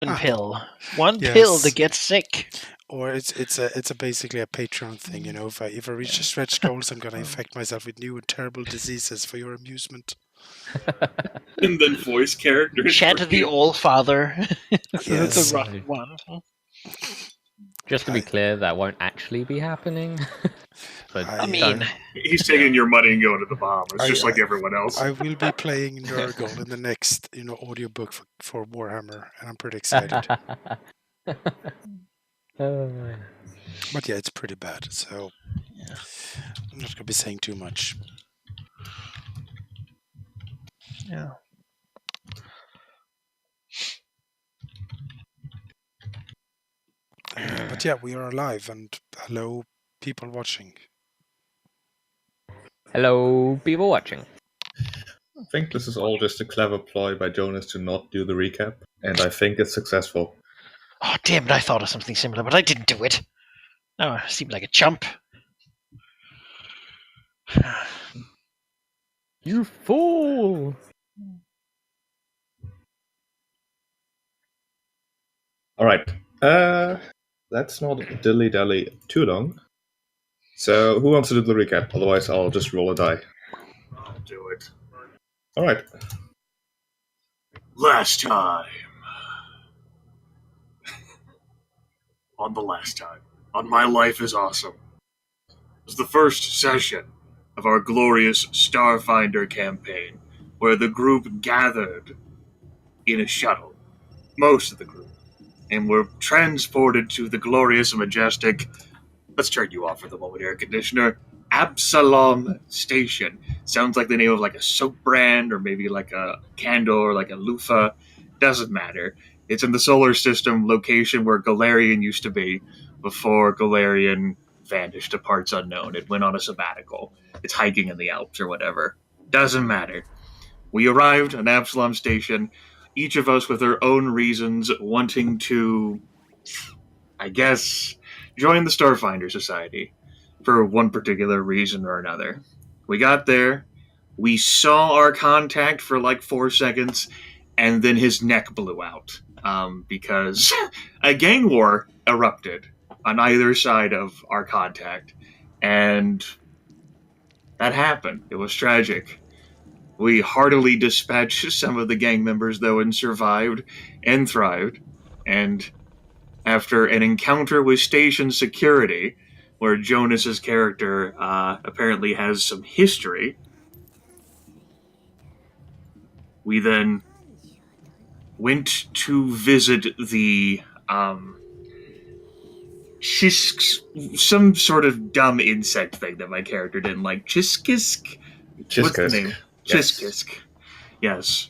One pill. One pill to get sick. Or it's basically a Patreon thing, you know. If I reach the stretch goals, I'm gonna infect myself with new and terrible diseases for your amusement. And then voice characters. Chant the All-Father. Yes. The right one. Just to be clear, that won't actually be happening. But I mean, he's taking your money and going to the Bahamas, just like everyone else. I will be playing Nurgle in the next, audiobook for Warhammer, and I'm pretty excited. But yeah, it's pretty bad, so I'm not gonna be saying too much. Yeah. But yeah, we are alive, and hello, people watching. Hello, people watching. I think this is all just a clever ploy by Jonas to not do the recap, and I think it's successful. Oh, damn it, I thought of something similar, but I didn't do it. Oh, I seemed like a chump. You fool! Alright, let's not dilly-dally too long. So, who wants to do the recap? Otherwise, I'll just roll a die. I'll do it. Alright. Last time. On the last time. On My Life is Awesome. It was the first session of our glorious Starfinder campaign, where the group gathered in a shuttle. Most of the group. And were transported to the glorious and majestic... Let's turn you off for the moment, air conditioner. Absalom Station. Sounds like the name of like a soap brand, or maybe like a candle, or like a loofah. Doesn't matter. It's in the solar system location where Galarian used to be before Galarian vanished to parts unknown. It went on a sabbatical. It's hiking in the Alps or whatever. Doesn't matter. We arrived at Absalom Station, each of us with our own reasons wanting to, I guess, join the Starfinder Society for one particular reason or another. We got there, we saw our contact for like 4 seconds, and then his neck blew out. Because a gang war erupted on either side of our contact, and that happened. It was tragic. We heartily dispatched some of the gang members, though, and survived and thrived. And after an encounter with station security, where Jonas's character apparently has some history, we then went to visit the some sort of dumb insect thing that my character didn't like. Chiskisk? What's the name? Chiskisk. Yes.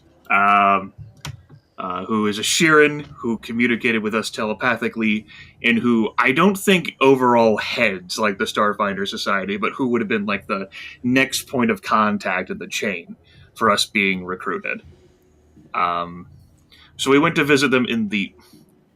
Who is a Shirin who communicated with us telepathically, and who I don't think overall heads like the Starfinder Society, but who would have been like the next point of contact in the chain for us being recruited. So we went to visit them in the,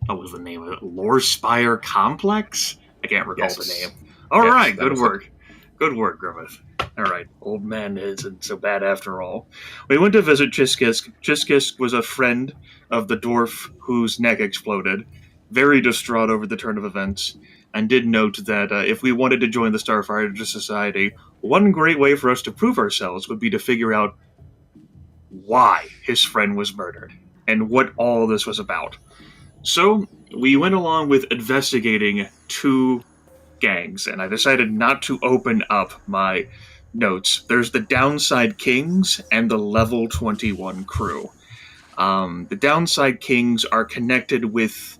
what was the name of it? Lorespire Complex? I can't recall the name. All right, good work. Good work, Grimith. All right, old man isn't so bad after all. We went to visit Chiskisk. Chiskisk was a friend of the dwarf whose neck exploded, very distraught over the turn of events, and did note that if we wanted to join the Starfinder Society, one great way for us to prove ourselves would be to figure out why his friend was murdered and what all this was about. So we went along with investigating 2 gangs, and I decided not to open up my notes. There's the Downside Kings and the Level 21 crew. The Downside Kings are connected with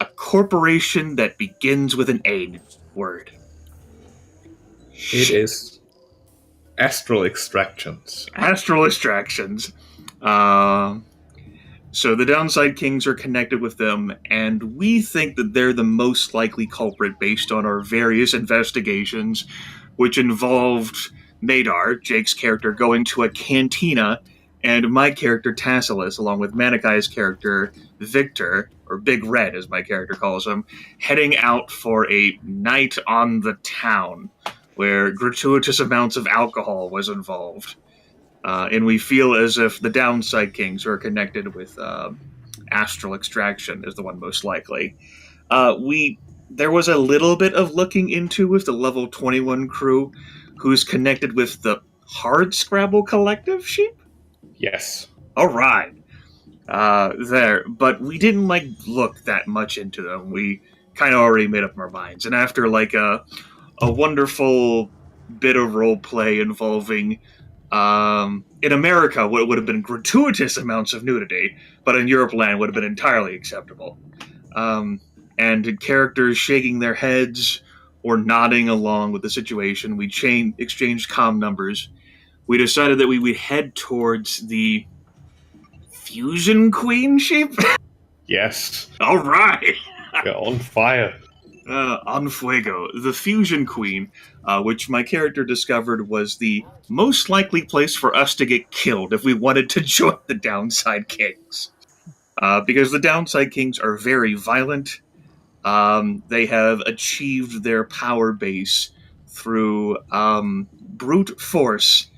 a corporation that begins with an A word. It is Astral Extractions. Astral Extractions. So the Downside Kings are connected with them, and we think that they're the most likely culprit based on our various investigations, which involved Maedar, Jake's character, going to a cantina, and my character, Tasselis, along with Manaki's character, Victor, or Big Red, as my character calls him, heading out for a night on the town, where gratuitous amounts of alcohol was involved. And we feel as if the Downside Kings are connected with astral extraction is the one most likely. There was a little bit of looking into with the level 21 crew who's connected with the Hard Scrabble Collective sheep? Yes. All right. But we didn't look that much into them. We kind of already made up our minds. And after a wonderful bit of role play involving in America what would have been gratuitous amounts of nudity, but in Europe land would have been entirely acceptable. And characters shaking their heads or nodding along with the situation, we exchanged comm numbers. We decided that we would head towards the Fusion Queen sheep? Yes. All right. You're on fire. On fuego. The Fusion Queen, which my character discovered was the most likely place for us to get killed if we wanted to join the Downside Kings. Because the Downside Kings are very violent. They have achieved their power base through brute force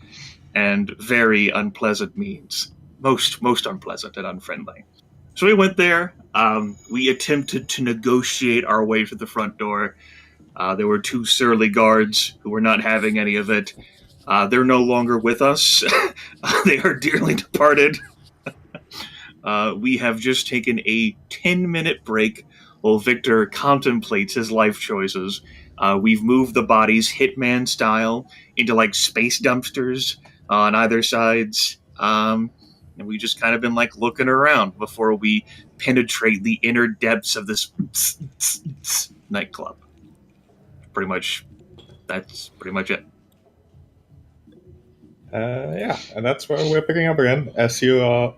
and very unpleasant means. Most unpleasant and unfriendly. So we went there. We attempted to negotiate our way to the front door. There were 2 surly guards who were not having any of it. They're no longer with us. They are dearly departed. We have just taken a 10-minute break while Victor contemplates his life choices. We've moved the bodies Hitman style into space dumpsters on either sides. And we just kind of been looking around before we penetrate the inner depths of this nightclub. That's pretty much it. Yeah, and that's where we're picking up again, as you are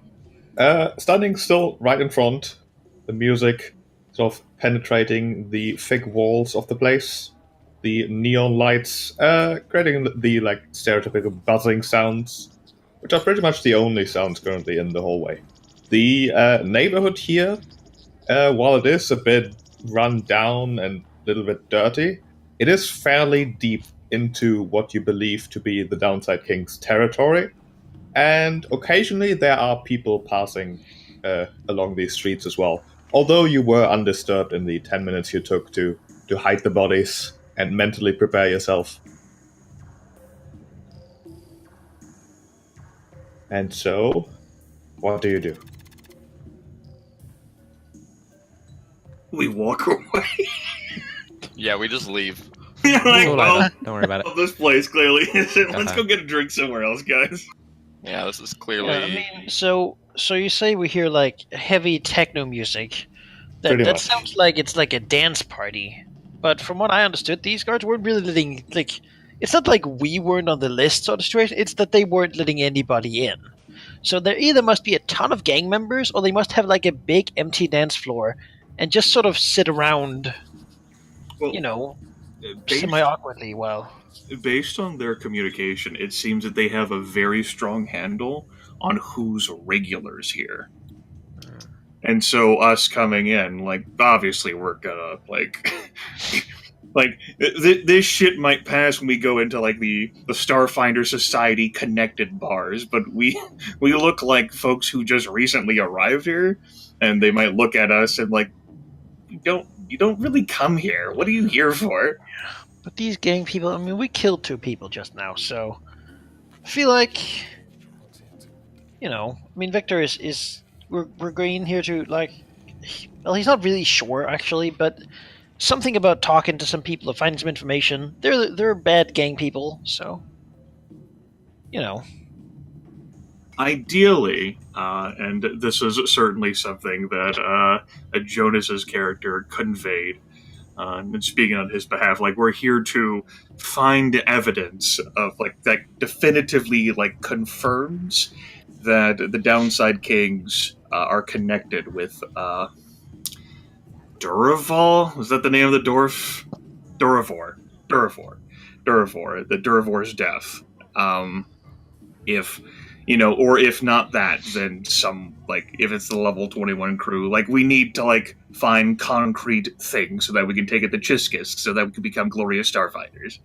standing still right in front, the music sort of penetrating the thick walls of the place, the neon lights creating the stereotypical buzzing sounds, which are pretty much the only sounds currently in the hallway. The neighborhood here, while it is a bit run down and a little bit dirty, it is fairly deep into what you believe to be the Downside King's territory, and occasionally there are people passing along these streets as well, although you were undisturbed in the 10 minutes you took to hide the bodies and mentally prepare yourself. And so, what do you do? We walk away. Yeah, we just leave. Yeah, Don't worry about it. This place clearly isn't. Let's go get a drink somewhere else, guys. Yeah, this is clearly. Yeah, I mean, so you say we hear heavy techno music. Pretty That much. sounds like it's like a dance party. But from what I understood, these guards weren't really letting it's not like we weren't on the list sort of situation. It's that they weren't letting anybody in. So there either must be a ton of gang members, or they must have a big empty dance floor and just sort of sit around, Well, semi-awkwardly while... Based on their communication, it seems that they have a very strong handle on who's regulars here. And so us coming in, obviously we're gonna, this shit might pass when we go into, the Starfinder Society connected bars, but we look like folks who just recently arrived here, and they might look at us and, you don't really come here. What are you here for? But these gang people, I mean, we killed 2 people just now, so I feel like, Victor is we're going here to well, he's not really sure actually, but something about talking to some people to find some information. They're bad gang people, so Ideally, and this is certainly something that Jonas's character conveyed. And speaking on his behalf, we're here to find evidence of that definitively confirms that the Downside Kings are connected with Duraval. Is that the name of the dwarf? Duravor, the Duravor's death. Or if not that, then some, if it's the level 21 crew, we need to, find concrete things so that we can take it to Chiskis, so that we can become glorious Starfighters.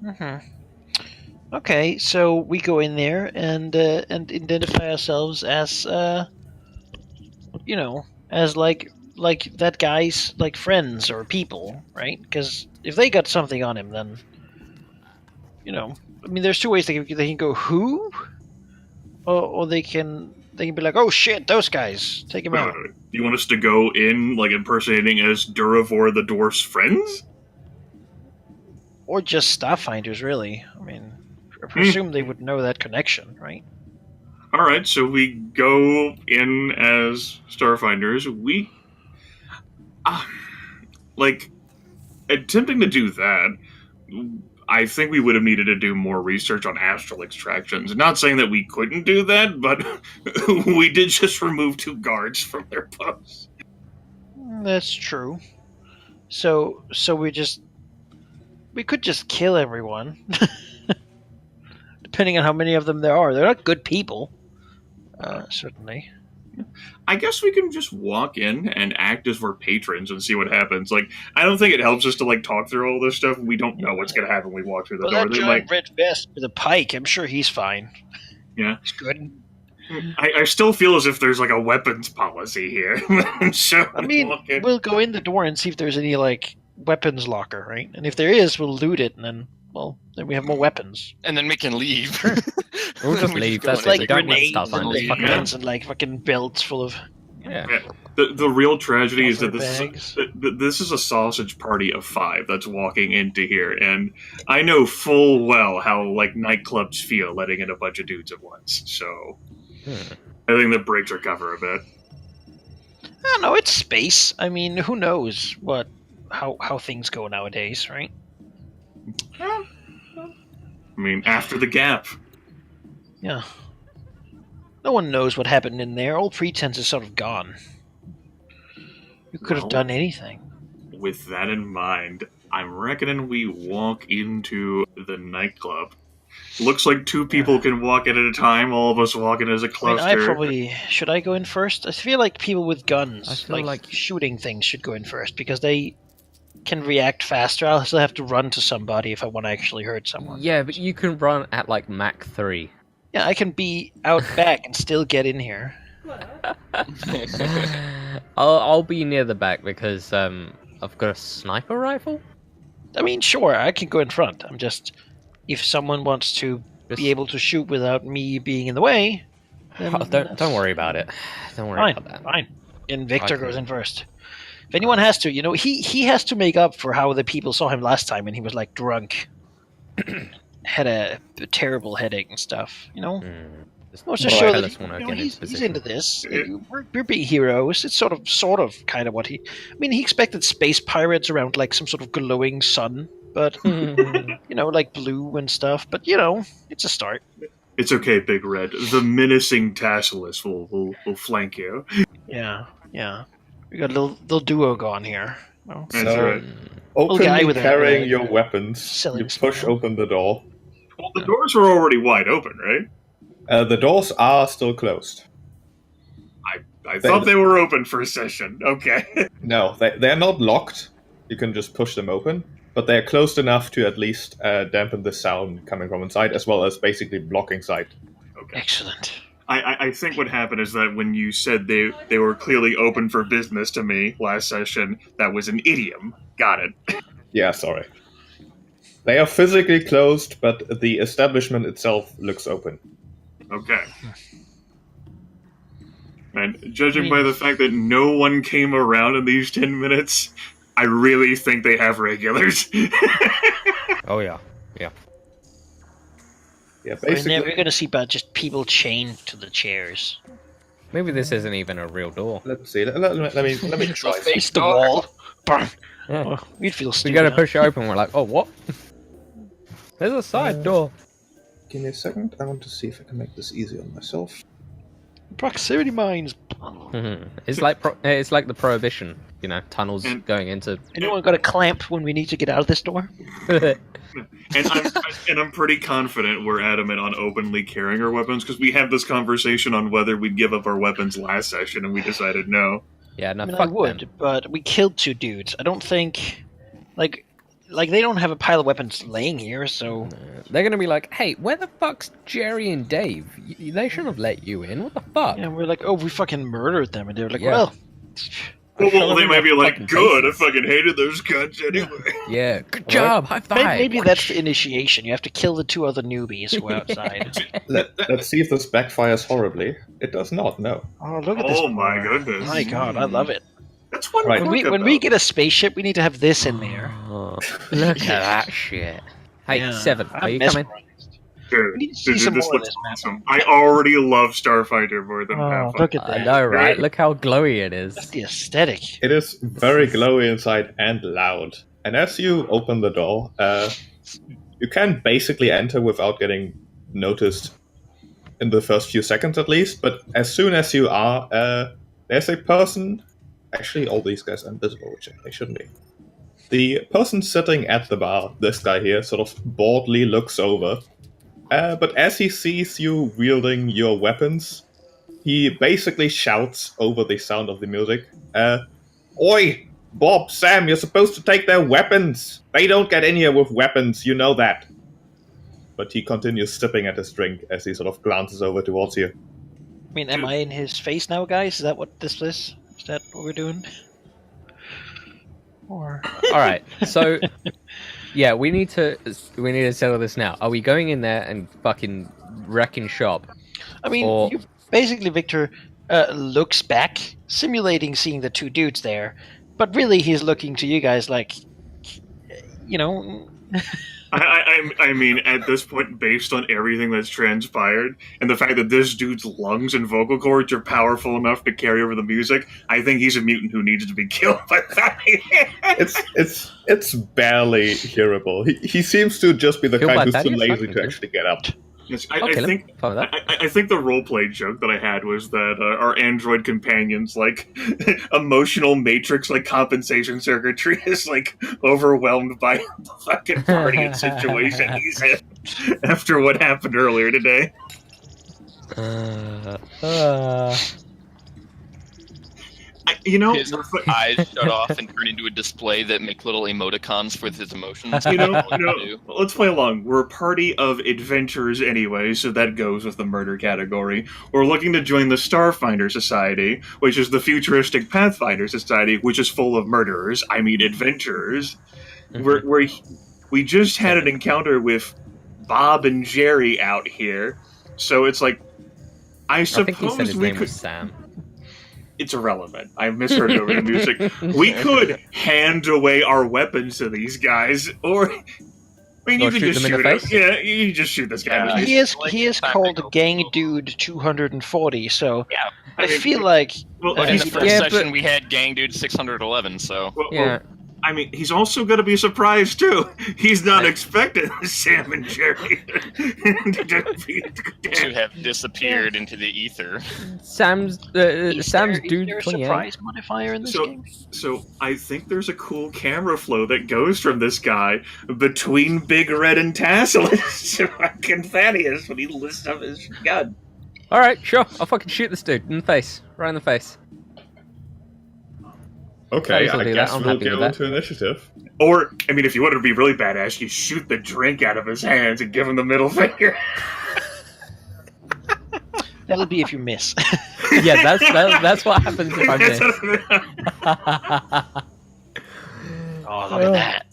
Mm-hmm. Okay, so we go in there and identify ourselves as as like that guy's like friends or people, right? Because if they got something on him, then there's two ways they can go who, or they can be like, oh shit, those guys, take him out. Do you want us to go in like impersonating as Duravor the dwarf's friends? Or just Starfinders, really. I mean, I presume they would know that connection, right? Alright, so we go in as Starfinders. We... attempting to do that, I think we would have needed to do more research on astral extractions. Not saying that we couldn't do that, but we did just remove 2 guards from their posts. That's true. So we could just kill everyone. Depending on how many of them there are. They're not good people. Certainly. I guess we can just walk in and act as we're patrons and see what happens. Like, I don't think it helps us to like talk through all this stuff. We don't know what's going to happen when we walk through the door. That giant red vest with a pike, I'm sure he's fine. Yeah. He's good. I still feel as if there's like a weapons policy here. So I mean, we'll go in the door and see if there's any like weapons locker, right? And if there is, we'll loot it, and then we have more weapons. And then we can leave. We'll just leave. That's like grenades and guns and like fucking belts full of. Yeah. The real tragedy is that Buffer this is a sausage party of 5 that's walking into here, and I know full well how like nightclubs feel letting in a bunch of dudes at once. So I think that breaks our cover a bit. I don't know. It's space. I mean, who knows how things go nowadays, right? I mean, after the gap. Yeah. No one knows what happened in there. All pretense is sort of gone. You could have done anything. With that in mind, I'm reckoning we walk into the nightclub. Looks like 2 people can walk in at a time, all of us walking as a cluster. Should I go in first? I feel like people with guns, like shooting things, should go in first, because they can react faster. I'll still have to run to somebody if I want to actually hurt someone. Yeah, but you can run at like Mach 3. Yeah, I can be out back and still get in here. I'll be near the back because I've got a sniper rifle. I mean, sure, I can go in front. I'm just, if someone wants to be able to shoot without me being in the way, then don't worry about it. Don't worry about that. Fine. And Victor goes in first. If anyone has to, he has to make up for how the people saw him last time and he was like drunk. Had a terrible headache and stuff, Let's just show that he's into this. We're being heroes. It's sort of kind of what he... I mean, he expected space pirates around like some sort of glowing sun, but, like blue and stuff. But, it's a start. It's okay, Big Red. The menacing Tasselis will flank you. Yeah. We got a little duo going here. That's right. Openly carrying your weapons, you push open the door. Well, the doors were already wide open, right? The doors are still closed. I thought they were open for a session. Okay. No, they're not locked. You can just push them open. But they're closed enough to at least dampen the sound coming from inside, as well as basically blocking sight. Okay. Excellent. I think what happened is that when you said they were clearly open for business to me last session, that was an idiom. Got it. Yeah, sorry. They are physically closed, but the establishment itself looks open. Okay. And judging by the fact that no one came around in these 10 minutes, I really think they have regulars. Oh, yeah. Yeah, basically. We're going to see about just people chained to the chairs. Maybe this isn't even a real door. Let's see. Let me try. Face the wall. Yeah. Oh, we'd feel stupid. We gotta push it open. We're like, oh, what? There's a side door. Give me a second. I want to see if I can make this easy on myself. Proximity mines. It's like the prohibition. Tunnels going into. Anyone got a clamp when we need to get out of this door? And I'm pretty confident we're adamant on openly carrying our weapons, because we had this conversation on whether we'd give up our weapons last session, and we decided no. Yeah, no, I fuck would, them. but we killed 2 dudes. I don't think, like they don't have a pile of weapons laying here, so They're gonna be like, "Hey, where the fuck's Jerry and Dave? They shouldn't have let you in. What the fuck?" yeah, we're like, oh, we fucking murdered them, and they're like, Yeah. well, Well, they might be like, fucking good, I faces. fucking hated those guns anyway. Yeah, good job. High five. maybe that's the initiation. You have to kill the 2 other newbies who are outside. Let's see if this backfires horribly. It does not, no. Oh, look at this! Oh my bar. goodness. My God, I love it. That's what Right. I'm When we get a spaceship, we need to have this in there. Oh, look at that shit. Hey, Yeah, 7, are I'm you coming? mesmerized. Dude, We need to see some this more of looks this map. awesome. I already love Starfinder more than Oh, Pathfinder. look at that! I know, right? Look how glowy it is. That's the aesthetic. It is very glowy inside and loud. And as you open the door, you can basically enter without getting noticed in the first few seconds at least, but as soon as you are, there's a person. Actually, all these guys are invisible, which they shouldn't be. The person sitting at the bar, this guy here, sort of boredly looks over. But as he sees you wielding your weapons, he basically shouts over the sound of the music, Oi! Bob, Sam, you're supposed to take their weapons! They don't get in here with weapons, you know that. But he continues sipping at his drink as he sort of glances over towards you. I mean, am I in his face now, guys? Is that what this is? Is that what we're doing? Or All right, so yeah, we need to settle this now. Are we going in there and fucking wrecking shop? I mean, Or- you, basically, Victor looks back, simulating seeing the 2 dudes there, but really he's looking to you guys like, you know. I mean, at this point, based on everything that's transpired, and the fact that this dude's lungs and vocal cords are powerful enough to carry over the music, I think he's a mutant who needs to be killed by that. It's barely hearable. He seems to just be the Killed by kind who's too Thaddeus? lazy Okay. to actually get up. Yes, I'll I kill him. think Fine with that. I think the roleplay joke that I had was that our android companions like emotional matrix like compensation circuitry is like overwhelmed by the fucking party and situation he's in after what happened earlier today. His eyes shut off and turn into a display that make little emoticons with his emotions. Let's play along. We're a party of adventurers anyway, so that goes with the murder category. We're looking to join the Starfinder Society, which is the futuristic Pathfinder Society, which is full of murderers. I mean, adventurers. We just had an encounter with Bob and Jerry out here, so it's like, I I think he said suppose his we name could. was Sam. It's irrelevant. I misheard over the music. We could hand away our weapons to these guys, or I mean, you Or could shoot just them in shoot the him. face? Yeah, you just shoot this guy. He is like he is time to called go Gang global. Dude 240, so Yeah, I feel like Well, In he's the first Yeah, session, but- we had Gang Dude 611, so... Yeah. I mean, he's also going to be surprised too. He's not expecting Sam and Jerry to have disappeared into the ether. Sam's is Sam's there, dude is there a 28. surprise modifier in this game? So I think there's a cool camera flow that goes from this guy between Big Red and Tasselis to fucking Thaddeus when he lifts up his gun. All right, sure. I'll fucking shoot this dude in the face, right in the face. Okay, I'll I do that. guess I'm we'll happy go with that. into initiative. Or, I mean, if you wanted to be really badass, you shoot the drink out of his hands and give him the middle finger. That'll be if you miss. Yeah, that's what happens if I miss. Oh, look at that!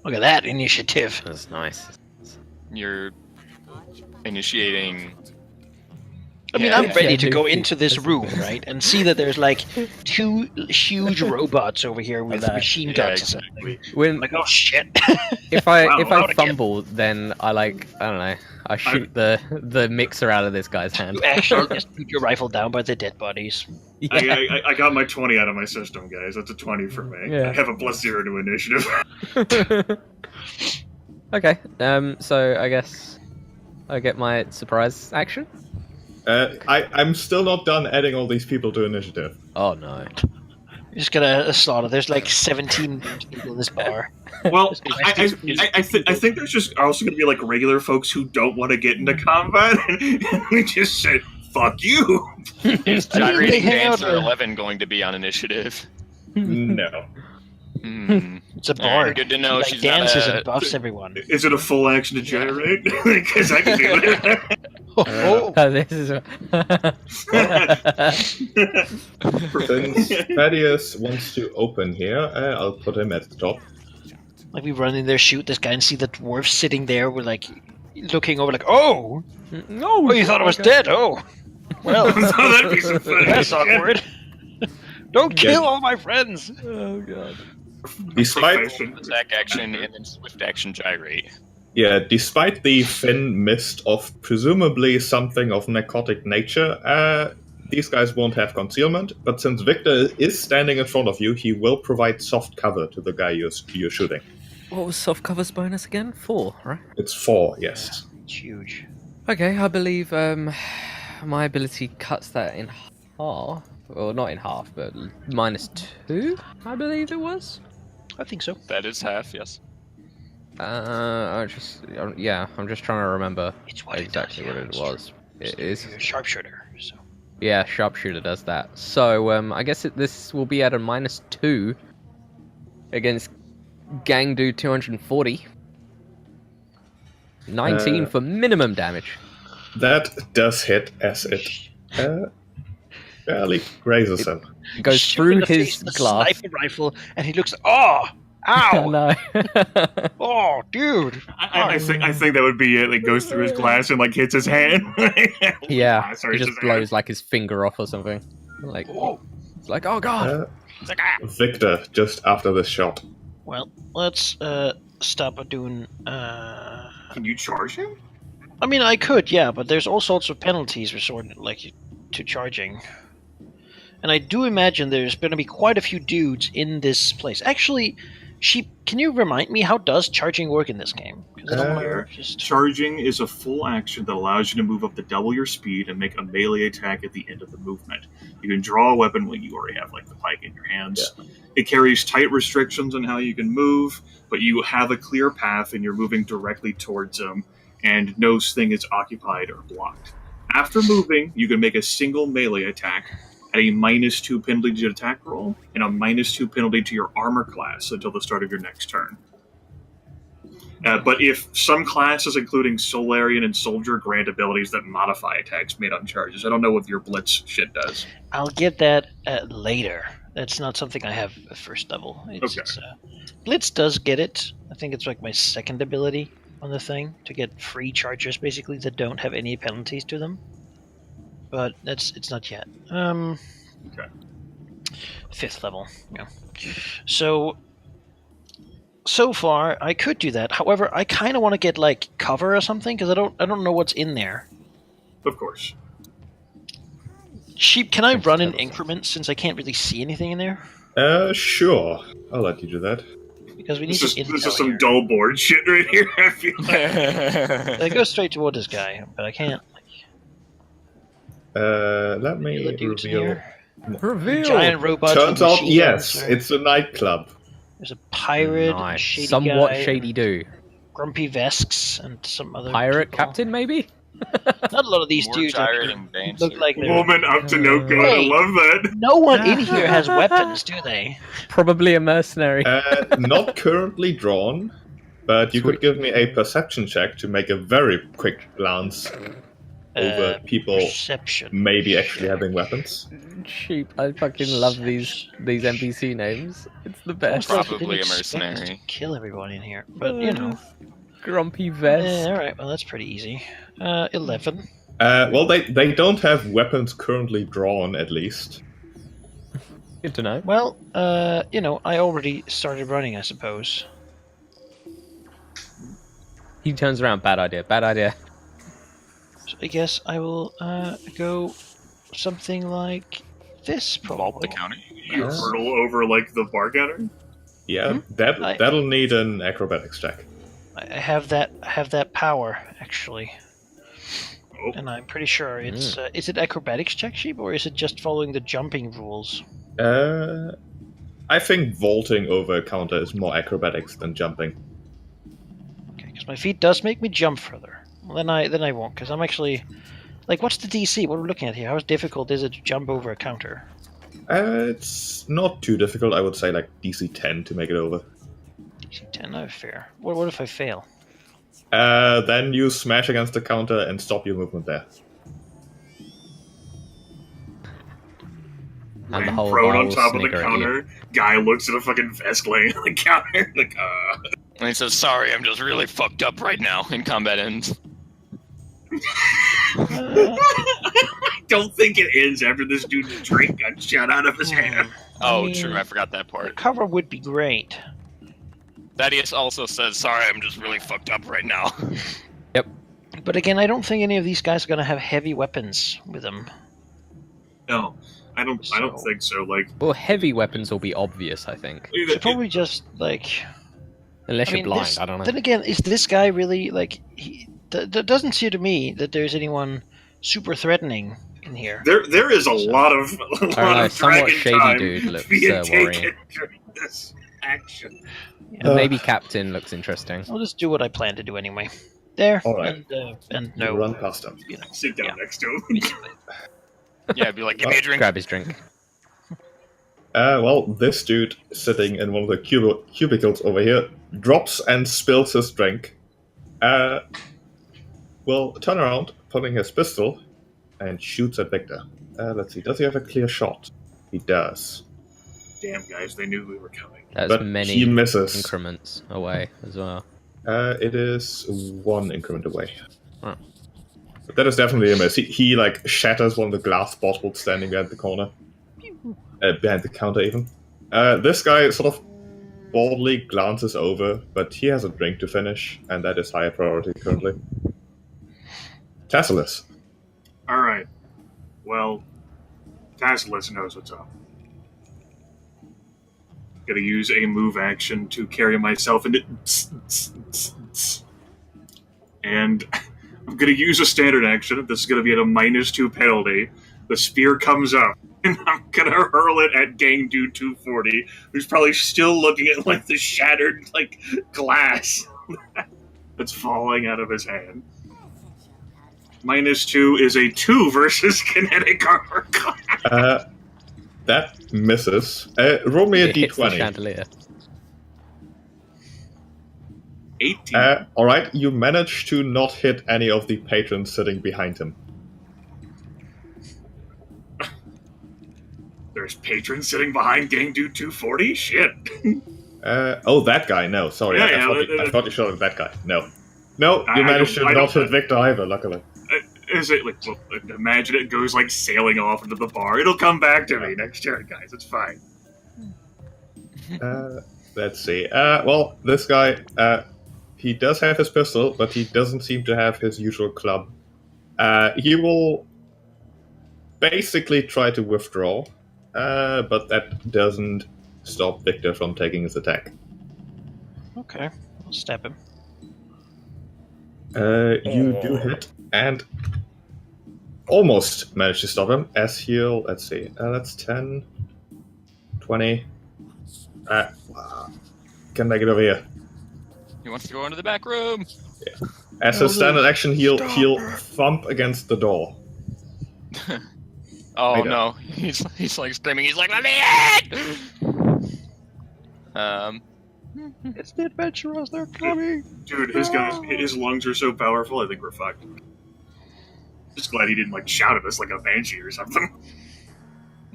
Look at that initiative. That's nice. You're initiating... I mean, Yeah, I'm yeah. ready Yeah, to go dude. into this room, right, and see that there's like 2 huge robots over here with know. machine Yeah, guns. exactly. When I'm like, oh shit! if I Wow, out again. fumble, then I don't know. I shoot the mixer out of this guy's hand. You actually just put your rifle down by the dead bodies. Yeah. I got my 20 out of my system, guys. That's a 20 for me. Yeah. I have a +0 to initiative. Okay. So I guess I get my surprise action. I'm still not done adding all these people to initiative. Oh no. You're just gonna slaughter. There's like 17 people in this bar. Well, I think there's just also going to be like regular folks who don't want to get into combat, and we just said, "Fuck you." Is I mean, they Gyrating hang out, Dancer 11 going to be on initiative? No. Hmm. It's a bard. Good to know He, she's dances not and buffs everyone. Is it a full action to gyrate? Because I can do it. Oh, This is. Since Thaddeus wants to open here, I'll put him at the top. like we run in there, shoot this guy, and see the dwarf sitting there. We're like looking over, like, oh, No, you thought I was dead? Oh, well, That'd be some funny that's shit. awkward. Don't kill all my friends. Oh god. Despite Profession. attack action and then swift action gyrate. despite the thin mist of presumably something of narcotic nature, these guys won't have concealment. But since Victor is standing in front of you, he will provide soft cover to the guy you're shooting. What was soft covers bonus again? 4, right? It's 4, yes. It's huge. Okay, I believe my ability cuts that in half. Well, not in half, but -2, I believe it was. I think so. That is half, yes. I'm just trying to remember It's what exactly it does, what yeah, it it's was. It is. You're a sharpshooter, so Yeah, sharpshooter does that. So I guess this will be at a -2 against Gang Dude 240. 19 for minimum damage. That does hit as it barely grazes him. Goes shoot through in the his face with a glass. sniper rifle, and he looks. Oh, ow! No. Oh, dude! I think that would be it. It goes through his glass and like hits his hand. Yeah, Sorry, he just his blows like his finger off or something. Like, it's like, oh god. It's like, ah. Victor, just after this shot. Well, let's stop doing. Can you charge him? I mean, I could, yeah, but there's all sorts of penalties resorted like to charging. And I do imagine there's going to be quite a few dudes in this place. Actually, can you remind me, how does charging work in this game? 'Cause I don't wanna just... Charging is a full action that allows you to move up to double your speed and make a melee attack at the end of the movement. You can draw a weapon when you already have like the pike in your hands. Yeah. It carries tight restrictions on how you can move, but you have a clear path and you're moving directly towards them, and no thing is occupied or blocked. After moving, you can make a single melee attack at a -2 penalty to attack roll and a -2 penalty to your armor class until the start of your next turn. But if some classes, including Solarian and Soldier, grant abilities that modify attacks made on charges, I don't know what your Blitz shit does. I'll get that later. That's not something I have at first level. It's, Blitz does get it. I think it's like my second ability on the thing, to get free chargers, basically, that don't have any penalties to them. But it's not yet. Okay. 5th level, yeah. So far, I could do that. However, I kind of want to get like cover or something, because I don't know what's in there. Of course. Sheep, can I run in increments since I can't really see anything in there? Sure. I'll let you do that. Because we need This some is intel some here. dull board shit right here. I feel I go straight toward this guy, but I can't. Let me The dudes in reveal. here. Reveal. Giant robots. Turns with out, machine yes, guns. it's a nightclub. There's a pirate, a Nice. shady Somewhat guy, shady do. grumpy Vesks, and some other Pirate people. captain, maybe? Not a lot of these More dudes gyrating veins. look like they're... Woman up to no good. I Hey. love that. No one in here has weapons, do they? Probably a mercenary. Not currently drawn, but you could give me a perception check to make a very quick glance over people Perception. maybe actually having weapons. Sheep. I fucking love these NPC names. It's the best. Almost like they Probably didn't a expect us mercenary. to kill everybody in here, but you know. Grumpy vest. Alright, well that's pretty easy. 11. Well, they don't have weapons currently drawn, at least. Good to know. Well, you know, I already started running, I suppose. He turns around. Bad idea. Bad idea. So I guess I will go something like this, Vault probably. the counter. You hurtle over like the bar counter. Yeah, I- that'll need an acrobatics check. I have that power, actually. Oh. And I'm pretty sure it's... is it acrobatics check, Sheep, or is it just following the jumping rules? I think vaulting over a counter is more acrobatics than jumping. Okay, because my feet does make me jump further. Well, then I won't, because I'm actually... Like, what's the DC? What are we looking at here? How difficult is it to jump over a counter? It's not too difficult. I would say like DC 10 to make it over. DC 10, no fair. What if I fail? Then you smash against the counter and stop your movement there. And the whole prone bar on will top of the snigger at counter. Guy looks at a fucking Vesk laying on the counter. Like, And he says, "Sorry, I'm just really fucked up right now." And combat ends. I don't think it ends after this dude's drink got shot out of his hand. Oh, mean, true. I forgot that part. Cover would be great. Thaddeus also says, "Sorry, I'm just really fucked up right now." But again, I don't think any of these guys are going to have heavy weapons with them. No, I don't think so. Like, Well, heavy weapons will be obvious, I think. Should probably just, like... Unless I you're mean, blind, this- I don't know. Then again, is this guy really, like... That doesn't seem to me that there's anyone super threatening in here. there is a lot of know, somewhat dragon shady time dude looks, being worrying. taken during this action. And maybe Captain looks interesting. I'll just do what I plan to do anyway. There, All right. and You no... run past him. You know, Sit down Yeah. next to him. Yeah, be like, "Give me a drink." Grab his drink. Well, this dude sitting in one of the cubicles over here drops and spills his drink. Will turn around, pulling his pistol, and shoots at Victor. Let's see, does he have a clear shot? He does. Damn, guys, they knew we were coming. That's But many he misses. increments away as well. It is 1 increment away. Oh. But that is definitely a miss. He like shatters one of the glass bottles standing behind the corner. Behind the counter even. This guy sort of boldly glances over, but he has a drink to finish, and that is higher priority currently. Tasselis. Alright. Well, Tasselis knows what's up. Gonna use a move action to carry myself into... And I'm gonna use a standard action. This is gonna be at a -2 penalty. The spear comes up, and I'm gonna hurl it at Gang Dude 240, who's probably still looking at like the shattered like glass that's falling out of his hand. -2 is a 2 versus kinetic armor class. That misses. Roll me a It hits the d20. chandelier. 18. Alright, you manage to not hit any of the patrons sitting behind him. There's patrons sitting behind Gang Dude 240? Shit. That guy, no, sorry. Yeah, I thought you shot at that guy. No. No, you I managed to don't- I not don't- hit Victor either, luckily. Is it like, well, imagine it goes like sailing off into the bar. It'll come back to me next turn, guys. It's fine. Let's see. Well, this guy, he does have his pistol, but he doesn't seem to have his usual club. He will basically try to withdraw, but that doesn't stop Victor from taking his attack. Okay, I'll stab him. You do hit, and almost manage to stop him, as he'll, let's see, that's 10, 20, can make it over here. He wants to go into the back room. As a standard action, he'll thump against the door. Oh Maedar. no, he's like screaming. He's like, "Let me in!" It's the adventurers, they're coming! Dude, his lungs are so powerful, I think we're fucked. Just glad he didn't like shout at us like a banshee or something.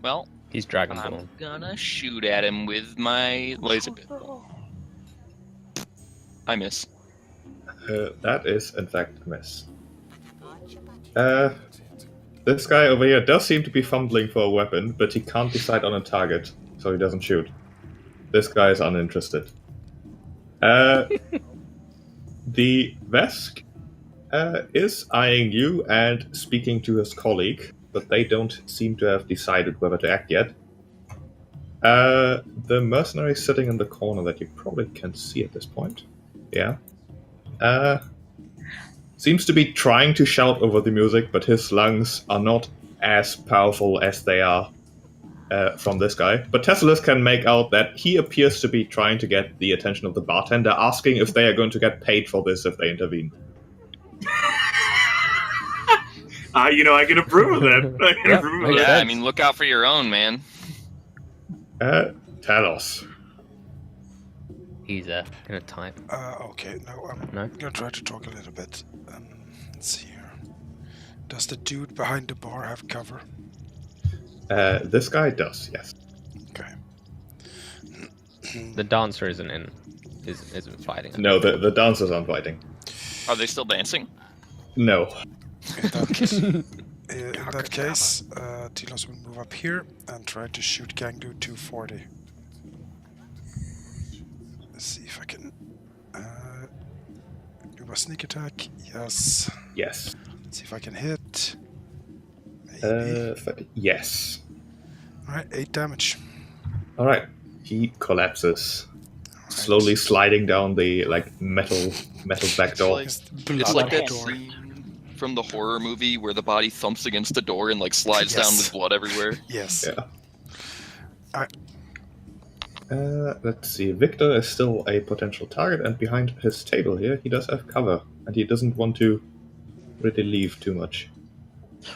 Well, He's Dragon I'm Ball. gonna shoot at him with my laser pistol. I miss. That is, in fact, a miss. This guy over here does seem to be fumbling for a weapon, but he can't decide on a target, so he doesn't shoot. This guy is uninterested. The Vesk is eyeing you and speaking to his colleague, but they don't seem to have decided whether to act yet. The mercenary sitting in the corner that you probably can see at this point. Yeah. Seems to be trying to shout over the music, but his lungs are not as powerful as they are from this guy. But Tasselis can make out that he appears to be trying to get the attention of the bartender, asking if they are going to get paid for this if they intervene. I can approve of that. I can approve of Makes that. Yeah, I sense. mean, look out for your own, man. Talos. He's gonna type. Okay, no, I'm No? gonna try to talk a little bit. Let's see here. Does the dude behind the bar have cover? This guy does, yes. Okay. The dancer isn't fighting. No, the dancers aren't fighting. Are they still dancing? No. In that case, Tilos will move up here and try to shoot Gang Dude 240. Let's see if I can do a sneak attack. Yes. Yes. Let's see if I can hit. Maybe. Yes. Alright, 8 damage. Alright. He collapses, Alright. slowly sliding down the metal back door. It's Blood like that door. scene from the horror movie where the body thumps against the door and slides down with blood everywhere. Yes. Yeah. Alright. Let's see. Victor is still a potential target, and behind his table here, he does have cover, and he doesn't want to really leave too much.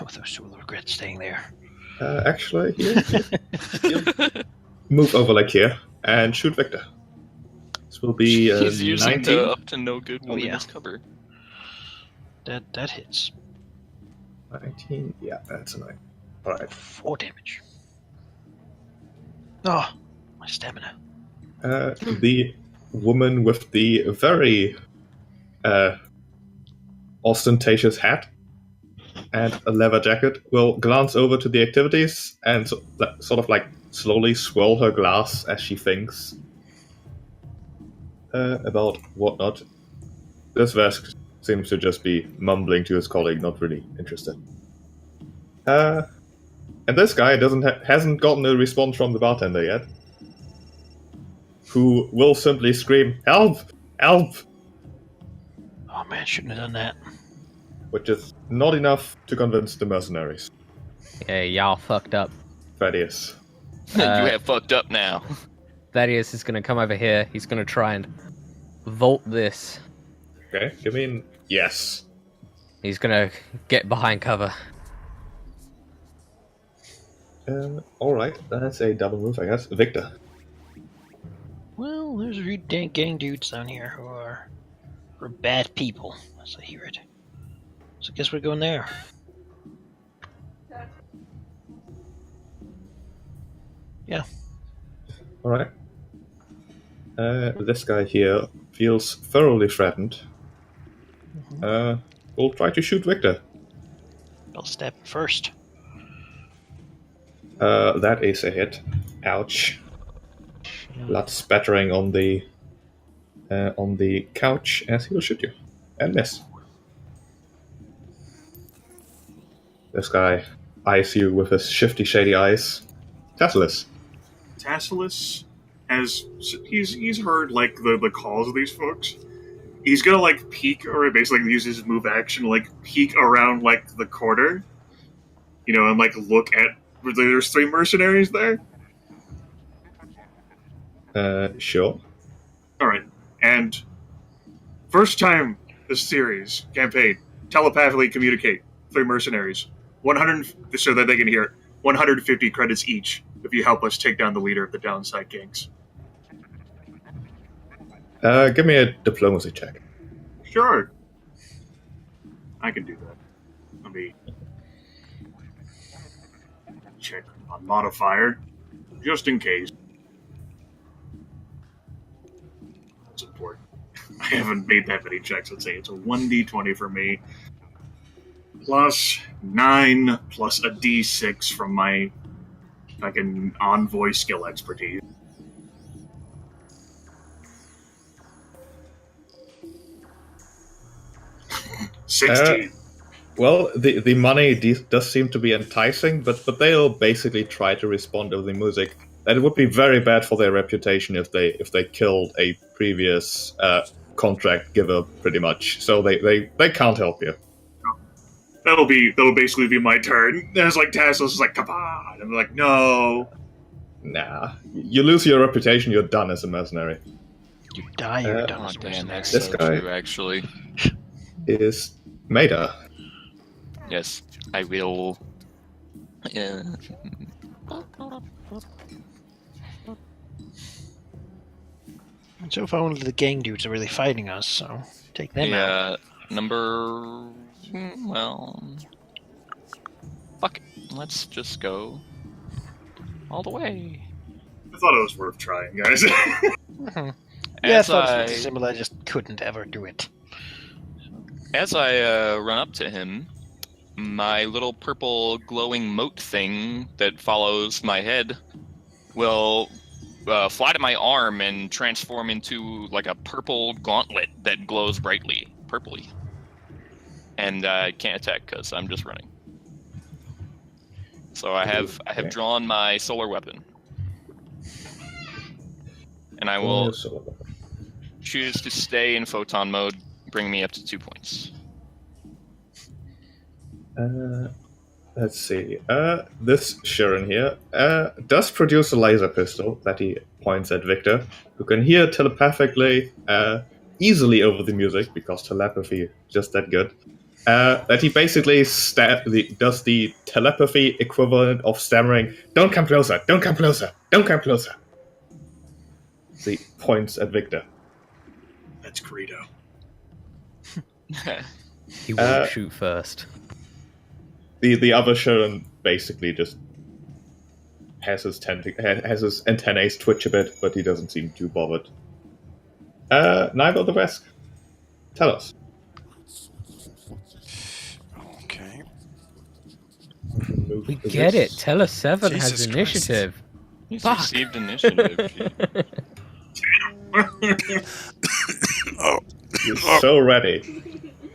Oh, those two will regret staying there. Actually, he'll move over here and shoot Victor. This will be He's using 19. the up to no good one in yeah. his cover. That hits. 19. Yeah, that's a 9. All right. 4 damage. Oh, my stamina. The woman with the very ostentatious hat and a leather jacket will glance over to the activities and sort of slowly swirl her glass as she thinks about whatnot. This Vesk seems to just be mumbling to his colleague, not really interested. And this guy hasn't gotten a response from the bartender yet, who will simply scream, "Help! Help!" Oh man, shouldn't have done that. Which is not enough to convince the mercenaries. Yeah, y'all fucked up. Thaddeus. You have fucked up now. Thaddeus is gonna come over here. He's gonna try and vault this. Okay, give me an yes. He's gonna get behind cover. Alright, that's a double move, I guess. Victor. Well, there's a few gang dudes down here who are bad people, as I hear it. So I guess we're going there. Yeah. Alright. This guy here feels thoroughly threatened. We'll try to shoot Victor. I'll stab him first. That is a hit. Ouch. Blood spattering on the couch as he will shoot you. And miss. This guy eyes you with his shifty, shady eyes. Tasselis. Tasselis, as he's heard the calls of these folks, he's gonna peek, or basically use his move action to peek around the corner, and look at there's 3 mercenaries there. Sure. All right, and first time this series campaign, telepathically communicate 3 mercenaries, 100 so that they can hear it. 150 credits each if you help us take down the leader of the downside gangs. Give me a diplomacy check. Sure. I can do that. Let me check on modifier, just in case. That's important. I haven't made that many checks. Let's say it's a 1d20 for me, plus 9, plus a d6 from my fucking envoy skill expertise. $16. Well, the money does seem to be enticing, but they'll basically try to respond to the music. And it would be very bad for their reputation if they killed a previous contract giver, pretty much. So they can't help you. That'll basically be my turn. There's Tasselis is come on, and I'm like, no. Nah, you lose your reputation, you're done as a mercenary. You die, you're done Oh, as a damn, mercenary. that's This so guy- true, actually. Is Maedar. Yes, I will. And so far, only the gang dudes are really fighting us, so take them out. Number... Well... Fuck it. Let's just go all the way. I thought it was worth trying, guys. Yeah, I thought it was similar, I just couldn't ever do it. As I run up to him, my little purple glowing mote thing that follows my head will fly to my arm and transform into like a purple gauntlet that glows brightly, purpley. And I can't attack because I'm just running. So I have drawn my solar weapon. And I will choose to stay in photon mode, bring me up to 2 points. Let's see. This Sharon here does produce a laser pistol that he points at Victor, who can hear telepathically easily over the music, because telepathy is just that good. That he basically does the telepathy equivalent of stammering, "Don't come closer, don't come closer, don't come closer." So he points at Victor. That's Greedo. He won't shoot first. The other Sharon basically just has his antennae twitch a bit, but he doesn't seem too bothered. Neither of the Vesk. Tell us. Okay. We get it. Tell 7 has Jesus initiative. He's Fuck. received initiative. Oh. You're so ready.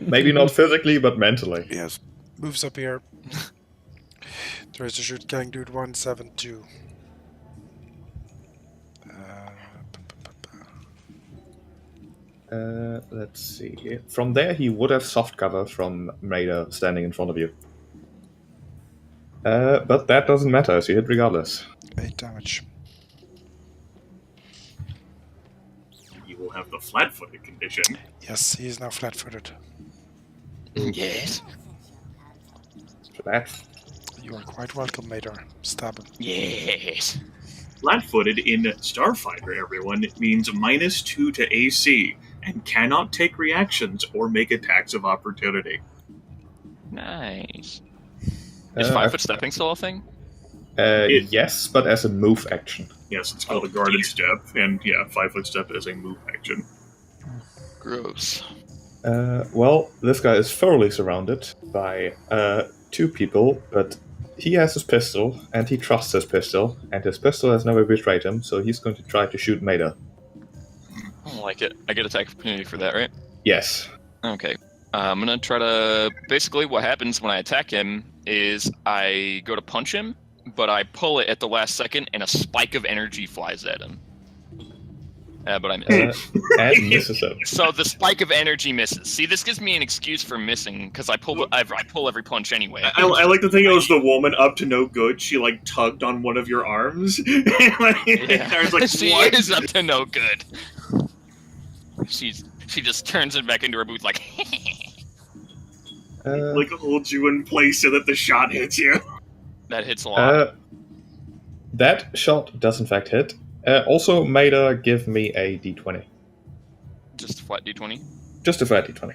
Maybe not physically, but mentally. Yes. Moves up here. Tries to shoot gang dude 172. Let's see. From there, he would have soft cover from Maedar standing in front of you. But that doesn't matter, as you hit regardless. 8 damage. You will have the flat-footed condition. Yes, he is now flat-footed. Yes. Flat. You are quite welcome, Maedar. Stab him. Yes. Flat-footed in Starfinder, everyone, means -2 to AC, and cannot take reactions or make attacks of opportunity. Nice. Is 5-foot stepping still a thing? Yes, but as a move action. Yes, it's called a guarded step, and yeah, 5-foot step is a move action. Gross. Well, this guy is thoroughly surrounded by 2 people, but he has his pistol, and he trusts his pistol, and his pistol has never betrayed him, so he's going to try to shoot Maedar. I don't like it. I get attack opportunity for that, right? Yes. Okay. I'm gonna try to... Basically, what happens when I attack him is I go to punch him, but I pull it at the last second, and a spike of energy flies at him. But I miss. And misses him. So the spike of energy misses. See, this gives me an excuse for missing, because I pull every punch anyway. I like to think it was the woman up to no good. She like tugged on one of your arms. I was like, she what? is up to no good. She just turns it back into her booth like. Like holds you in place so that the shot hits you. That hits a lot. That shot does in fact hit. Also, Maedar, give me a d20. Just a flat d20? Just a flat d20.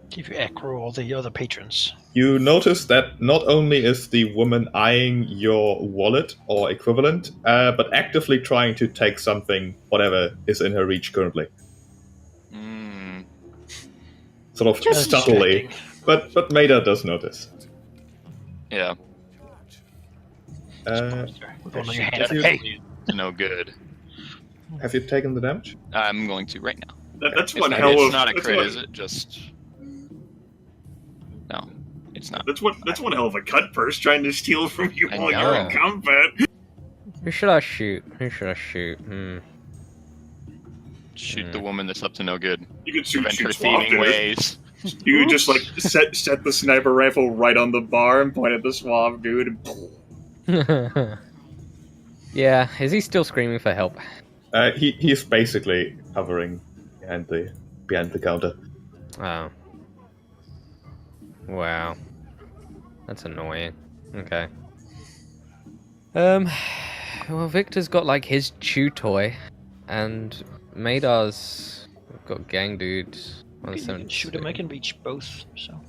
Give you Acro all the other patrons. You notice that not only is the woman eyeing your wallet or equivalent, but actively trying to take something, whatever is in her reach currently. Sort of subtly, but Maedar does notice. Yeah. Hey. No good. Have you taken the damage? I'm going to right now. That's It's one not, hell of. it's not a that's crit, one- is it? Just no, it's not. That's one hell of a cut purse trying to steal from you I while you're in know. combat. Who should I shoot? Shoot the woman that's up to no good. You could shoot Prevent her Suave, thieving dude. ways. You could just like set the sniper rifle right on the bar and point at the Suave dude. And Yeah, is he still screaming for help? He's basically hovering behind the counter. Oh. Wow. That's annoying. Okay. Well, Victor's got like his chew toy, and Maedar's got gang dude. You can shoot him. I can reach both. So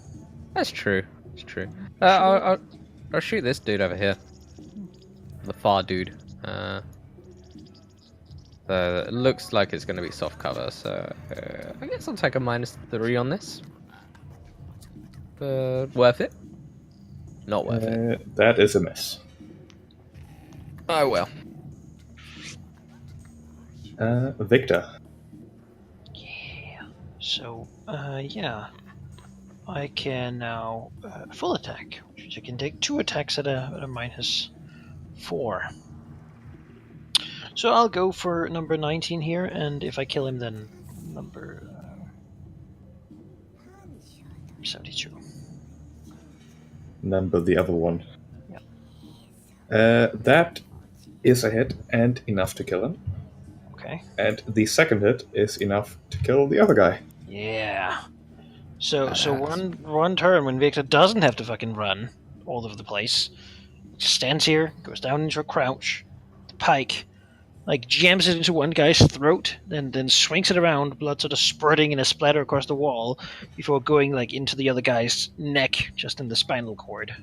That's true. It's true. I'll shoot this dude over here. The far dude. It looks like it's going to be soft cover, so I guess I'll take a -3 on this. But worth it? Not worth it. That is a miss. Oh well. Victor. yeah. So yeah, I can now full attack, which I can take 2 attacks at a -4. So I'll go for number 19 here, and if I kill him, then number 72. Number the other one. Yeah. That is a hit and enough to kill him. Okay. And the second hit is enough to kill the other guy. Yeah. So one turn when Victor doesn't have to fucking run all over the place, just stands here, goes down into a crouch, the pike, like jams it into one guy's throat, then swings it around, blood sort of spurting in a splatter across the wall, before going like into the other guy's neck, just in the spinal cord.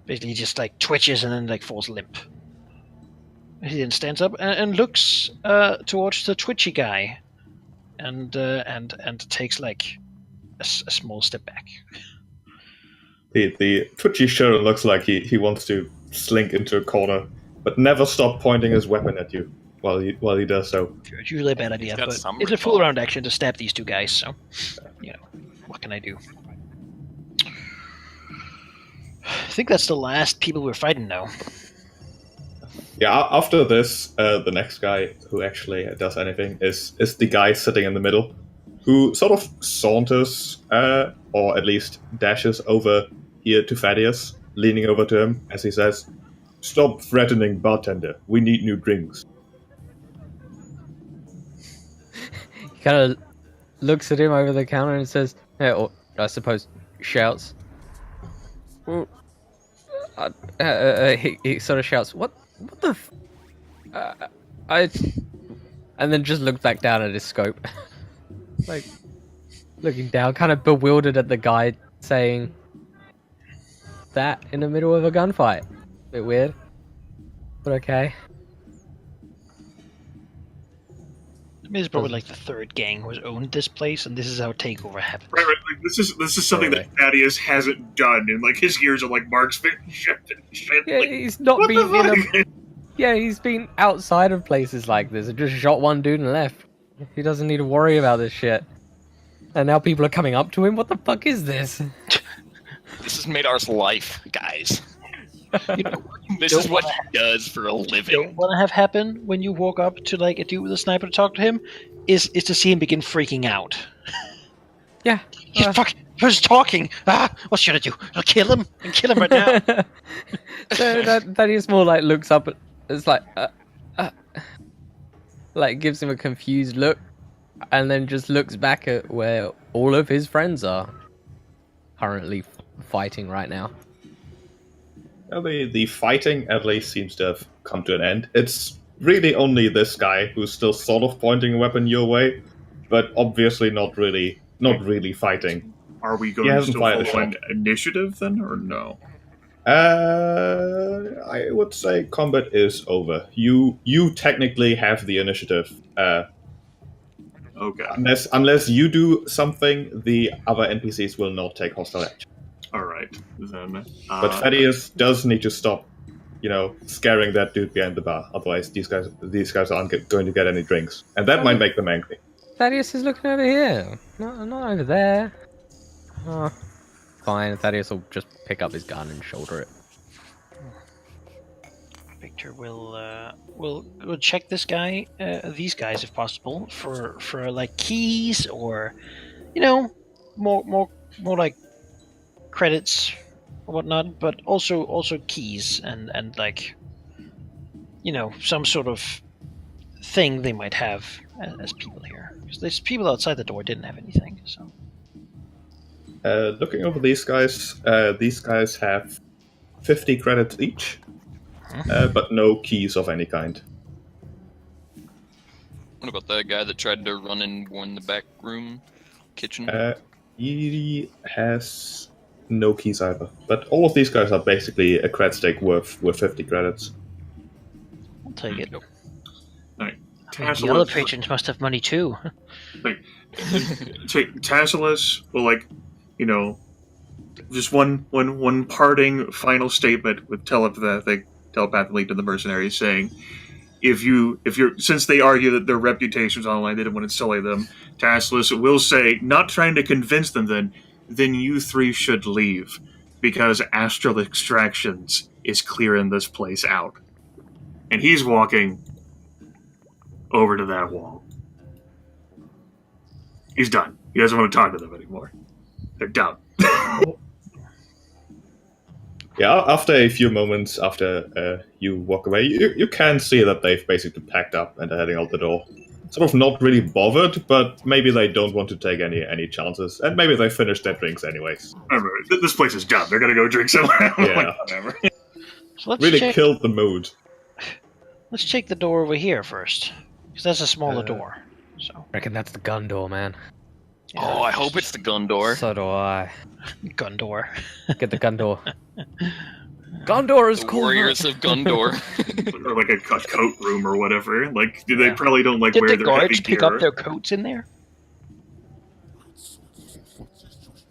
Basically, he just like twitches and then like falls limp. He then stands up and looks towards the twitchy guy, and takes like a small step back. The twitchy sure looks like he wants to slink into a corner, but never stop pointing his weapon at you while he does so. It's usually a bad idea, got but some it's a recall. full round action to stab these 2 guys, so what can I do? I think that's the last people we're fighting now. Yeah, after this, the next guy who actually does anything is the guy sitting in the middle, who sort of saunters, or at least dashes over here to Thaddeus, leaning over to him as he says, "Stop threatening, bartender. We need new drinks." He kind of looks at him over the counter and says, or I suppose shouts. Well, he sort of shouts, "What the? And then just looks back down at his scope, like looking down, kind of bewildered at the guy saying that in the middle of a gunfight. Bit weird, but okay. I mean, it's probably like the 3rd gang who's owned this place, and this is how takeover happens. Right. Like, this is something that Thaddeus hasn't done in like his years of like marksmanship and shit. Yeah, like, he's not what been the in fuck? a. Yeah, he's been outside of places like this and just shot one dude and left. He doesn't need to worry about this shit. And now people are coming up to him. What the fuck is this? This is Maedar's life, guys. You know, This is what he does for a don't living. want to have happen when you walk up to like a dude with a sniper to talk to him is to see him begin freaking out. Yeah. Fuck! Who's talking? What should I do? I'll kill him and kill him right now. So that is more like looks up. It's like gives him a confused look, and then just looks back at where all of his friends are currently fighting right now. Well, the fighting at least seems to have come to an end. It's really only this guy who's still sort of pointing a weapon your way, but obviously not really fighting. Are we He going to hasn't still fired a follow an shot. initiative then, or no? I would say combat is over. You technically have the initiative. Okay. Unless you do something, the other NPCs will not take hostile action. All right. Then. But Thaddeus does need to stop, scaring that dude behind the bar. Otherwise, these guys aren't going to get any drinks, and that might make them angry. Thaddeus is looking over here, not over there. Oh, fine. Thaddeus will just pick up his gun and shoulder it. Victor will check this guy, these guys if possible, for like keys or, more like credits or whatnot, but also keys and like, some sort of thing they might have as people here. Because these people outside the door didn't have anything. So Looking over these guys have 50 credits each. but no keys of any kind. What about that guy that tried to run and warn the back room kitchen? He has no keys either. But all of these guys are basically a cred stake worth 50 credits. I'll take it. Alright. The other patrons must have money too. Tasselis will just one parting final statement with telepathically to the mercenaries, saying, since they argue that their reputations online, they didn't want to sully them, Tasselis will say, not trying to convince them then you three should leave, because astral extractions is clearing this place out. And he's walking over to that wall. He's done. He doesn't want to talk to them anymore. They're done. Yeah, after a few moments after you walk away, you can see that they've basically packed up and are heading out the door. Sort of not really bothered, but maybe they don't want to take any chances, and maybe they finished their drinks anyways. Remember, this place is done. They're gonna go drink somewhere. Yeah. Whatever. So let's Really check. killed the mood. Let's check the door over here first, because that's a smaller door. So Reckon that's the gun door, man. Oh, I hope it's the gun door. So do I. gun door. Get the gun door. Gun door is The cool. Warriors of Gundor. Or like a coat room or whatever. Like, they probably don't Did wear the their guards heavy pick gear. up their coats in there?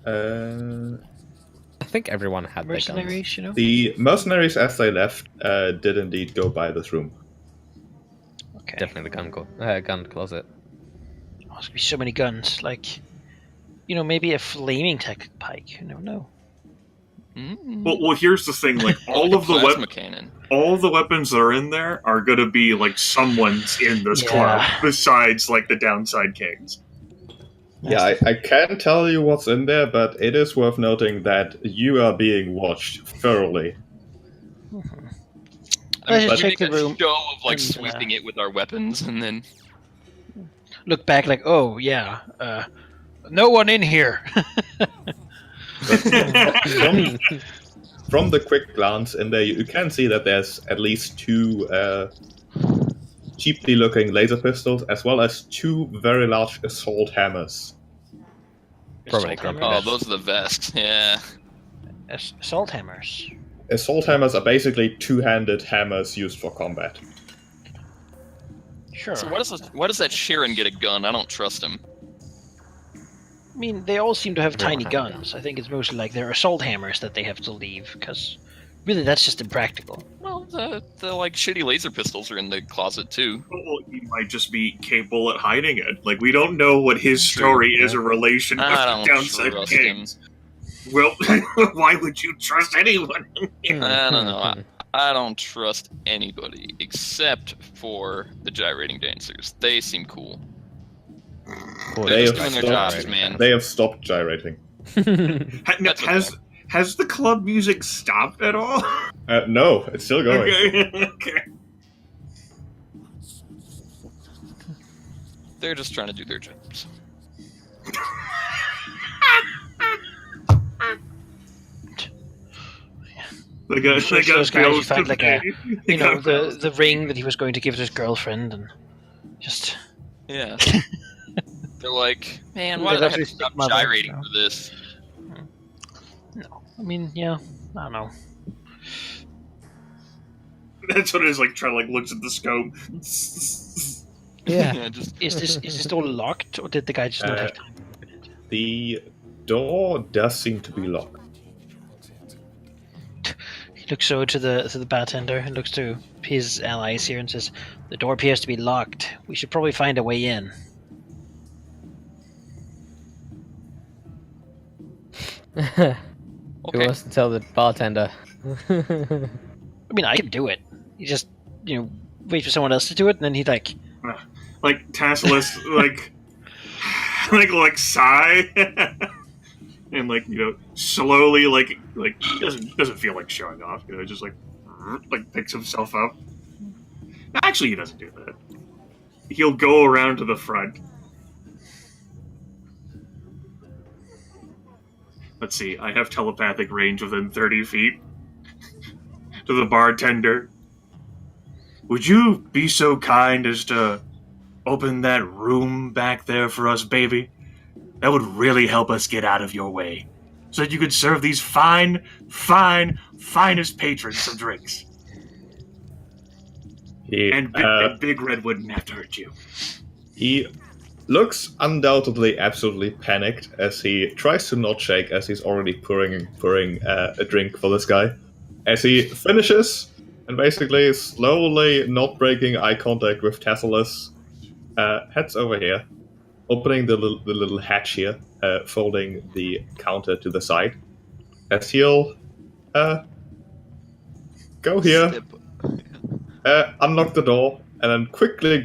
I think everyone had their guns. Mercenaries, you know. The mercenaries, as they left, did indeed go by this room. Okay. Definitely the gun closet. Oh, there's gonna be so many guns. Like, maybe a flaming tech pike. You never know. Well, here's the thing. Like, all of the plasma cannon. all the weapons that are in there are gonna be like someone's in this club, besides like the downside kings. Yeah, I can't tell you what's in there, but it is worth noting that you are being watched thoroughly. Let's Let's just check the make a room. show of like and, sweeping it with our weapons, and then Look back like, oh yeah, no one in here. From the quick glance in there, you can see that there's at least two cheaply looking laser pistols, as well as two very large assault hammers. Probably Assault grumpy. oh, hammers. those are the Vesks. Yeah. Assault hammers. Assault hammers are basically two-handed hammers used for combat. Sure. So why does that Sharon get a gun? I don't trust him. I mean, they all seem to have They don't tiny have guns. I think it's mostly like their assault hammers that they have to leave, because really that's just impractical. Well, the like shitty laser pistols are in the closet too. Well, he might just be capable at hiding it. Like, we don't know what his True, story yeah. is in relation with I the don't downside trust kings. Well, why would you trust anyone? I don't know. I don't trust anybody except for the gyrating dancers. They seem cool. Cool. They're They just have doing their stopped- jobs, man. They have stopped gyrating. That's Has the club music stopped at all? No, it's still going. Okay. Okay. They're just trying to do their jobs. They got Those guys who bills found to like pay. you know, the ring that he was going to give to his girlfriend, and just Yeah. They're like, man, why They did I left have to your stop stepmother, gyrating so. for this? no. I mean, yeah, I don't know. That's what it is. Like, trying to looks at the scope. Yeah. Just Is this door locked, or did the guy just not have time to open it? The door does seem to be locked. He looks over to the bartender and looks to his allies here and says, "The door appears to be locked. We should probably find a way in." Who okay. wants to tell the bartender? I mean, I can do it. You just, wait for someone else to do it, and then he'd like, Like, Tasselis, like sigh. And, slowly, doesn't feel like showing off. Just, picks himself up. Actually, he doesn't do that. He'll go around to the front. Let's see, I have telepathic range within 30 feet. To the bartender. would you be so kind as to open that room back there for us, baby? That would really help us get out of your way, so that you could serve these finest patrons some drinks. And Big Red wouldn't have to hurt you. He looks undoubtedly absolutely panicked as he tries to not shake as he's already pouring a drink for this guy. As he finishes and basically slowly not breaking eye contact with Tasselis, heads over here, opening the little hatch here, folding the counter to the side. As he'll go here, unlock the door, and then quickly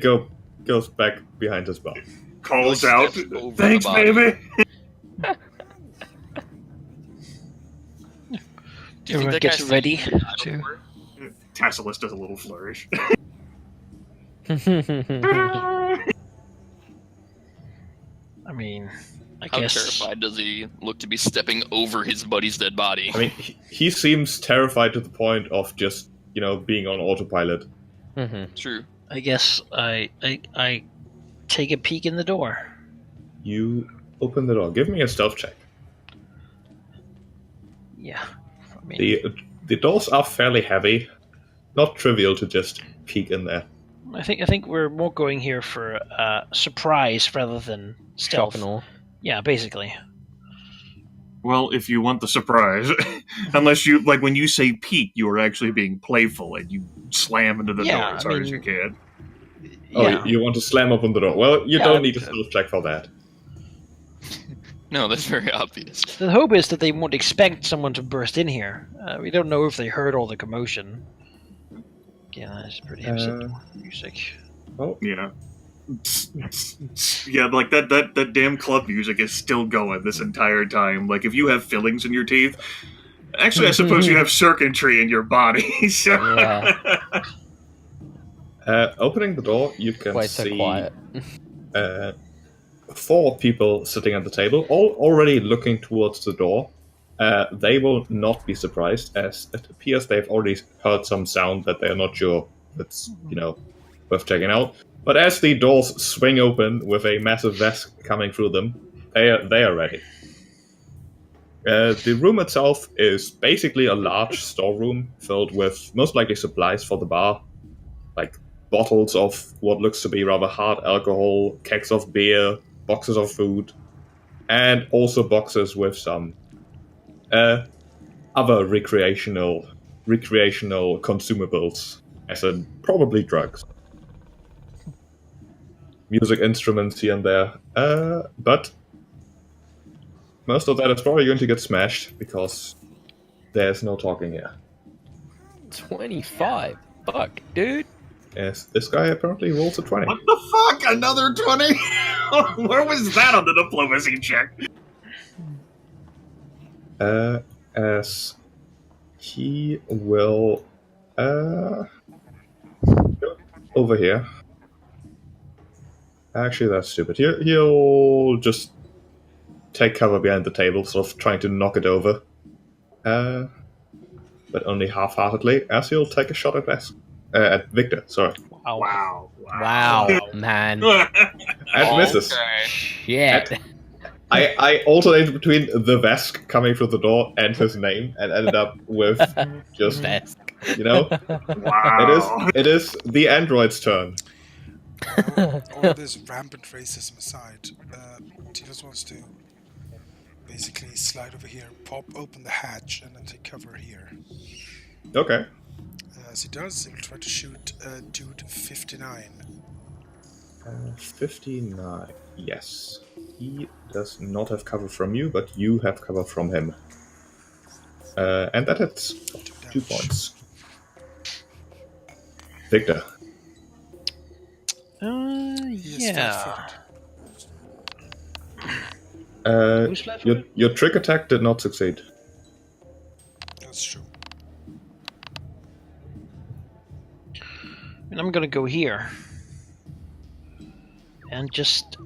goes back behind his bar. Calls out, "Thanks, baby." Do you think that gets guy's ready thinking, I to- don't know. Tasselis does a little flourish. I mean, I How guess. terrified does he look to be stepping over his buddy's dead body? I mean, he seems terrified to the point of just, being on autopilot. True. I guess I take a peek in the door. You open the door. Give me a stealth check. Yeah. I mean, The doors are fairly heavy. Not trivial to just peek in there. I think we're more going here for surprise rather than stealth. Shock and awe. Yeah, basically. Well, if you want the surprise, unless you when you say peek, you are actually being playful and you slam into the door as hard as you can. Oh, Yeah. you want to slam open the door. Well, you Yeah, don't need a stealth check for that. No, that's very obvious. The hope is that they won't expect someone to burst in here. We don't know if they heard all the commotion. Yeah, that's pretty upsetting music. Oh, Yeah. Yeah, like that damn club music is still going this entire time. Like, if you have fillings in your teeth, actually, I suppose you have circuitry in your body. So. Yeah. opening the door, you can Why so see quiet? 4 people sitting at the table, all already looking towards the door. They will not be surprised, as it appears they've already heard some sound that they're not sure it's, worth checking out. But as the doors swing open with a massive Vesk coming through them, they are ready. The room itself is basically a large storeroom filled with most likely supplies for the bar, like bottles of what looks to be rather hard alcohol, kegs of beer, boxes of food, and also boxes with some other recreational consumables, as in probably drugs. Music instruments here and there, but most of that is probably going to get smashed because there's no talking here. 25. Fuck, dude. Yes, this guy apparently rolls a 20. What the fuck? Another 20? Where was that on the diplomacy check? As he will go over here. Actually, that's stupid. He'll just take cover behind the table, sort of trying to knock it over. But only half-heartedly, as he'll take a shot at at Victor, sorry. Wow. Wow, man. And misses. Okay. Shit. I alternated between the Vesk coming through the door and his name, and ended up with just, Vesk. Wow. it is the android's turn. All of this rampant racism aside, Tinos wants to basically slide over here, pop open the hatch, and then take cover here. Okay. As he does, he'll try to shoot dude 59. 59. Yes. He does not have cover from you, but you have cover from him. And that hits 2 points. Victor. He is Yeah. Who's left? Your trick attack did not succeed. That's true. And I'm gonna go here. And just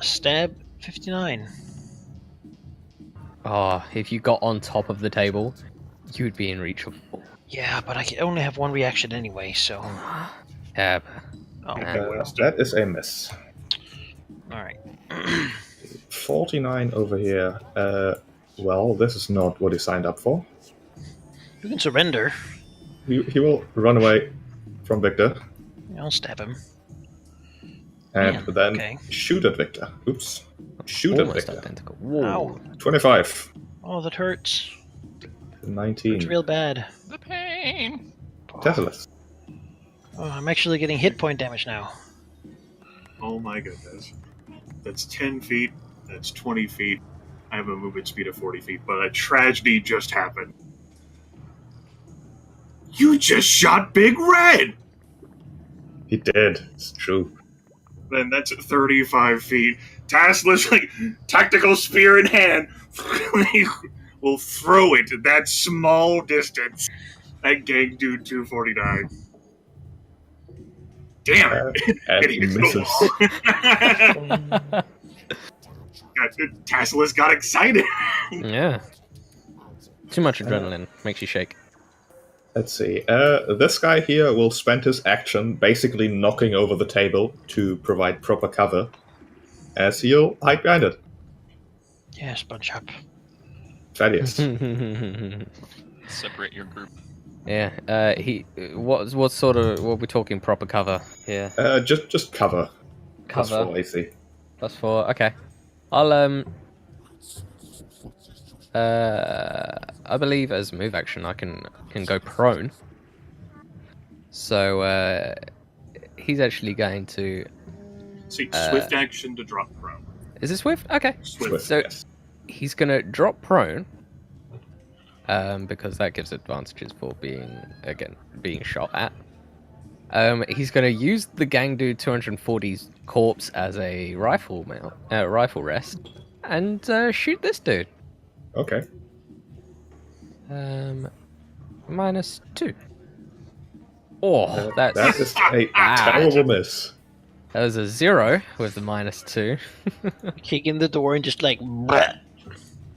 stab 59. Oh, if you got on top of the table, you would be in reach of. Yeah, but I can only have one reaction anyway, so. Yeah. Oh, That is a miss. alright. 49 over here. Well, this is not what he signed up for. You can surrender. He will run away from Victor I'll stab him. and Man, then okay. shoot at Victor. Oops. Shoot at Almost Victor. identical. Whoa. Ow. 25. Oh, that hurts. 19. It's real bad. The pain. Tasselis. Oh, I'm actually getting hit point damage now. Oh my goodness. That's 10 feet. That's 20 feet. I have a movement speed of 40 feet, but a tragedy just happened. You just shot Big Red! He did. It's true. Then that's 35 feet. Tasselis, like, tactical spear in hand, will throw it that small distance at Gang Dude 249. Damn it! And It hits the misses. wall. Tasselis got excited. Yeah. Too much adrenaline makes you shake. Let's see. This guy here will spend his action basically knocking over the table to provide proper cover, as he'll hide behind it. Yes, bunch up. Thaddeus. Separate your group. Yeah. What sort of what are we talking proper cover here? Just cover. Plus Cover. 4 AC. +4. Okay. I'll I believe as move action I can go prone. So he's actually going to. See, swift action to drop prone. Is it swift? Okay. Swift. So yes. he's gonna drop prone. Because that gives advantages for being shot at. He's going to use the Gang Dude 240's corpse as a rifle rest, and shoot this dude. Okay. -2. Oh, That is a bad. terrible miss. That was a 0 with the -2. Kick in the door and just like bleh.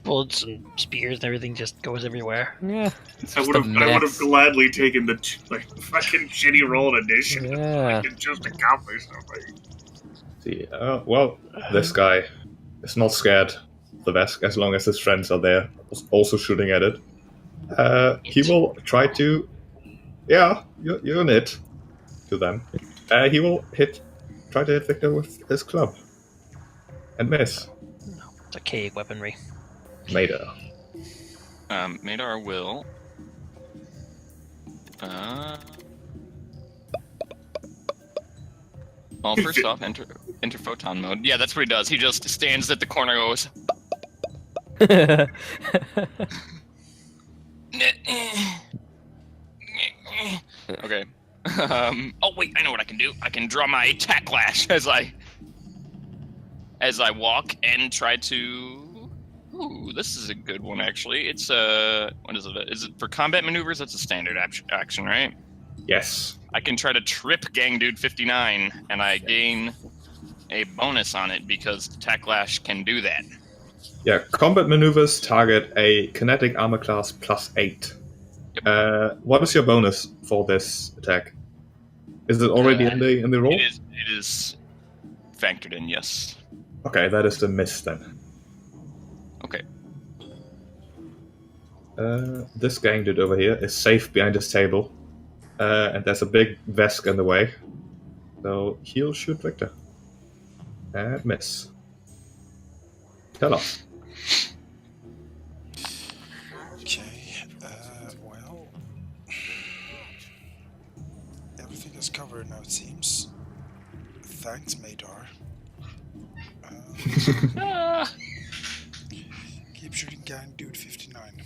Bullets and spears and everything just goes everywhere. Yeah. I would have gladly taken the fucking shitty roll in addition. Yeah. I can just accomplish something. See, well, this guy is not scared of the Vesk as long as his friends are there, also shooting at it. He will try to. Yeah, you're an it to them. He will try to hit Victor with his club. And miss. It's archaic weaponry. Maedar. Maedar will. Well, first off, enter photon mode. Yeah, that's what he does. He just stands at the corner and goes. Okay. Oh wait, I know what I can do. I can draw my attack lash as I walk and try to. Ooh, this is a good one actually. It's what is it? Is it for combat maneuvers? That's a standard action, right? Yes. I can try to trip Gang Dude 59, and I gain a bonus on it because attack lash can do that. Yeah, combat maneuvers target a kinetic armor class +8. Yep. What is your bonus for this attack? Is it already in the roll? It is factored in, yes. Okay, that is the miss then. Okay. This Gang Dude over here is safe behind this table. And there's a big Vesk in the way. So he'll shoot Victor. And miss. Tell us. Okay, well... everything is covered now, it seems. Thanks, Maedar. Keep shooting Gang Dude 59.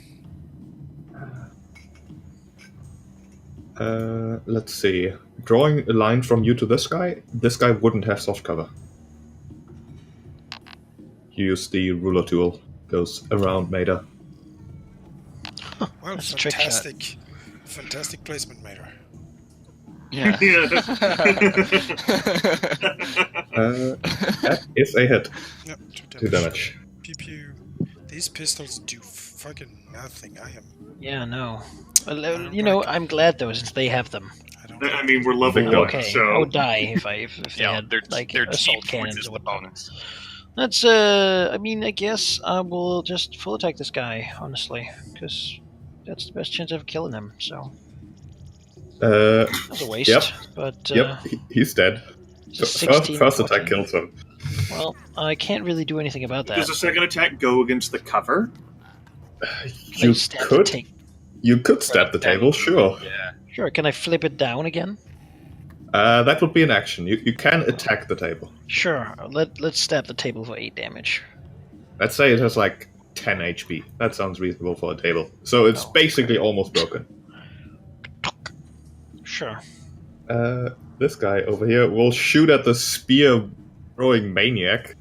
Let's see. Drawing a line from you to this guy wouldn't have soft cover. Use the ruler tool. Goes around Maedar. Well, That's a trick shot. fantastic placement, Maedar. Yeah. That is a hit. Yep, 2 damage. Pew pew. These pistols do fucking nothing. I am. Yeah, no. Well, don't you know, like it. I'm glad though, since they have them. I don't. I mean, we're level Big 1, dog. Okay, so... I would die if they Yeah, had they're like they're assault cheap cannons resist or whatnot. opponents. That's I mean, I guess I will just full attack this guy, honestly, because that's the best chance of killing him. So that's a waste. Yep. But Yep, he's dead. it's a First, 16, first attack 14. kills him. Well, I can't really do anything about that. Does the second attack go against the cover? You Stab the could, ta- you could stab the table, sure. Yeah. Sure. Can I flip it down again? That would be an action. You can attack the table. Sure. Let's stab the table for 8 damage. Let's say it has like 10 HP. That sounds reasonable for a table. So it's Oh. basically almost broken. Sure. This guy over here will shoot at the spear-throwing maniac.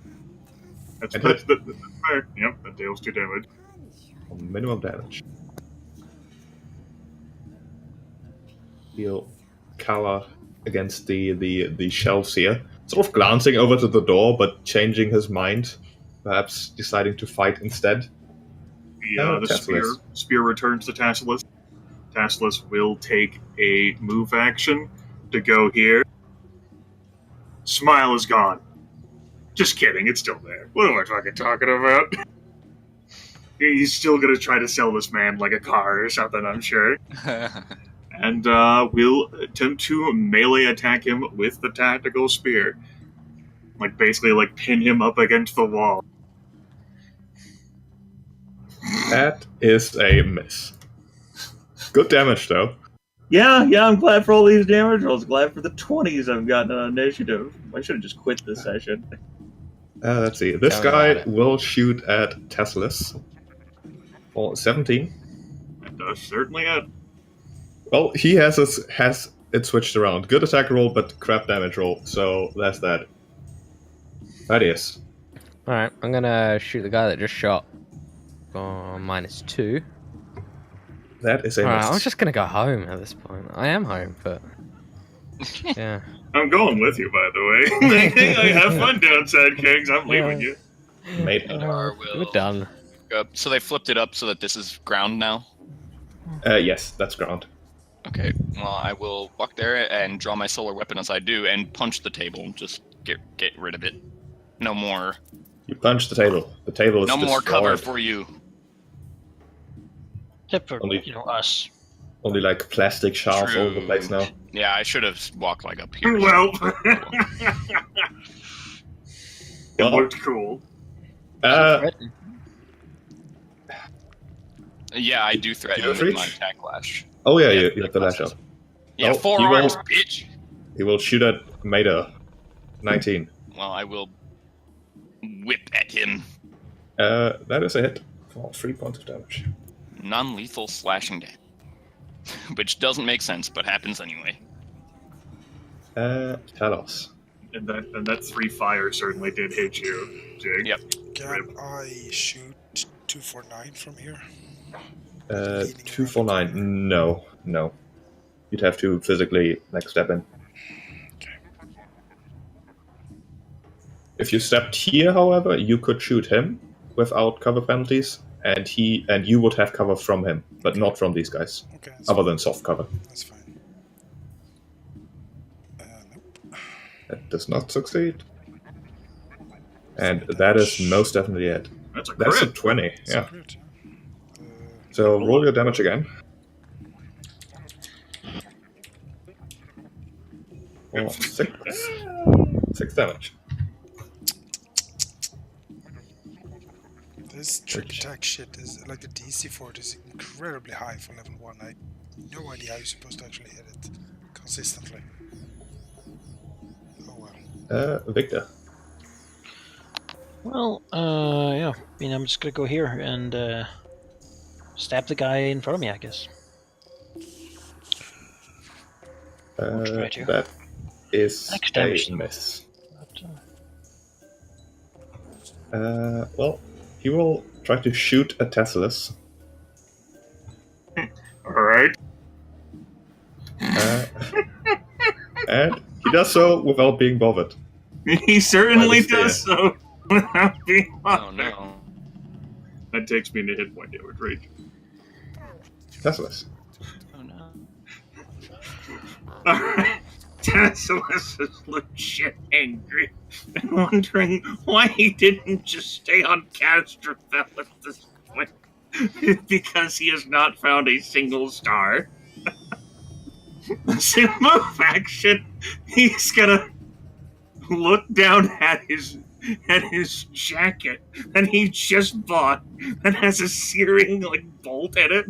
That's And fair. Yep, that deals 2 damage. Minimum damage. He'll cower against the shelves here. Sort of glancing over to the door, but changing his mind. Perhaps deciding to fight instead. The Tasselis. spear returns to Tasselis. Tasselis will take a move action to go here. Smile is gone. Just kidding, it's still there. What am I fucking talking about? He's still gonna try to sell this man like a car or something, I'm sure. And we'll attempt to melee attack him with the tactical spear. Like, basically, like, pin him up against the wall. That is a miss. Good damage, though. Yeah, I'm glad for all these damage rolls. Glad for the 20s I've gotten on initiative. I should have just quit this session. Let's see. This Tell me guy about it. will shoot at Tasselis for 17. It does certainly hit. Well, he has it switched around. Good attack roll, but crap damage roll. So that's that. Thaddeus. Alright, I'm gonna shoot the guy that just shot. -2. That is a Alright, miss. I was just gonna go home at this point. I am home, but yeah. I'm going with you, by the way. I have fun downside, Kings. I'm leaving you. Maedar will- We're done. So they flipped it up so that this is ground now. Yes, that's ground. Okay, well, I will walk there and draw my solar weapon as I do and punch the table. Just get rid of it. No more. You punch the table. The table is No more cover destroyed. for you. Except for Only- us. Only like plastic shards all over the True. place now. Yeah, I should have walked like up here. Well, it Well, looked cool. Threaten. Yeah, I do threaten You with have my reach? attack lash. Oh yeah, Yeah, you have the lash out. Yeah, Oh, four you will- arms, bitch. He will shoot at Maedar. 19. Well, I will whip at him. That is a hit for 3 points of damage. Non-lethal slashing damage. Which doesn't make sense, but happens anyway. Talos. And that 3 fire certainly did hit you, Jig. Yep. Can I shoot 249 from here? 249. No. You'd have to physically step in. If you stepped here, however, you could shoot him without cover penalties, and you would have cover from him, but not from these guys, Okay, other than soft cover. that's fine. Nope. That does not succeed. And that is most definitely it. That's a That's a crit. 20, It's yeah. great, yeah. So roll your damage again. Oh, 6 damage. This trick attack shit is like the DC for it is incredibly high for level 1. I no idea how you're supposed to actually hit it consistently. Oh well. Victor. Well, yeah. I mean, I'm just gonna go here and stab the guy in front of me, I guess. try to. That is Max damage. a miss. But, Well, he will try to shoot at Tasselis. Alright. And he does so without being bothered. He certainly By the does so. Without being Oh no. That takes me into hit point damage range. Tasselis. Oh no. Alright. Tasselis is legit angry and wondering why he didn't just stay on Castrofel at this point. Because he has not found a single star. As a move action, he's gonna look down at his jacket that he just bought that has a searing bolt in it,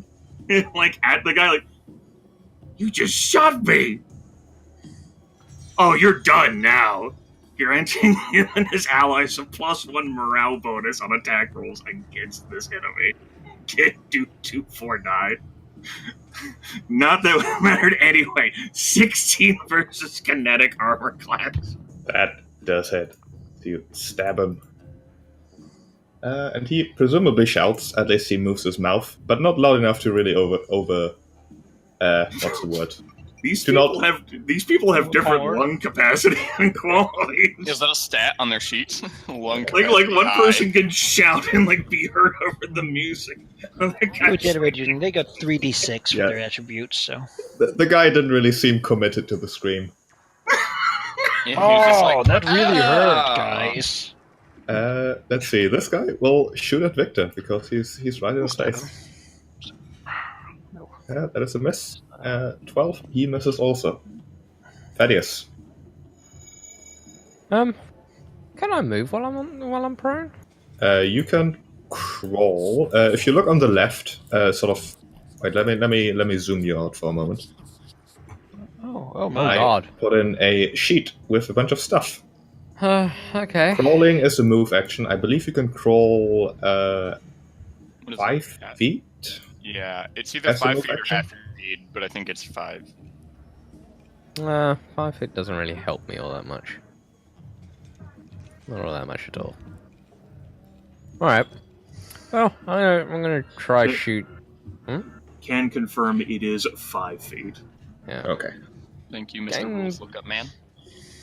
and, at the guy you just shot me. Oh, you're done now. Granting him and his allies a +1 morale bonus on attack rolls against this enemy. Can't do 249. Not that it mattered anyway. 16 versus kinetic armor class. That does hit. You stab him. And he presumably shouts, at least he moves his mouth, but not loud enough to really what's the word? These people have different lung capacity and quality. Is that a stat on their sheets? Lung like one person can shout and be heard over the music. With generator using, they got 3d6 for their attributes, so. The guy didn't really seem committed to the scream. Yeah, that really hurt, guys. Let's see. This guy will shoot at Victor because he's right in his face. That is a miss. 12. He misses also. Thaddeus. Can I move while I'm prone? You can crawl. If you look on the left, sort of. Wait, let me zoom you out for a moment. Oh my god! Put in a sheet with a bunch of stuff. Okay. Crawling is a move action. I believe you can crawl 5 feet. Yeah, it's either 5 feet or half feet, but I think it's 5. 5 feet doesn't really help me all that much. Not all that much at all. Alright. Well, I'm gonna try shoot. Can confirm it is 5 feet. Yeah. Okay. Thank you, Mr. Rules Lookup Man.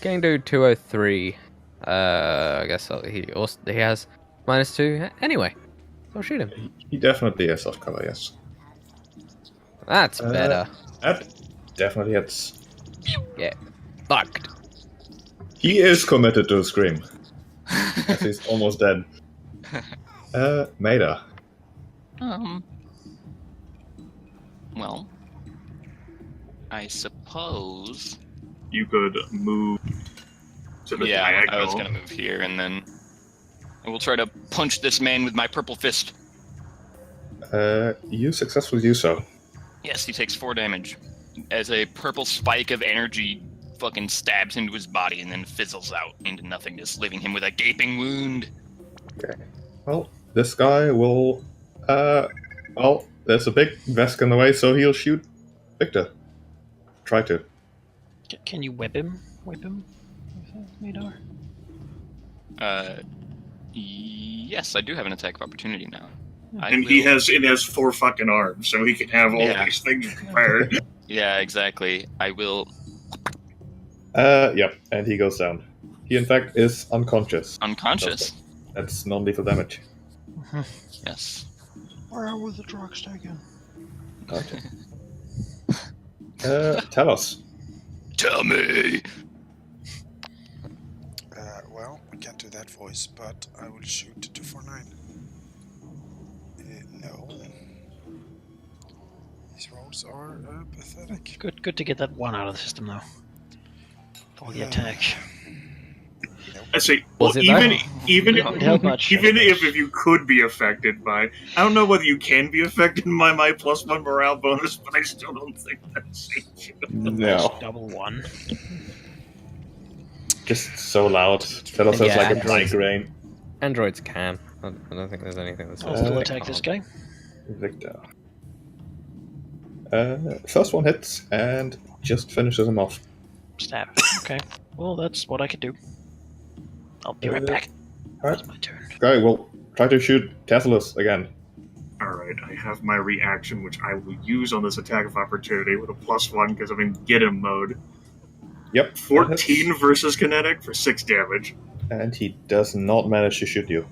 Gang dude 203. I guess he has -2 anyway. I'll shoot him. He definitely is off cover, yes. That's better. That definitely hits. Yeah. Fucked. He is committed to a scream. As he's almost dead. Maedar. Well, I suppose you could move to the diagonal. I was gonna move here, and then I will try to punch this man with my purple fist. You successfully do so. Yes, he takes 4 damage as a purple spike of energy fucking stabs into his body and then fizzles out into nothingness, leaving him with a gaping wound. Okay. Well, this guy will. Well, there's a big Vesk in the way, so he'll shoot Victor. Try to. Can you whip him? Maedar? Yes, I do have an attack of opportunity now. And he has 4 fucking arms, so he can have all these things prepared. Yeah, exactly. I will. Yep, and he goes down. He, in fact, is unconscious. Unconscious? That's non-lethal damage. Yes. Where were the drugs taken? Okay. Tell us. Tell me! Well, I can't do that voice, but I will shoot 249. No. These rolls are pathetic. Good to get that one out of the system, though. All the attack. I say, Was well, it even if if you could be affected by, I don't know whether you can be affected by my +1 morale bonus, but I still don't think that saves you. No. Double 1. Just so loud. Tell us Yeah, like a androids. migraine. Androids can. I don't think there's anything that's I'll still attack this guy. Victor. First one hits and just finishes him off. Stab. Okay. Well, that's what I could do. I'll be right back. Alright. It's my turn. Okay, we'll try to shoot Tasselis again. Alright, I have my reaction, which I will use on this attack of opportunity with a +1 because I'm in get him mode. Yep. 14 versus kinetic for 6 damage. And he does not manage to shoot you.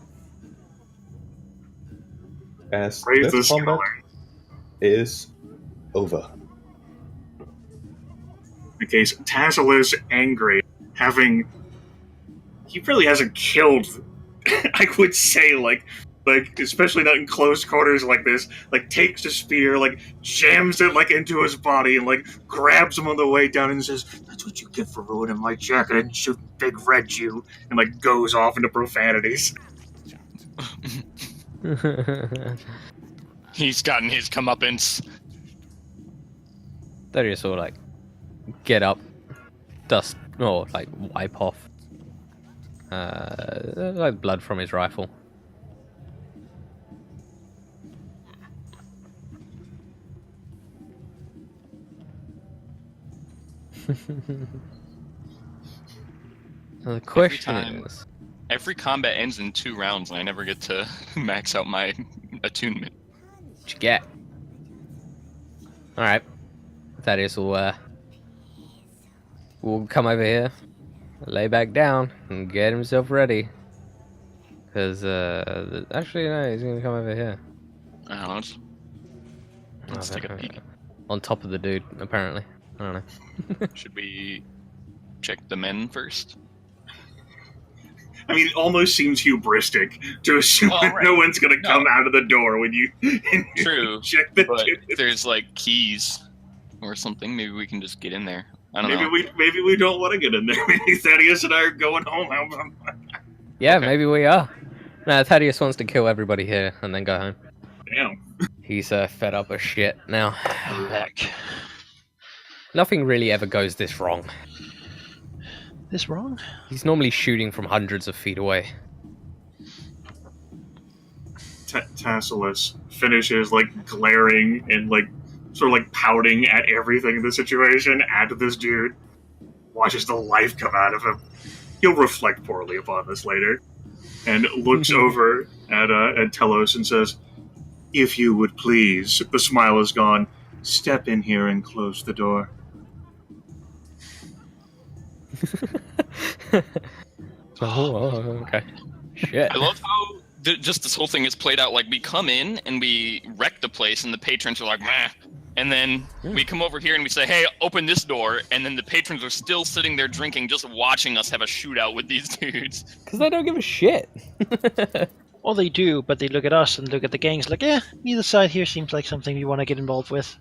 as Praise this the combat scholar. is over. In case Tasselis angry, he really hasn't killed. I would say like especially not in close quarters like this. Like takes the spear, like jams it like into his body, and like grabs him on the way down and says, "That's what you get for ruining my jacket and shooting Big Red you," and like goes off into profanities. He's gotten his comeuppance. Thaddeus will like get up, dust or like wipe off like blood from his rifle. The question is, Every combat ends in 2 rounds, and I never get to max out my attunement. what you get? All right, Thaddeus will come over here, lay back down, and get himself ready. Because actually no, he's gonna come over here. I don't know. Let's take a peek. On top of the dude, apparently. I don't know. Should we check the men first? I mean, it almost seems hubristic to assume Well, that right. no one's gonna No. come out of the door when you True, check the but dude. if there's like keys or something, maybe we can just get in there. I don't know. Maybe we don't want to get in there. Maybe Thaddeus and I are going home. Yeah, Okay. maybe we are. No, Thaddeus wants to kill everybody here and then go home. Damn. He's fed up of shit now. I'm back. Nothing really ever goes this wrong. This wrong? He's normally shooting from hundreds of feet away. Tasselis finishes like glaring and like sort of like pouting at everything in the situation, at this dude, watches the life come out of him. He'll reflect poorly upon this later, and looks over at Telos and says, "If you would please," the smile is gone, "step in here and close the door." Oh, okay. Shit. I love how just this whole thing is played out. Like, we come in and we wreck the place, and the patrons are like, meh. And then we come over here and we say, hey, open this door. And then the patrons are still sitting there drinking, just watching us have a shootout with these dudes. Because they don't give a shit. Well, they do, but they look at us and look at the gangs like, yeah, neither side here seems like something we want to get involved with.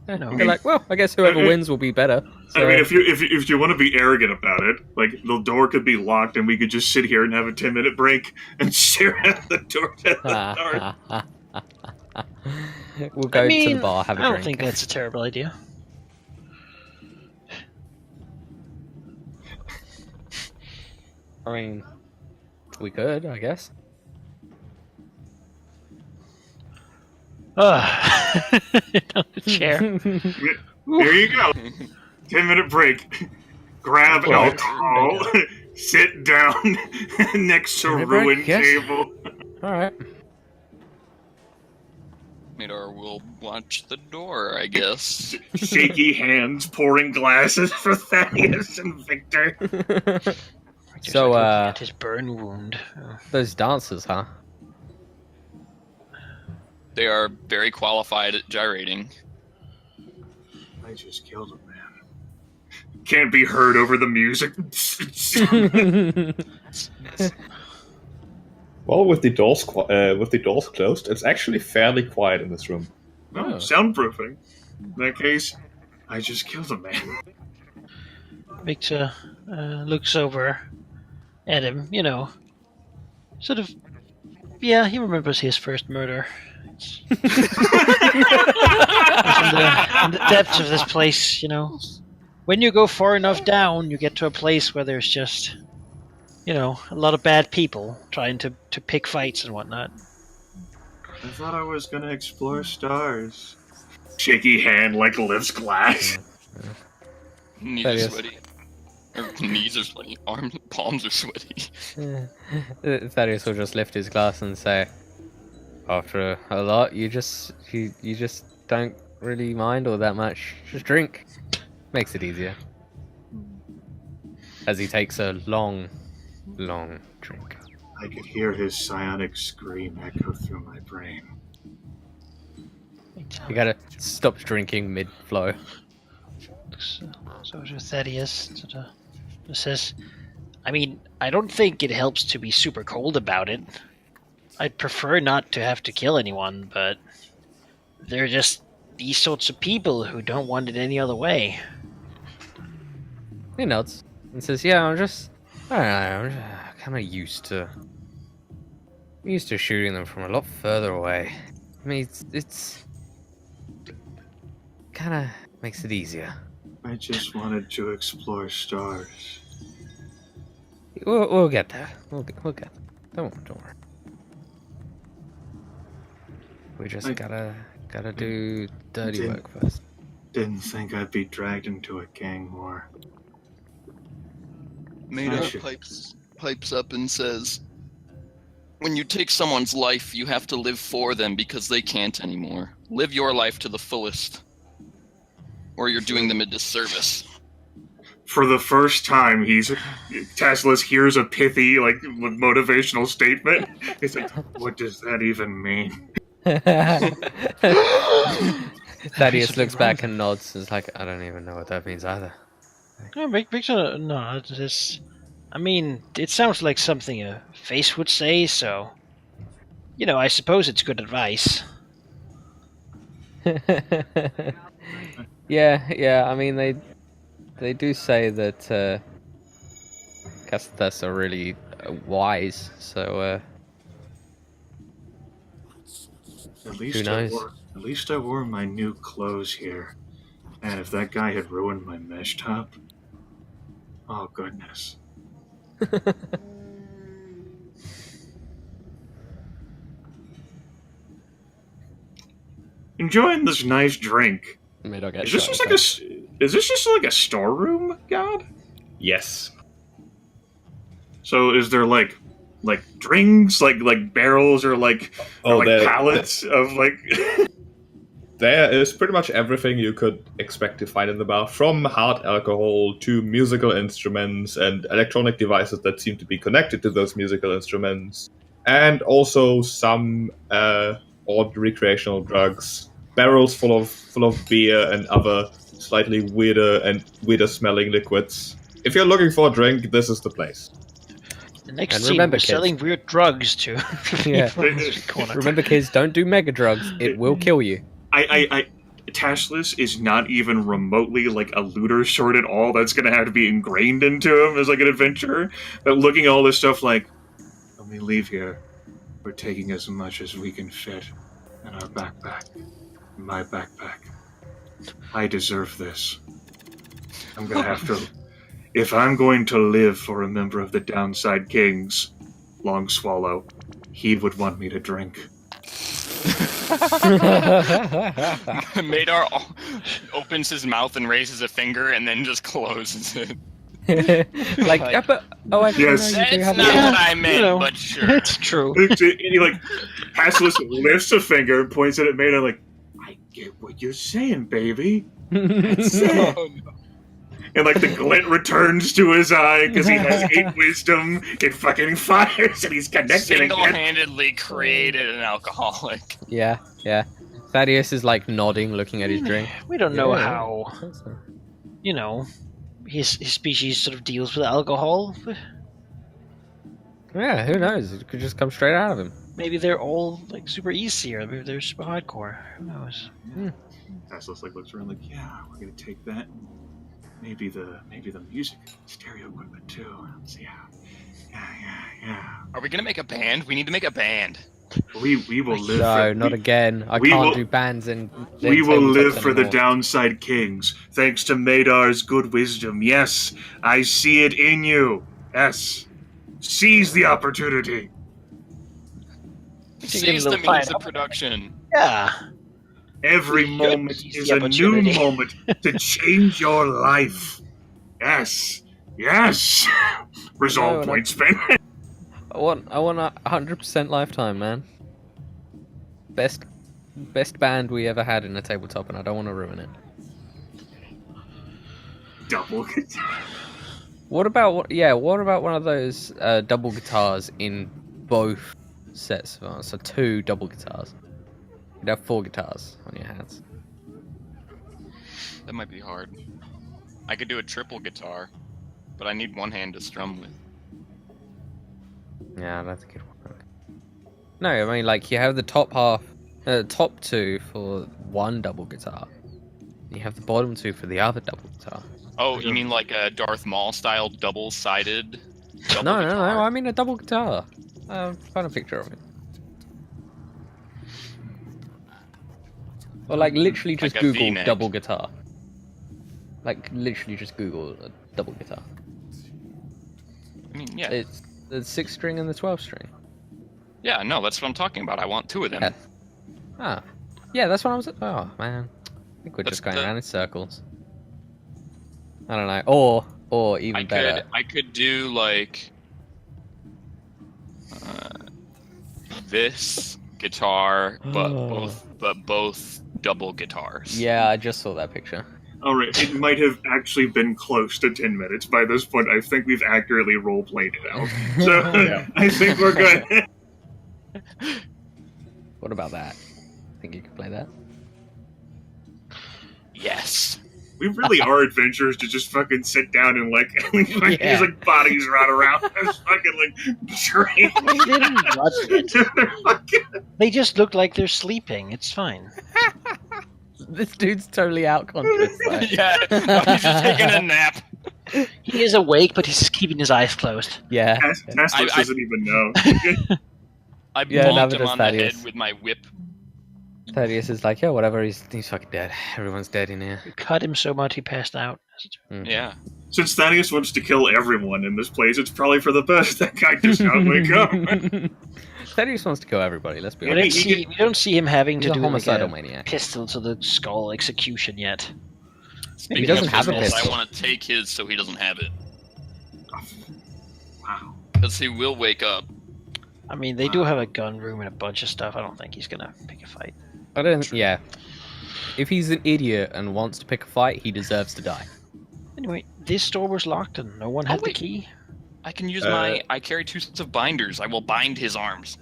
No. They're like, well, I guess whoever wins will be better. So, I mean, if you want to be arrogant about it, like the door could be locked and we could just sit here and have a 10-minute break and stare at the door. we'll go I mean, to the bar, have a I don't drink. think that's a terrible idea. I mean, we could, I guess. Down the chair. Here you go. 10-minute break. Grab alcohol. Sit down next to 10-minute break, ruined yes. table. Alright. Maedar will watch the door, I guess. Shaky hands pouring glasses for Thaddeus and Victor. So, Looking at his burn wound. Oh. those dancers, huh? They are very qualified at gyrating. I just killed a man. Can't be heard over the music. Well, with the doors closed, it's actually fairly quiet in this room. No, Oh. soundproofing. In that case, I just killed a man. Victor looks over at him, sort of, yeah, he remembers his first murder. In the depths of this place, when you go far enough down, you get to a place where there's just, a lot of bad people trying to pick fights and whatnot. I thought I was gonna explore stars. Shaky hand like lifts glass. Knees That are is. sweaty. Or knees are sweaty. Palms are sweaty. Thaddeus will just lift his glass and say, after a lot, you just don't really mind all that much. Just drink. Makes it easier. As he takes a long, long drink. I could hear his psionic scream echo through my brain. You gotta stop drinking mid-flow. So Thaddeus says, I mean, I don't think it helps to be super cold about it. I'd prefer not to have to kill anyone, but they're just these sorts of people who don't want it any other way. He nods and says, "Yeah, I don't know, I'm kind of used to shooting them from a lot further away. I mean, it's kind of makes it easier. I just wanted to explore stars. We'll get there. We'll get there. Don't worry. We just gotta do dirty work first." Didn't think I'd be dragged into a gang war. Maedar pipes up and says, when you take someone's life, you have to live for them because they can't anymore. Live your life to the fullest, or you're doing them a disservice. For the first time, Tasselis hears a pithy, motivational statement. He's like, what does that even mean? Thaddeus looks back and nods. It's like, I don't even know what that means either. No, no, it's just, I mean, it sounds like something a face would say, so, I suppose it's good advice. Yeah. I mean, they do say that kasathas are really wise. So who knows? At least I wore my new clothes here. And if that guy had ruined my mesh top, oh goodness. Enjoying this nice drink. Is this just like a storeroom, God? Yes. So is there like drinks, like barrels, or pallets of There is pretty much everything you could expect to find in the bar, from hard alcohol to musical instruments and electronic devices that seem to be connected to those musical instruments, and also some odd recreational drugs, barrels full of beer and other slightly weirder smelling liquids. If you're looking for a drink, this is the place. The next And scene, remember, we're kids. selling weird drugs to Yeah. people in the corner. Remember, kids, don't do mega drugs. It will kill you. Tasselis is not even remotely a looter sort at all. That's going to have to be ingrained into him as an adventurer. But looking at all this stuff when we leave here, we're taking as much as we can fit in our backpack. In my backpack. I deserve this. I'm going to have to... If I'm going to live for a member of the Downside Kings, Long Swallow, he would want me to drink. Maedar opens his mouth and raises a finger and then just closes it. Yeah, but actually, Yes. no, you do That's have not a- what I meant, but sure. It's true. Tasselis lifts a finger and points it at Maedar I get what you're saying, baby. That's it. Oh, no. And the glint returns to his eye because he has 8 wisdom. It fucking fires and he's connected again. Single-handedly created an alcoholic. Yeah. Thaddeus is nodding, looking at his drink. We don't know Yeah. how, his species sort of deals with alcohol. Yeah, who knows? It could just come straight out of him. Maybe they're all super easy, or maybe they're super hardcore. Who knows? Tasselis looks around yeah, we're gonna take that. Maybe the music, stereo equipment too. Yeah. Are we gonna make a band? We need to make a band. We will live. No, not again. I can't do bands and. We will live tabletops for the anymore. Downside Kings, thanks to Maedar's good wisdom. Yes, I see it in you. Yes, seize the opportunity. Seize the little means fire. of production. Yeah. Every Good. moment Seize is the a new opportunity. moment to change your life. Yes. Resolve No, point spin. I want 100% lifetime, man. Best band we ever had in a tabletop, and I don't want to ruin it. Double. What about one of those double guitars in both sets of arms, so 2 double guitars. You'd have 4 guitars on your hands. That might be hard. I could do a triple guitar, but I need one hand to strum with. Yeah, I don't think it'd work. No, I mean, like, you have the top half, top 2 for one double guitar. You have the bottom 2 for the other double guitar. Oh, you mean like a Darth Maul style double-sided double No, guitar? I mean a double guitar. Find a picture of it. Or like literally just Like a Google V-neck. double guitar. Like literally just Google a double guitar. I mean, yeah. It's the 6 string and the 12 string. Yeah, no, that's what I'm talking about. I want 2 of them. Yeah. Ah. Yeah, that's what I was. Oh man, I think we're That's just going the- around in circles. I don't know. Or even better. I could do like this guitar, but both double guitars. Yeah, I just saw that picture. Alright, it might have actually been close to 10 minutes. By this point, I think we've accurately role-played it out. So, Yeah. I think we're good. What about that? Think you could play that? Yes. We really are adventurers to just fucking sit down and like, Yeah. these like bodies run around. Just fucking like train. They didn't rush it. They just look like they're sleeping. It's fine. This dude's totally out conscious. though. Yeah, he's just taking a nap. He is awake, but he's keeping his eyes closed. Yeah. Tasselis I- doesn't even know. I Yeah, bonked neither him does on Thaddeus. the head with my whip. Thaddeus is like, yeah, whatever. He's fucking dead. Everyone's dead in here. We cut him so much he passed out. Yeah. Since Thaddeus wants to kill everyone in this place, it's probably for the best that guy does not wake up. Thaddeus wants to kill everybody. Let's be We honest. don't see him having He's to a do homicidal like a maniac. pistol to the skull execution yet. Speaking He doesn't of have a pistols, pistol. I want to take his so he doesn't have it. Wow. Because he will wake up. I mean, they do have a gun room and a bunch of stuff. I don't think he's gonna pick a fight. I don't. Yeah. If he's an idiot and wants to pick a fight, he deserves to die. Anyway, this door was locked and no one had the wait. key. I can use my... I carry 2 sets of binders. I will bind his arms.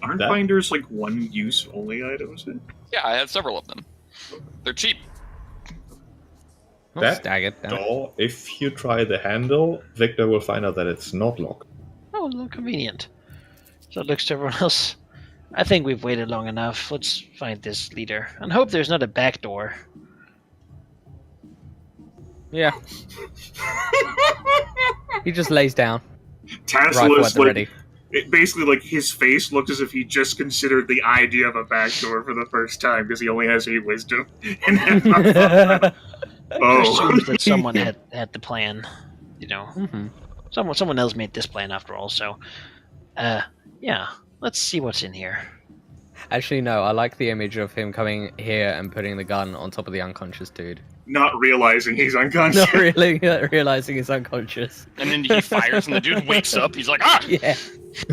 Aren't That- binders like one-use only items? Yeah, I have several of them. They're cheap. Not That staggered. damn it. Door, if you try the handle, Victor will find out that it's not locked. Oh, a little convenient. So it looks to everyone else. I think we've waited long enough. Let's find this leader and hope there's not a back door. Yeah. He just lays down. Rifle at Tasselis, the like, ready. it basically, like, his face looks as if he just considered the idea of a back door for the first time because he only has 8 wisdom. And Assumes that someone had the plan. You know, Mm-hmm. someone else made this plan after all. So, yeah. Let's see what's in here. Actually, no. I like the image of him coming here and putting the gun on top of the unconscious dude. not realizing he's unconscious. Not really realizing he's unconscious. And then he fires and the dude wakes up. He's like, ah! Yeah.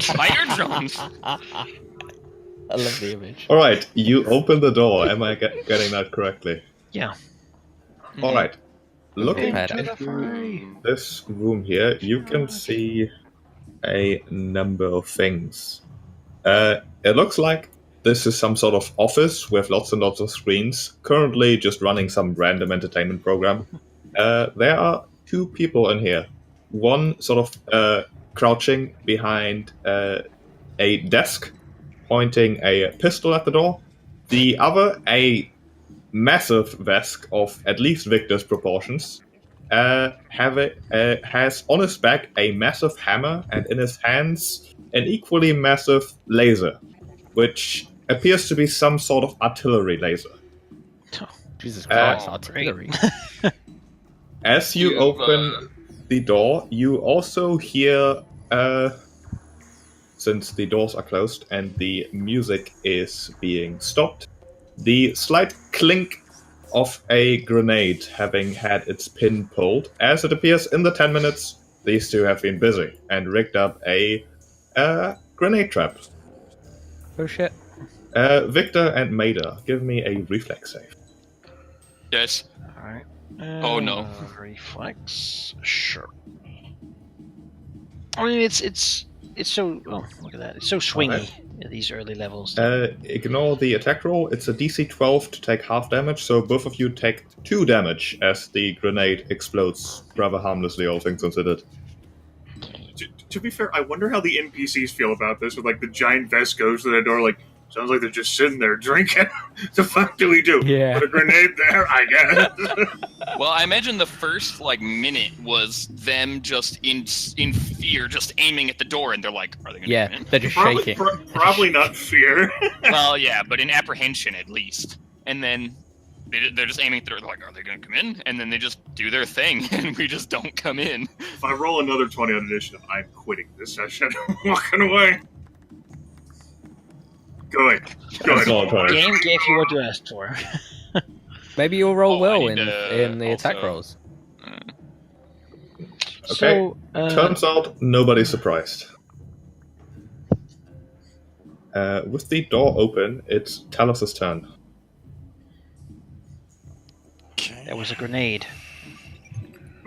Fire drones! I love the image. All right, you open the door. Am I getting that correctly? Yeah. All right. Looking Into the fray. this room here, you can see a number of things. It looks like this is some sort of office with lots and lots of screens, currently just running some random entertainment program. There are 2 people in here. One sort of crouching behind a desk, pointing a pistol at the door. The other, a massive Vesk of at least Victor's proportions, has on his back a massive hammer, and in his hands an equally massive laser, which appears to be some sort of artillery laser. Jesus Christ, Oh, artillery. As you You've, open the door, you also hear, since the doors are closed and the music is being stopped, the slight clink of a grenade having had its pin pulled. As it appears, in the 10 minutes, these 2 have been busy and rigged up a grenade trap. Oh shit. Victor and Maedar, give me a reflex save. Yes. Alright. Oh, no. Reflex. Sure. I mean, it's it's so. Oh, look at that! It's so swingy at these early levels. Ignore the attack roll. It's a DC 12 to take half damage, so both of you take 2 damage as the grenade explodes rather harmlessly, all things considered. To be fair, I wonder how the NPCs feel about this. With like the giant Vesk goes to the door, like sounds like they're just sitting there drinking. The fuck do we do? Yeah. Put a grenade there, I guess. Well, I imagine the first minute was them just in fear, just aiming at the door, and they're like, "Are they going to come in?" They're just Probably, shaking. probably not fear. Well, yeah, but in apprehension at least. And then they're just aiming at the door. They're like, "Are they going to come in?" And then they just do their thing, and we just don't come in. If I roll another 20 on initiative, I'm quitting this session. I'm walking away. Go ahead. That's all I'm trying. Game gave you what you asked for. Maybe you'll roll Oh, I well need in to the attack also- rolls. Okay. So, Turns out nobody's surprised. With the door open, it's Talos' turn. Okay. that was a grenade.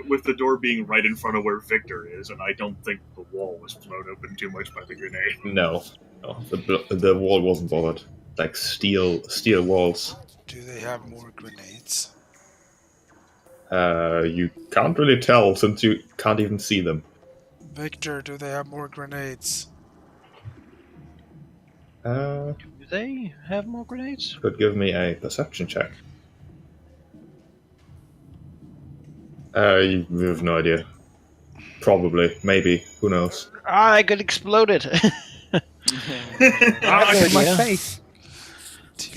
With the door being right in front of where Victor is, and I don't think the wall was blown open too much by the grenade. No, the wall wasn't bothered. Like steel walls. Do they have more grenades? You can't really tell since you can't even see them. Victor, do they have more grenades? Do they have more grenades? Could give me a perception check. You have no idea. Probably, maybe, who knows? I got exploded. In my face.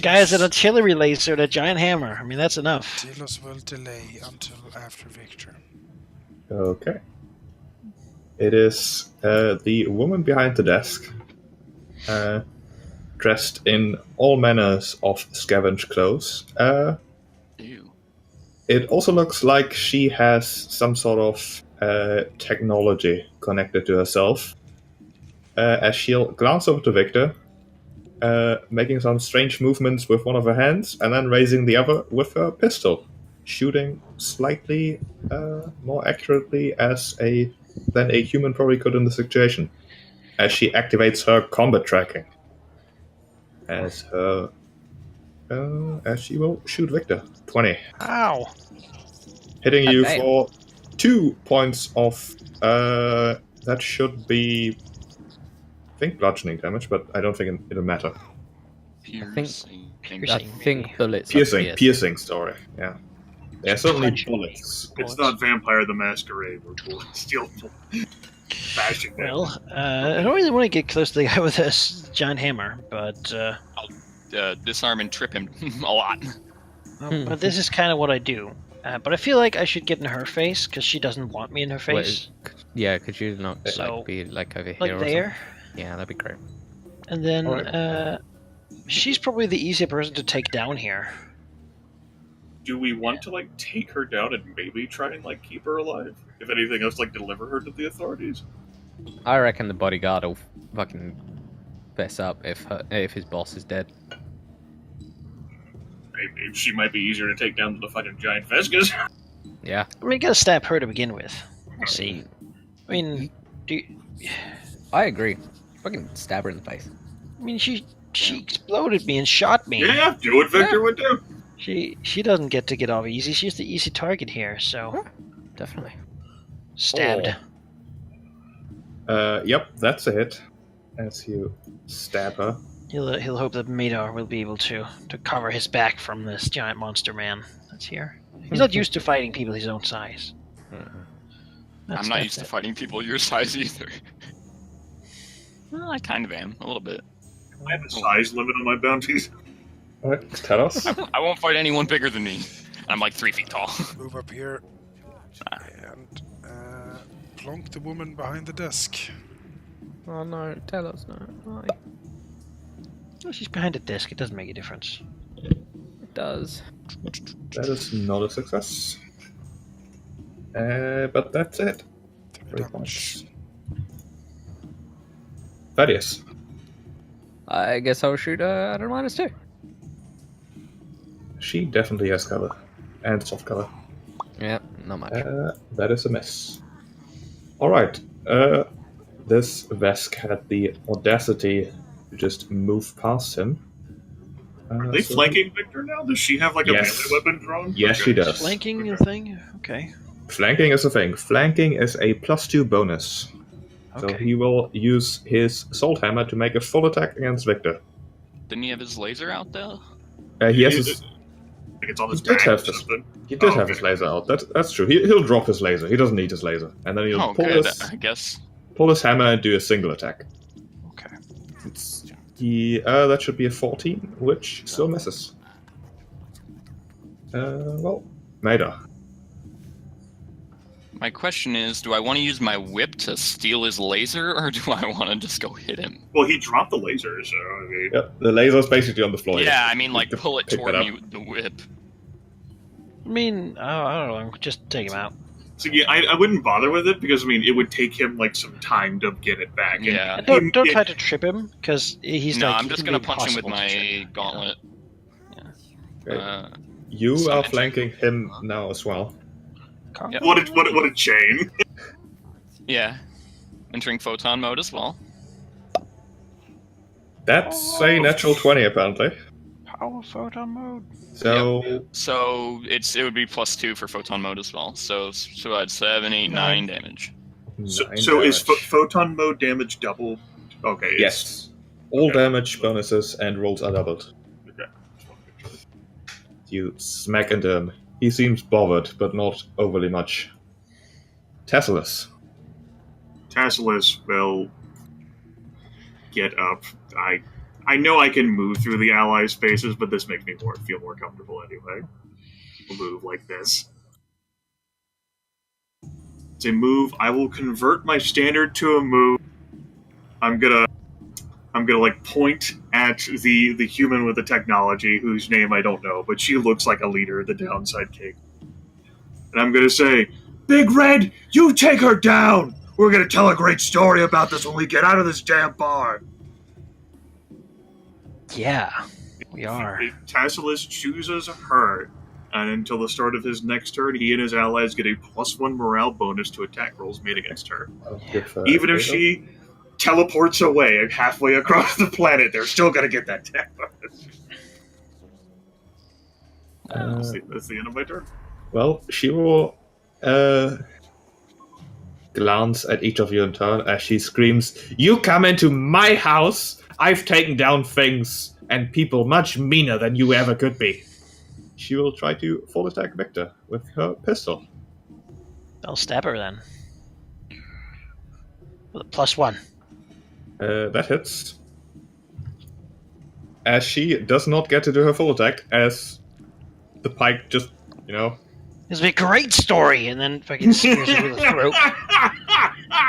Guy has an artillery laser and a giant hammer. I mean, that's enough. Telos will delay until after Victor. Okay. It is the woman behind the desk, dressed in all manners of scavenge clothes. Ew. It also looks like she has some sort of technology connected to herself. As she'll glance over to Victor, making some strange movements with one of her hands, and then raising the other with her pistol, shooting slightly more accurately than a human probably could in the situation, as she activates her combat tracking. As she will shoot Victor. 20. Ow. Hitting you Damn. for 2 points of that should be I think bludgeoning damage, but I don't think it'll matter. Piercing. I think bullets. Piercing story. Yeah. Yeah, certainly Punching me. bullets. It's not Vampire the Masquerade or Steel bashing them. Well, I don't really want to get close to the guy with this giant hammer, but Disarm and trip him a lot. but this is kind of what I do. But I feel like I should get in her face because she doesn't want me in her face. Yeah, could you not So, be like over here like or there, something? Yeah, that'd be great. and then Alright. she's probably the easier person to take down here. Do we want to take her down and maybe try and keep her alive? If anything else, deliver her to the authorities? I reckon the bodyguard will fucking fess up if his boss is dead. Maybe she might be easier to take down than the fucking giant Veskas. Yeah. I mean, you gotta stab her to begin with. Let's see. I mean, I agree. Fucking stab her in the face. she exploded me and shot me. Yeah, do what Victor would do. She doesn't get to get off easy. She's the easy target here. So Definitely. stabbed. Yep, that's a hit. As you stab her. He'll hope that Maedar will be able to cover his back from this giant monster man that's here. He's not used to fighting people his own size. I'm not used to fighting people your size either. Well, I kind of am, a little bit. I have a size limit on my bounties. Alright, tell us. I won't fight anyone bigger than me. I'm 3 feet tall. Move up here and plonk the woman behind the desk. Oh no, tell us no. Why? Oh, she's behind a desk. It doesn't make a difference. It does. That is not a success. But that's it. 3 points. Thaddeus. I guess I'll shoot at a -2. She definitely has cover. And soft cover. Yeah, not much. That is a miss. Alright. this Vesk had the audacity to just move past him. Are they flanking Victor now? Does she have like a melee weapon drawn? Yes, she does. Flanking a thing? Okay. Flanking is a thing. Flanking is a +2 bonus. So Okay. he will use his Salt Hammer to make a full attack against Victor. Didn't he have his laser out though? He has his... I think it's on his He did back have or this. something. He did Oh, have okay. his laser out. That's true. He'll drop his laser. He doesn't need his laser. And then he'll Oh, pull good. his I guess. hammer and do a single attack. Okay. That should be a 14, which still misses. Well, Maedar. My question is, do I want to use my whip to steal his laser, or do I want to just go hit him? Well, he dropped the laser, so I mean, Yep, the laser's basically on the floor. Yeah, I mean, like, You pull it pick toward that me up. with the whip. I mean, I don't know. Just take him out. so yeah, I wouldn't bother with it because I mean it would take him like some time to get it back. And Yeah. And don't it- try to trip him, because he's No, like... I'm he just can gonna be punch him with impossible to my trip. gauntlet. Okay. You So are interesting. flanking him now as well. Calm Yep. down. What a chain! Yeah. Entering photon mode as well. That's a natural 20, apparently. Power photon mode. So, So it would be +2 for photon mode as well. So that's 7, 8, 9 damage. So, 9 so is damage. photon mode damage double? Okay. it's- Yes. All Okay. damage, bonuses, and rolls are doubled. Okay. You smack into him. He seems bothered, but not overly much. Tasselis. Tasselis will get up. I know I can move through the ally spaces, but this makes me feel more comfortable anyway. We'll move like this. It's a move. I will convert my standard to a move. I'm gonna like point at the human with the technology whose name I don't know, but she looks like a leader of the Downside King. And I'm gonna say, Big Red, you take her down! We're gonna tell a great story about this when we get out of this damn bar. Yeah, we are. If Tasselis chooses her, and until the start of his next turn, he and his allies get a +1 morale bonus to attack rolls made against her. I'll give, Even if Ada. she teleports away halfway across the planet, they're still gonna get that attack bonus. That's the end of my turn. Well, she will glance at each of you in turn as she screams, "You come into my house! I've taken down things and people much meaner than you ever could be." She will try to full attack Victor with her pistol. I'll stab her then. With a +1. That hits. As she does not get to do her full attack, as the pike just, This will be a great story, and then fucking spears her with the throat,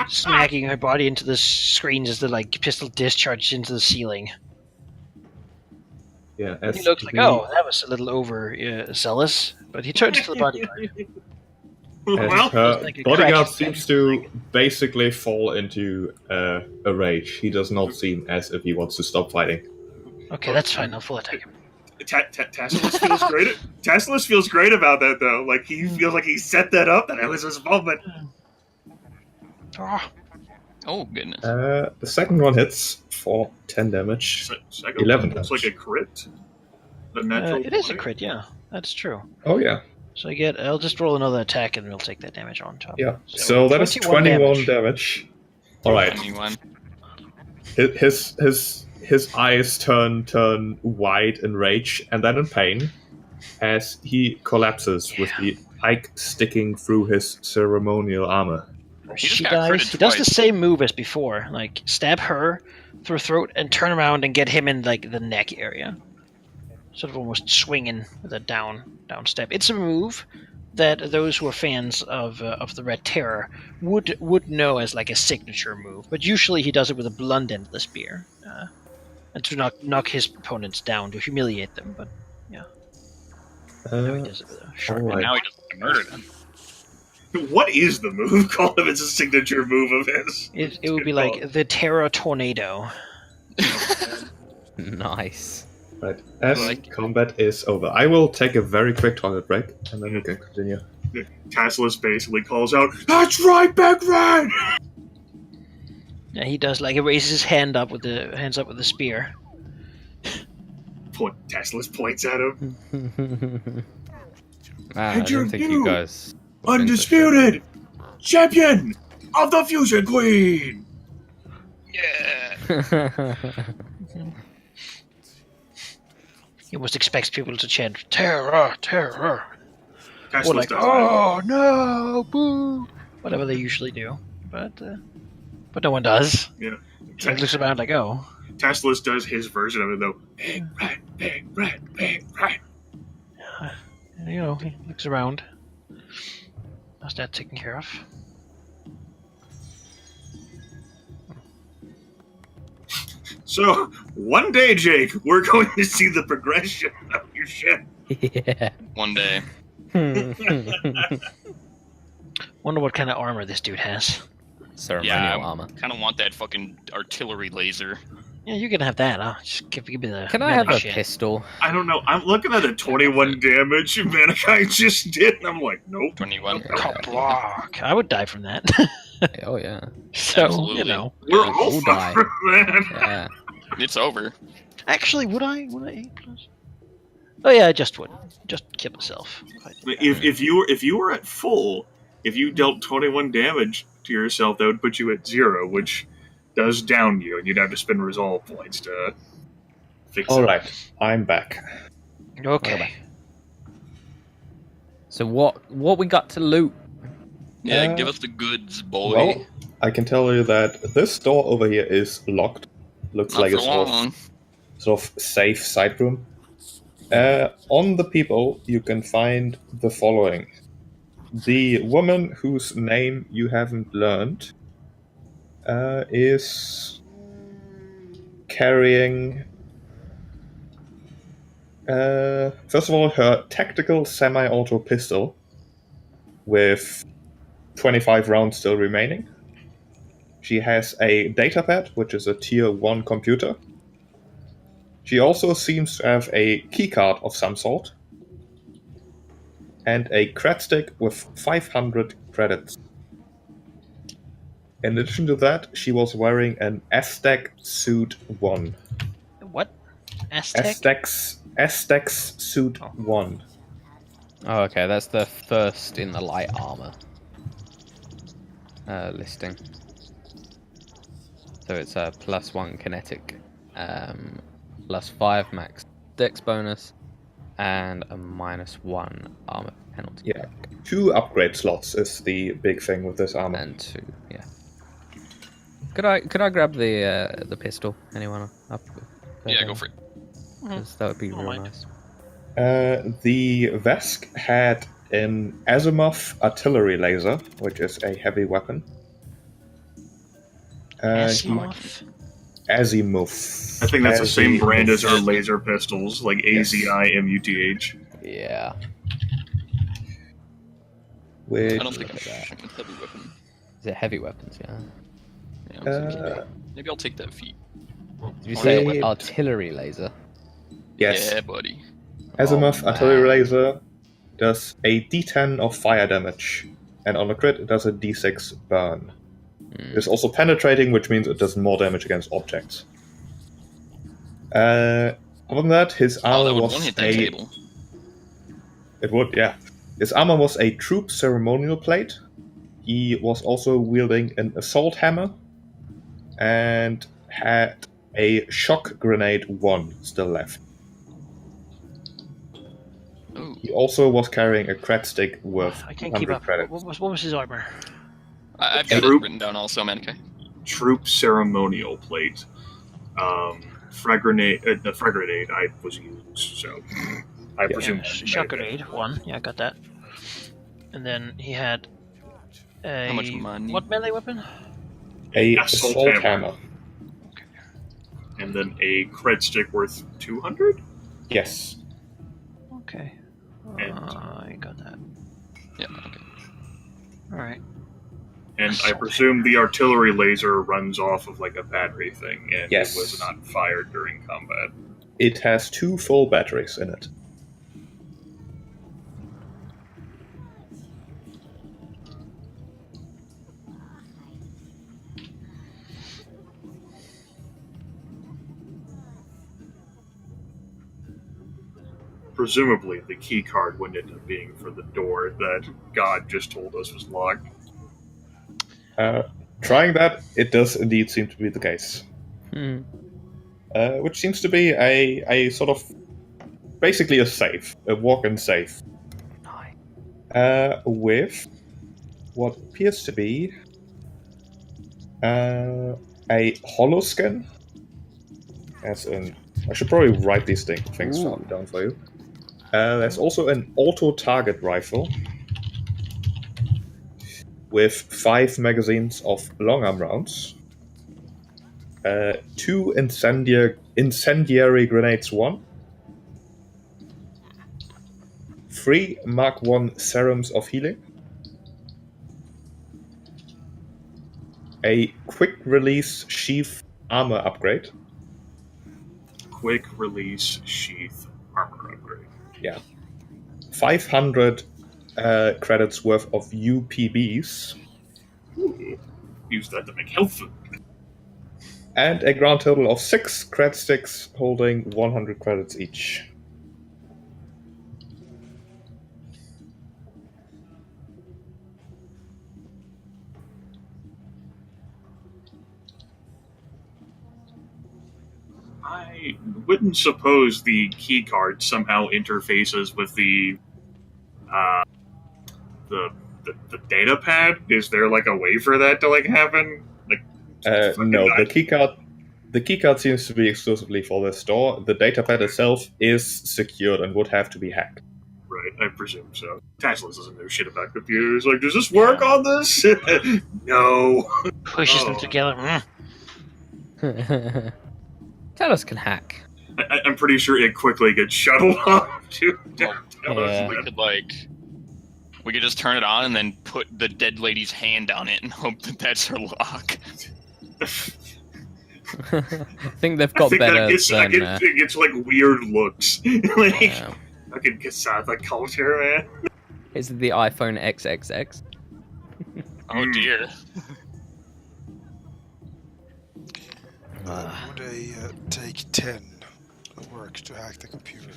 smacking her body into the screens as the pistol discharges into the ceiling. yeah. As He looks like, the- oh, that was a little over zealous, but he turns to the bodyguard. As Well, her like a bodyguard crack. seems to basically fall into a rage. He does not seem as if he wants to stop fighting. Okay, that's fine. I'll full attack him. Tasselis feels great. Tasselis feels great about that, though. Like he feels like he set that up, and it was his moment. Ah, Oh, goodness. The second one hits for 10 damage. Second 11 one looks damage. like a crit. The natural. it is a 20. crit, yeah. That's true. Oh, yeah. So I'll just roll another attack and we'll take that damage on top. Yeah. So that is 21 damage. Alright. Anyone? His eyes turn wide in rage and then in pain as he collapses with the pike sticking through his ceremonial armor. He just She got dies. critted He does the twice. same move as before. Like, stab her through her throat and turn around and get him in, the neck area. Sort of almost swinging with a down step. It's a move that those who are fans of the Red Terror would know as a signature move. But usually he does it with a blunt end of the spear. And to knock his opponents down, to humiliate them. But now he does it with a sharp alright. And now he just murdered him. What is the move called if it's a signature move of his? It would be like the Terra Tornado. Nice. Right. As Like- combat is over, I will take a very quick toilet break and then we can continue. Tasselis basically calls out, "That's right, Big Red!" Yeah, he does. Like, he raises his hands up with the spear. Tasselis points at him. I And you're don't think new, you guys. would think this undisputed champion of the Fusion Queen. Yeah. shit. He almost expects people to chant terror, terror, or Tasselis like, does oh no, boo, whatever they usually do. But no one does. Yeah. He looks around like, oh. Tasselis does his version of it though. Big red, big red, big red. You know, he looks around. How's that taken care of? So one day, Jake, we're going to see the progression of your ship. Yeah. One day. Wonder what kind of armor this dude has. Ceremonial Yeah, armor. Kind of want that fucking artillery laser. Yeah, you can have that. Huh? Just give me the. Can I have melee a shit. pistol? I don't know. I'm looking at the 21 damage Manaki just did, and I'm like, nope. 21. Kablock. I would die from that. Oh yeah. So, Absolutely. you know. We're Yeah, all we'll die. fucked from that. Yeah. It's over. Actually, would I? Would I 8+? Oh yeah, I just would. Just kill myself. If you were at full, if you dealt 21 damage to yourself, that would put you at 0, which does down you, and you'd have to spend resolve points to fix it. Alright, I'm back. Okay. So what we got to loot? Yeah, give us the goods, boy. Well, I can tell you that this door over here is locked. Looks Not like for a long. sort of safe side room. On the people, you can find the following. The woman whose name you haven't learned is carrying, first of all, her tactical semi-auto pistol with 25 rounds still remaining. She has a datapad, which is a tier 1 computer. She also seems to have a keycard of some sort. And a cred stick with 500 credits. In addition to that, she was wearing an Aztec Suit 1. What? Aztec? Aztec's Suit 1. Oh, okay, that's the first in the light armor listing. So it's a +1 kinetic, +5 max dex bonus, and a -1 armor penalty. Yeah. 2 upgrade slots is the big thing with this armor. And 2, yeah. Could I grab the pistol? Anyone up? Yeah, go for it. 'Cause that would be Don't real mind. nice. The Vesk had an Azimuth artillery laser, which is a heavy weapon. Azimuth? Azimuth. I think that's the same brand as our Azimuth. laser pistols, like AZIMUTH. Yeah. Which, I don't think Look at it's heavy weapon. Is it heavy weapons? Yeah. Yeah, I'm thinking maybe I'll take that feat. Did you say Wait. artillery laser? yes, Yeah, buddy. Azimuth Oh, artillery man. laser does a D10 of fire damage, and on a crit it does a D6 burn. It's also penetrating, which means it does more damage against objects. Other than that, his Oh, armor that would was one hit that a... table. It would, yeah. His armor was a troop ceremonial plate. He was also wielding an assault hammer, and had a shock grenade 1 still left. Ooh. He also was carrying a cred stick worth I can't keep 100 up. credits. What was his armor? I've got it Troop. written down also, Manaki. Troop ceremonial plate. Frag grenade. The frag grenade I was used, so I presume. Yeah, shock grenade 1. Yeah, I got that. And then he had a... How much money? What melee weapon? A Assault assault hammer. hammer. And then a cred stick worth 200. Yes. Okay. And- I got that. Yeah, okay. Alright. And I Assault presume the artillery laser runs off of like a battery thing, and Yes. it was not fired during combat. It has 2 full batteries in it. Presumably, the key card would end up being for the door that God just told us was locked. Trying that, it does indeed seem to be the case. Which seems to be a sort of basically a safe, a walk-in safe, with what appears to be a holoskin. As in, I should probably write these things down for you. There's also an auto-target rifle with 5 magazines of long-arm rounds, 2 incendiary grenades 1, 3 Mark 1 serums of healing, a quick-release sheath armor upgrade. Quick release sheath armor upgrade. Yeah. 500 credits worth of UPBs. Ooh, use that to make health food. And a grand total of 6 cred sticks holding 100 credits each. I wouldn't suppose the key card somehow interfaces with the data pad. Is there like a way for that to like happen? Like, No, the keycard seems to be exclusively for this store. The datapad itself is secured and would have to be hacked. Right, I presume so. Tasselis doesn't know shit about computers. Like, does this work on this? No. Pushes them together. Talos can hack. I'm pretty sure it quickly gets shuttled off to Yeah. We could just turn it on and then put the dead lady's hand on it and hope that that's her lock. I think they've got better than... it gets like weird looks. Like, yeah. fucking kasatha culture, man. Is it the iPhone XXX? Oh dear. Would a take 10 work to hack the computer?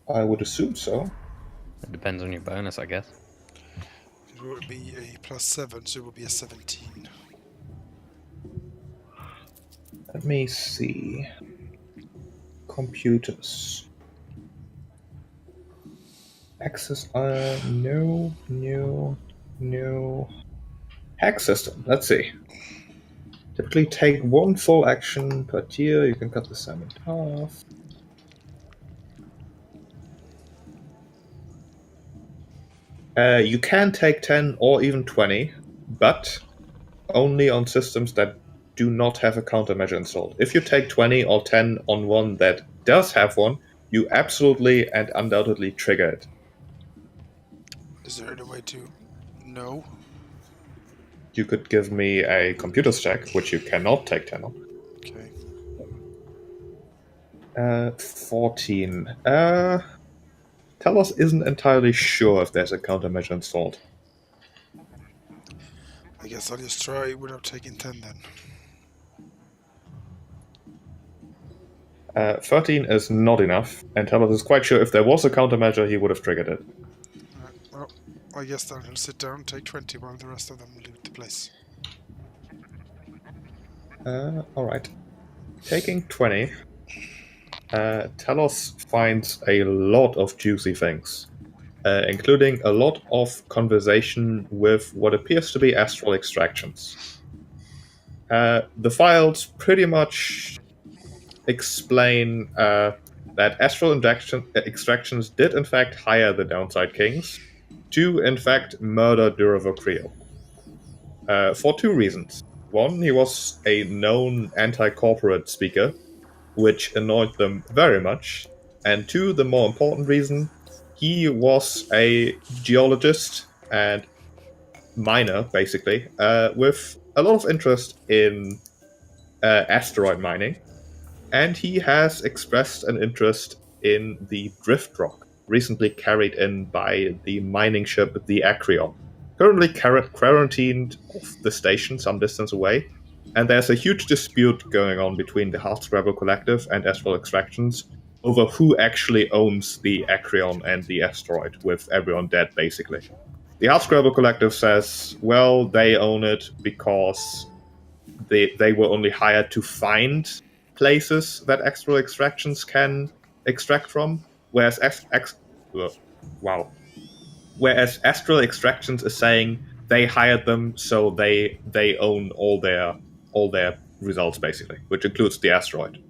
I would assume so. It depends on your bonus, I guess. It would be a +7, so it would be a 17. Let me see. Computers. Access, no. Hack system, let's see. Typically take 1 full action per tier, you can cut the sum in half. You can take 10 or even 20, but only on systems that do not have a countermeasure installed. If you take 20 or 10 on one that does have one, you absolutely and undoubtedly trigger it. Is there any way to know? You could give me a computers check, which you cannot take 10 on. Okay. 14. Talos isn't entirely sure if there's a countermeasure installed. I guess I'll just try without taking 10 then. 13 is not enough, and Talos is quite sure if there was a countermeasure, he would have triggered it. Well, I guess then he'll sit down and take 20 while the rest of them loot the place. Alright. Taking 20, Talos finds a lot of juicy things, including a lot of conversation with what appears to be astral extractions. The files pretty much explain that astral extractions did in fact hire the Downside Kings to in fact murder Duravokrio. For 2 reasons. One, he was a known anti-corporate speaker, which annoyed them very much. And 2, the more important reason, he was a geologist and miner, basically, with a lot of interest in asteroid mining. And he has expressed an interest in the drift rock, recently carried in by the mining ship the Acreon, currently quarantined off the station some distance away. And there's a huge dispute going on between the Hardscrabble Collective and Astral Extractions over who actually owns the Acreon and the asteroid, with everyone dead, basically. The Hardscrabble Collective says, well, they own it because they were only hired to find places that astral extractions can extract from, whereas whereas astral extractions is saying they hired them, so they own all their results, basically, which includes the asteroid.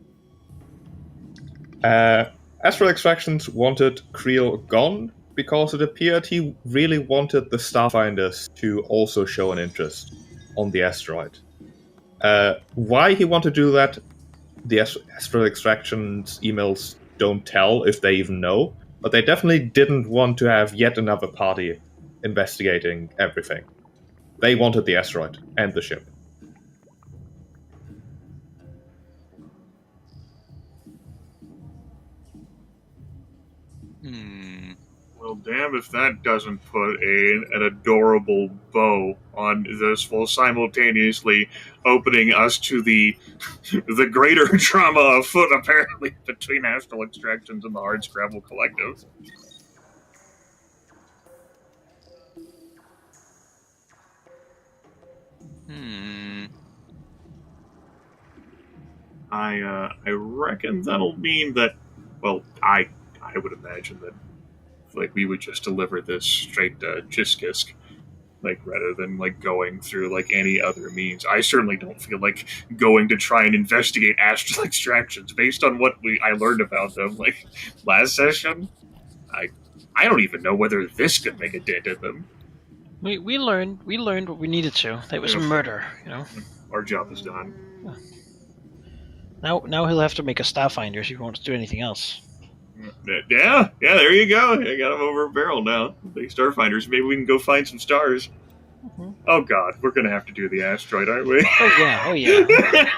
Astral extractions wanted Creel gone because it appeared he really wanted the Starfinders to also show an interest on the asteroid. Why he wanted to do that, the astral extractions emails don't tell, if they even know, but they definitely didn't want to have yet another party investigating everything. They wanted the asteroid and the ship. Well, damn if that doesn't put an adorable bow on this, while simultaneously opening us to the greater drama afoot, apparently, between astral extractions and the Hardscrabble Collective. I reckon that'll mean that, well, I would imagine that, like, we would just deliver this straight to Jiskisk, like, rather than, like, going through, like, any other means. I certainly don't feel like going to try and investigate astral extractions based on what I learned about them, like, last session. I don't even know whether this could make a dent in them. We learned what we needed to. That was a murder, you know. Our job is done. Now he'll have to make a Starfinder if he wants to do anything else. Yeah, there you go. I got him over a barrel now. The Starfinders. Maybe we can go find some stars. Mm-hmm. Oh god, we're gonna have to do the asteroid, aren't we? Oh yeah.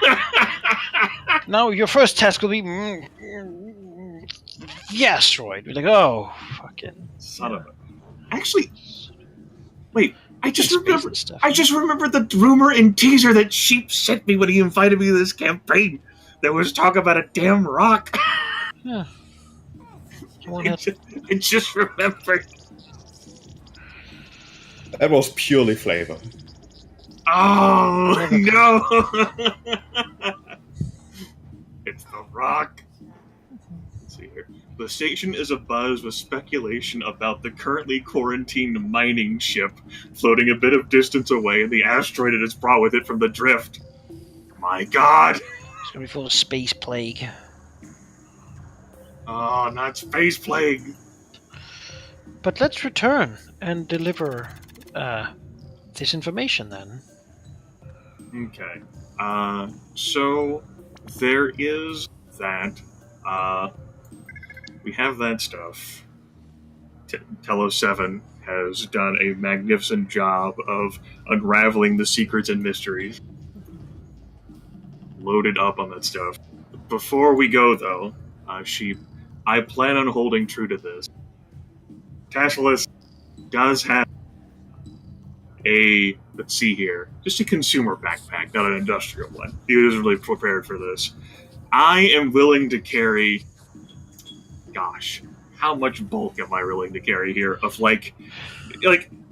Now your first task will be the asteroid. We're like, oh, fucking son of a. Actually, wait. I just remembered the rumor and teaser that Sheep sent me when he invited me to this campaign. There was talk about a damn rock. Yeah. I just remembered. That was purely flavor. Oh, no! It's the rock. Let's see here. The station is abuzz with speculation about the currently quarantined mining ship floating a bit of distance away and the asteroid it has brought with it from the drift. My god! It's gonna be full of space plague. Oh, not space plague. But let's return and deliver this information then. Okay. So there is that. We have that stuff. Telos 7 has done a magnificent job of unraveling the secrets and mysteries. Loaded up on that stuff. Before we go, though, Sheep, I plan on holding true to this. Tasselis does have a, let's see here, just a consumer backpack, not an industrial one. He was really prepared for this. I am willing to carry, gosh, how much bulk am I willing to carry here? Of like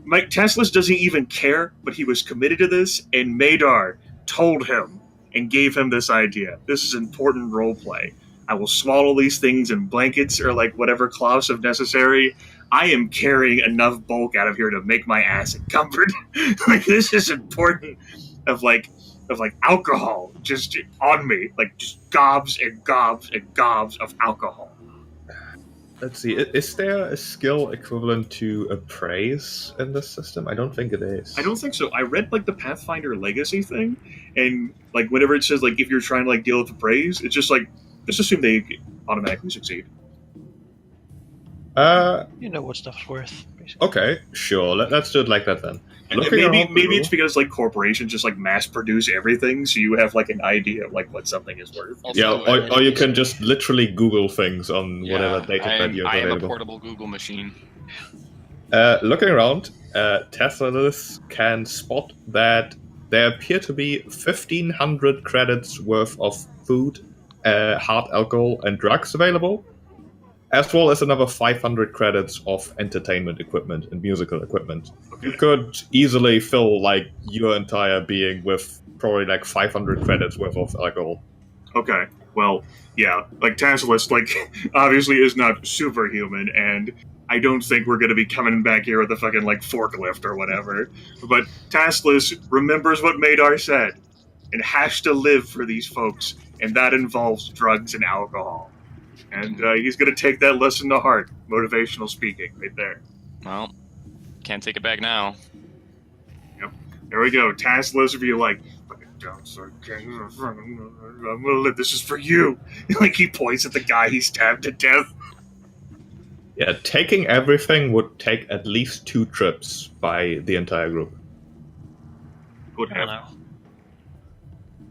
Mike Tasselis doesn't even care, but he was committed to this, and Maedar told him and gave him this idea. This is important role play. I will swaddle these things in blankets or like whatever cloths if necessary. I am carrying enough bulk out of here to make my ass encumbered. Like, this is important. Of alcohol just on me, like just gobs and gobs and gobs of alcohol. Let's see, is there a skill equivalent to appraise in this system? I don't think it is. I don't think so. I read like the Pathfinder Legacy thing, and like whenever it says like if you're trying to like deal with appraise, it's just like just assume they automatically succeed. You know what stuff's worth, basically. Okay, sure. Let's do it like that then. Maybe it's because like corporations just like mass produce everything, so you have like an idea of like what something is worth. Also, or you can just literally Google things on whatever data you have available. I am a portable Google machine. Looking around, Tasselis can spot that there appear to be 1,500 credits worth of food, hard alcohol, and drugs available, as well as another 500 credits of entertainment equipment and musical equipment. Okay. You could easily fill like your entire being with probably like 500 credits worth of alcohol. Okay. Well, yeah. Like Tasselis, like obviously is not superhuman, and I don't think we're gonna be coming back here with a fucking like forklift or whatever. But Tasselis remembers what Maedar said, and has to live for these folks, and that involves drugs and alcohol. And he's going to take that lesson to heart. Motivational speaking, right there. Well, can't take it back now. Yep. There we go. Tasselis would be like, I'm going to live. This is for you. Like he points at the guy he stabbed to death. Yeah, taking everything would take at least 2 trips by the entire group. Would I don't have. know.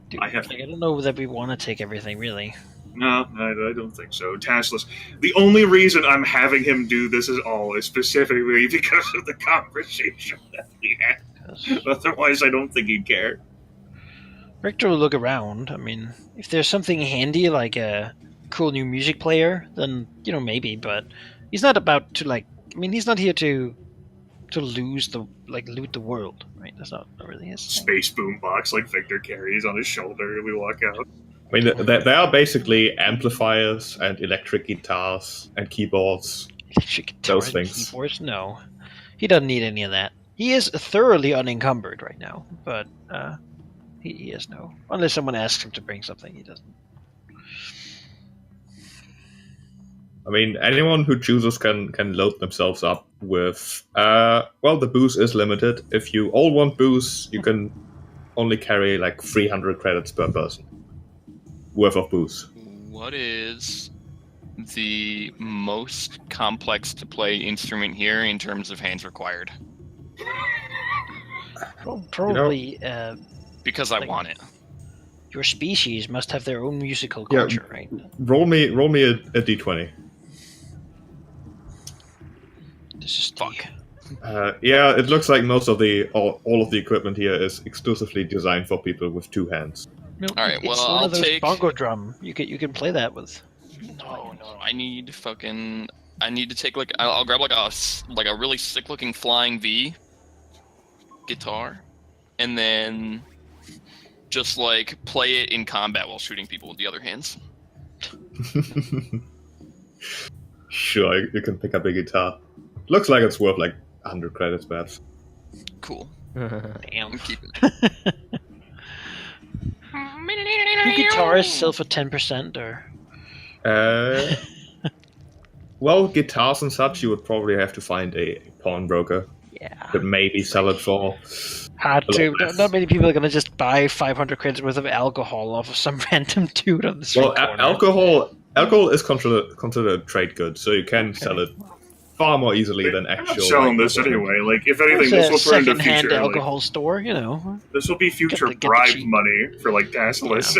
Dude, I have- I don't know that we want to take everything, really. No, I don't think so. Tasselis. The only reason I'm having him do this is specifically because of the conversation that we had. Otherwise, I don't think he'd care. Richter will look around. I mean, if there's something handy like a cool new music player, then, maybe, but he's not about to, he's not here to loot the world, right? That's not really his thing. Space boombox like Victor carries on his shoulder and we walk out. I mean, they are basically amplifiers and electric guitars and keyboards. Electric guitar Those and things. keyboards? No. He doesn't need any of that. He is thoroughly unencumbered right now, but he has no... Unless someone asks him to bring something, he doesn't. I mean, anyone who chooses can load themselves up with... the booze is limited. If you all want booze, you can only carry like 300 credits per person worth of booze. What is the most complex to play instrument here in terms of hands required? Probably Because I Like- want it. your species must have their own musical culture, right? Roll me a d20. This is Fuck. Yeah, it looks like most of all of the equipment here is exclusively designed for people with 2 hands. No, Alright, it's well, one I'll of those take- bongo drum. You can play that with. No, I need to take I'll grab like a really sick looking flying V guitar, and then just like play it in combat while shooting people with the other hands. Sure, you can pick up a guitar. Looks like it's worth like 100 credits, perhaps. Cool. Damn. I'm keeping it. Do guitarists sell for 10% or? Uh, well, guitars and such, you would probably have to find a pawnbroker. Yeah. Could maybe sell it for... Hard a to. lot less. Not many people are gonna just buy 500 credits worth of alcohol off of some random dude on the street Well, corner. alcohol is considered a trade good, so you can sell it far more easily than I'm actual... not selling like, this anyway. Like, if anything, It's this a will turn into second-hand future. Like, alcohol store, you know. this will be future Get the bribe cheap. money for like Tasselis.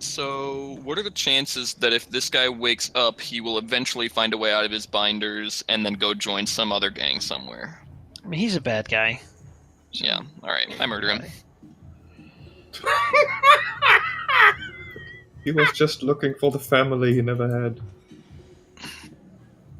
So, what are the chances that if this guy wakes up, he will eventually find a way out of his binders and then go join some other gang somewhere? I mean, he's a bad guy. Yeah, alright, I murder him. He was just looking for the family he never had.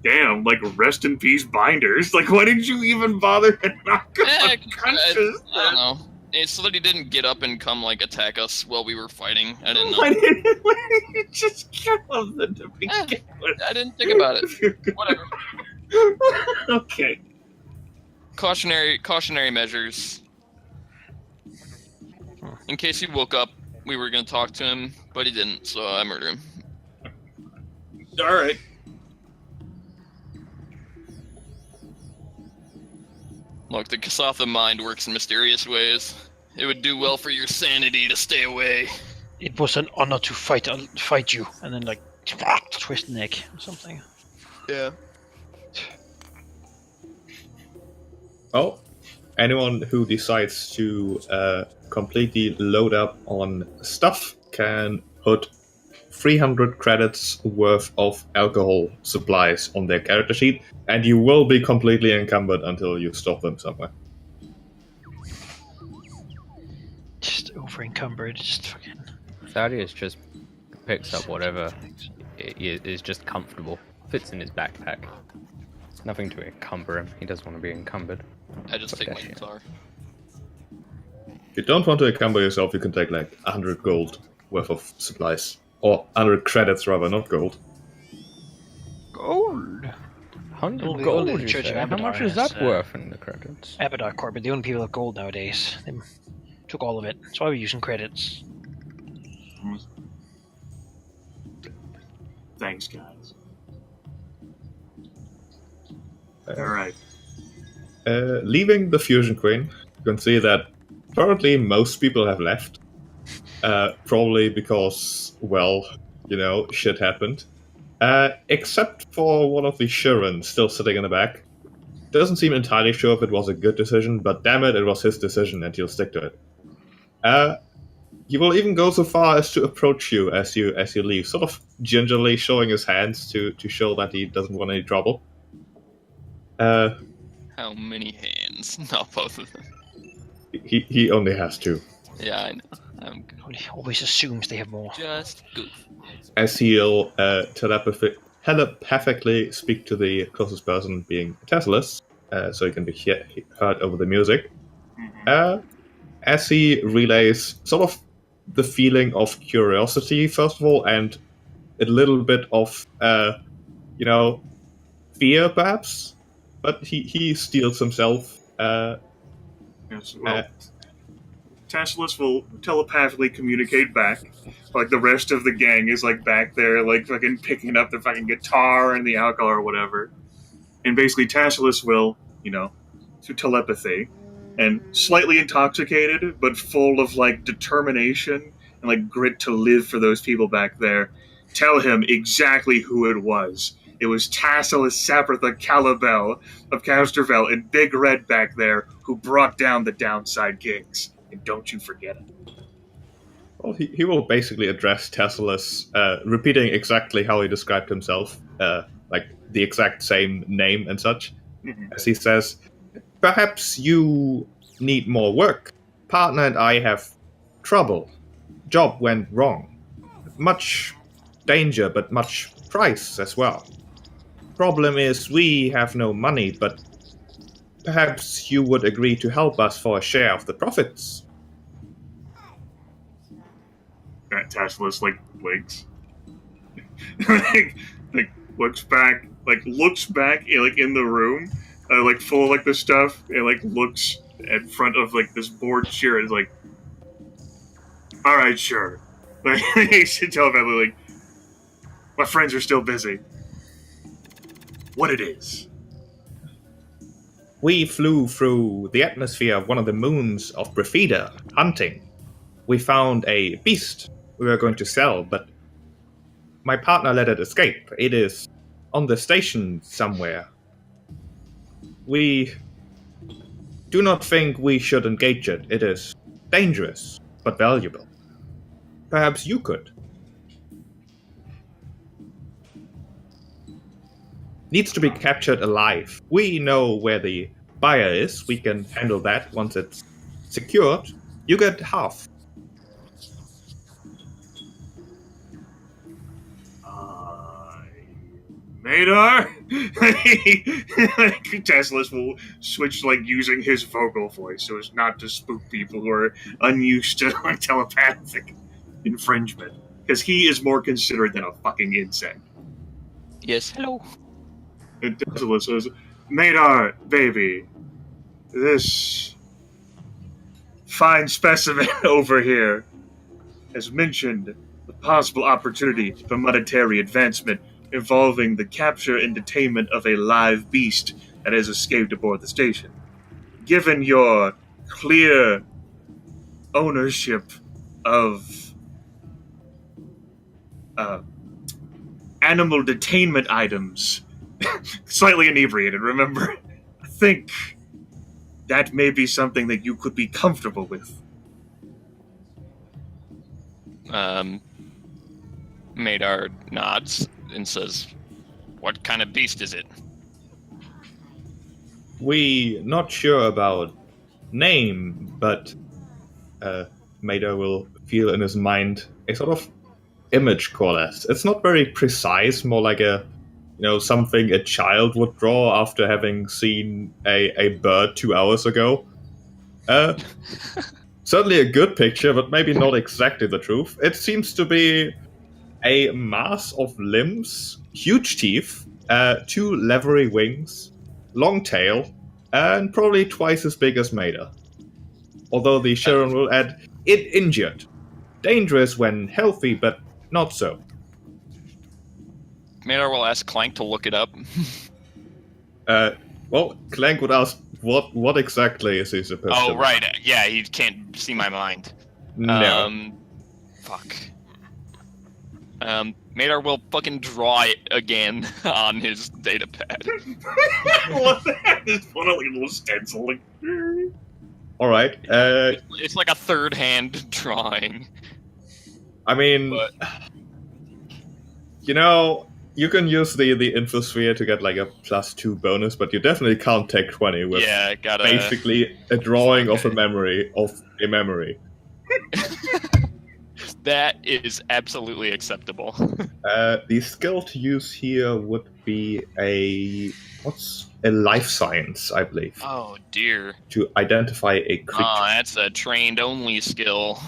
Damn, like rest in peace binders. Like, why didn't you even bother to knock him I unconscious? don't know. It's so that he didn't get up and come like attack us while we were fighting. I didn't know. Why didn't you just kill him then to begin with? I didn't think about it. Whatever. Okay. Cautionary measures. In case he woke up, we were gonna talk to him, but he didn't, so I murder him. Alright. Look, the kasatha mind works in mysterious ways. It would do well for your sanity to stay away. It was an honor to fight you, and then like twist neck or something. Yeah. Oh, anyone who decides to completely load up on stuff can put 300 credits worth of alcohol supplies on their character sheet, and you will be completely encumbered until you stop them somewhere. Just over encumbered, just fucking Thaddeus just picks up whatever is just comfortable. Fits in his backpack. Nothing to encumber him. He doesn't want to be encumbered. I just take my guitar. If you don't want to encumber yourself, you can take like 100 gold worth of supplies. Or 100 credits rather, not gold. Gold. 100 Only gold, the you Church say? of How Abadar much is has, that worth in the credits? Abadar Corp, the only people with gold nowadays. They took all of it. That's why we're using credits. Thanks, guys. Alright. Leaving the Fusion Queen, you can see that currently most people have left. Probably because, well, you know, shit happened. Except for one of the Shurans still sitting in the back. Doesn't seem entirely sure if it was a good decision, but damn it, it was his decision and he'll stick to it. He will even go so far as to approach you as you leave, sort of gingerly showing his hands to show that he doesn't want any trouble. How many hands? Not both of them. He only has 2. Yeah, I know. I'm good. He always assumes they have more. Just goof. As he'll telepathically speak to the closest person, being Tasselis, so he can be heard over the music. As he relays sort of the feeling of curiosity, first of all, and a little bit of, fear, perhaps. But he steels himself. Yes, well, Tasselis will telepathically communicate back. Like the rest of the gang is like back there, like fucking picking up the fucking guitar and the alcohol or whatever. And basically Tasselis will, through telepathy, and slightly intoxicated, but full of like determination and like grit to live for those people back there, tell him exactly who it was. It was Tasselis Sapritha Callbel of Casterville and Big Red back there who brought down the Downside Kings. And don't you forget it. Well, he will basically address Tasselis, repeating exactly how he described himself, like the exact same name and such, as he says, "Perhaps you need more work. Partner and I have trouble. Job went wrong. Much danger, but much price as well. Problem is, we have no money, but perhaps you would agree to help us for a share of the profits." Tasselis blinks, looks back in the room, full of the stuff, and looks in front of this board chair and is like, "All right, sure." He should tell everybody, "My friends are still busy." What it is? We flew through the atmosphere of one of the moons of Brefida, hunting. We found a beast we were going to sell, but my partner let it escape. It is on the station somewhere. We do not think we should engage it. It is dangerous, but valuable. Perhaps you could. Needs to be captured alive. We know where the buyer is. We can handle that once it's secured. You get half. Maedar? Tasselis will switch using his vocal voice so as not to spook people who are unused to telepathic infringement. Because he is more considerate than a fucking insect. Yes, hello. And Tasselis says, "Maedar, baby, this fine specimen over here has mentioned the possible opportunity for monetary advancement involving the capture and detainment of a live beast that has escaped aboard the station. Given your clear ownership of animal detainment items," slightly inebriated, remember, "I think that may be something that you could be comfortable with." Maedar nods and says, "What kind of beast is it?" We not sure about name, but Maedar will feel in his mind sort of image coalesced. It's not very precise, more like a something a child would draw after having seen a bird 2 hours ago. Certainly a good picture, but maybe not exactly the truth. It seems to be a mass of limbs, huge teeth, 2 leathery wings, long tail, and probably twice as big as Maedar. Although the Sharon will add, it injured. Dangerous when healthy, but not so. Maedar will ask Clank to look it up. Well, Clank would ask, what exactly is he supposed to... Oh, right. Yeah, he can't see my mind. No. Fuck. Maedar will fucking draw it again on his data pad. What the heck? Just put like a little stencil. Like... Alright. It's like a third-hand drawing. I mean... But... You can use the infosphere to get like a +2 bonus, but you definitely can't take 20 with basically a drawing of a memory. That is absolutely acceptable. The skill to use here would be a life science, I believe. Oh dear. To identify a creature. Oh, that's a trained only skill.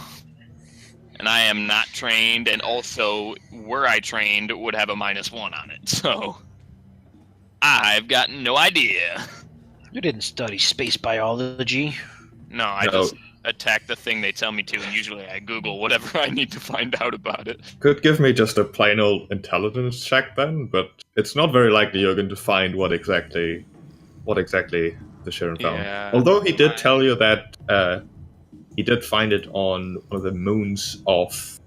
And I am not trained, and also, were I trained, would have a -1 on it, so... I've got no idea. You didn't study space biology. No, I just attack the thing they tell me to, and usually I Google whatever I need to find out about it. Could give me just a plain old intelligence check then, but it's not very likely you're going to find what exactly the Sharon found. Yeah, although he did tell you that he did find it on one of the moons of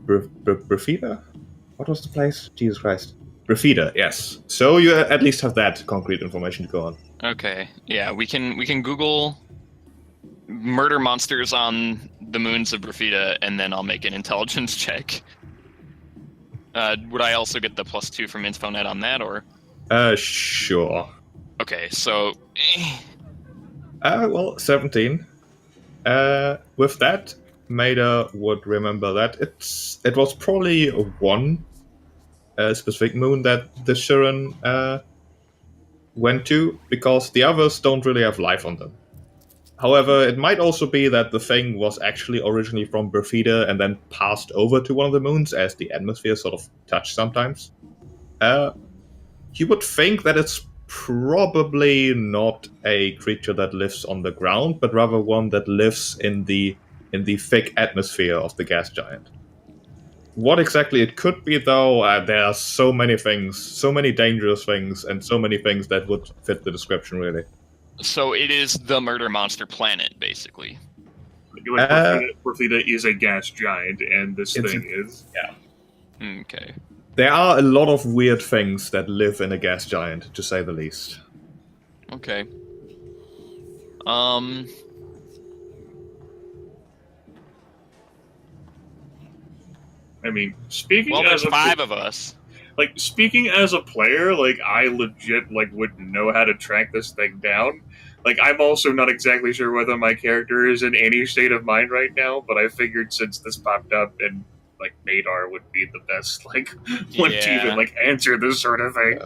Brafida? What was the place? Jesus Christ. Brafida, yes. So you at least have that concrete information to go on. Okay, yeah, we can Google murder monsters on the moons of Brafida, and then I'll make an intelligence check. Would I also get the +2 from InfoNet on that, or? Sure. Okay, so... Well, 17. With that, Maedar would remember that it was probably one specific moon that the Sharon went to, because the others don't really have life on them. However, it might also be that the thing was actually originally from Brafida and then passed over to one of the moons, as the atmosphere sort of touched sometimes. You would think that it's probably not a creature that lives on the ground, but rather one that lives in the thick atmosphere of the gas giant. What exactly it could be, though, there are so many things, so many dangerous things, and so many things that would fit the description, really. So it is the murder monster planet, basically. Brafida is a gas giant, and this thing is... Yeah. Okay. There are a lot of weird things that live in a gas giant, to say the least. Okay. I mean, speaking well, as there's 5 of us. Like, speaking as a player, like, I legit, like, wouldn't know how to track this thing down. Like, I'm also not exactly sure whether my character is in any state of mind right now, but I figured since this popped up, and, like, Maedar would be the best, like, one to even, like, answer this sort of thing.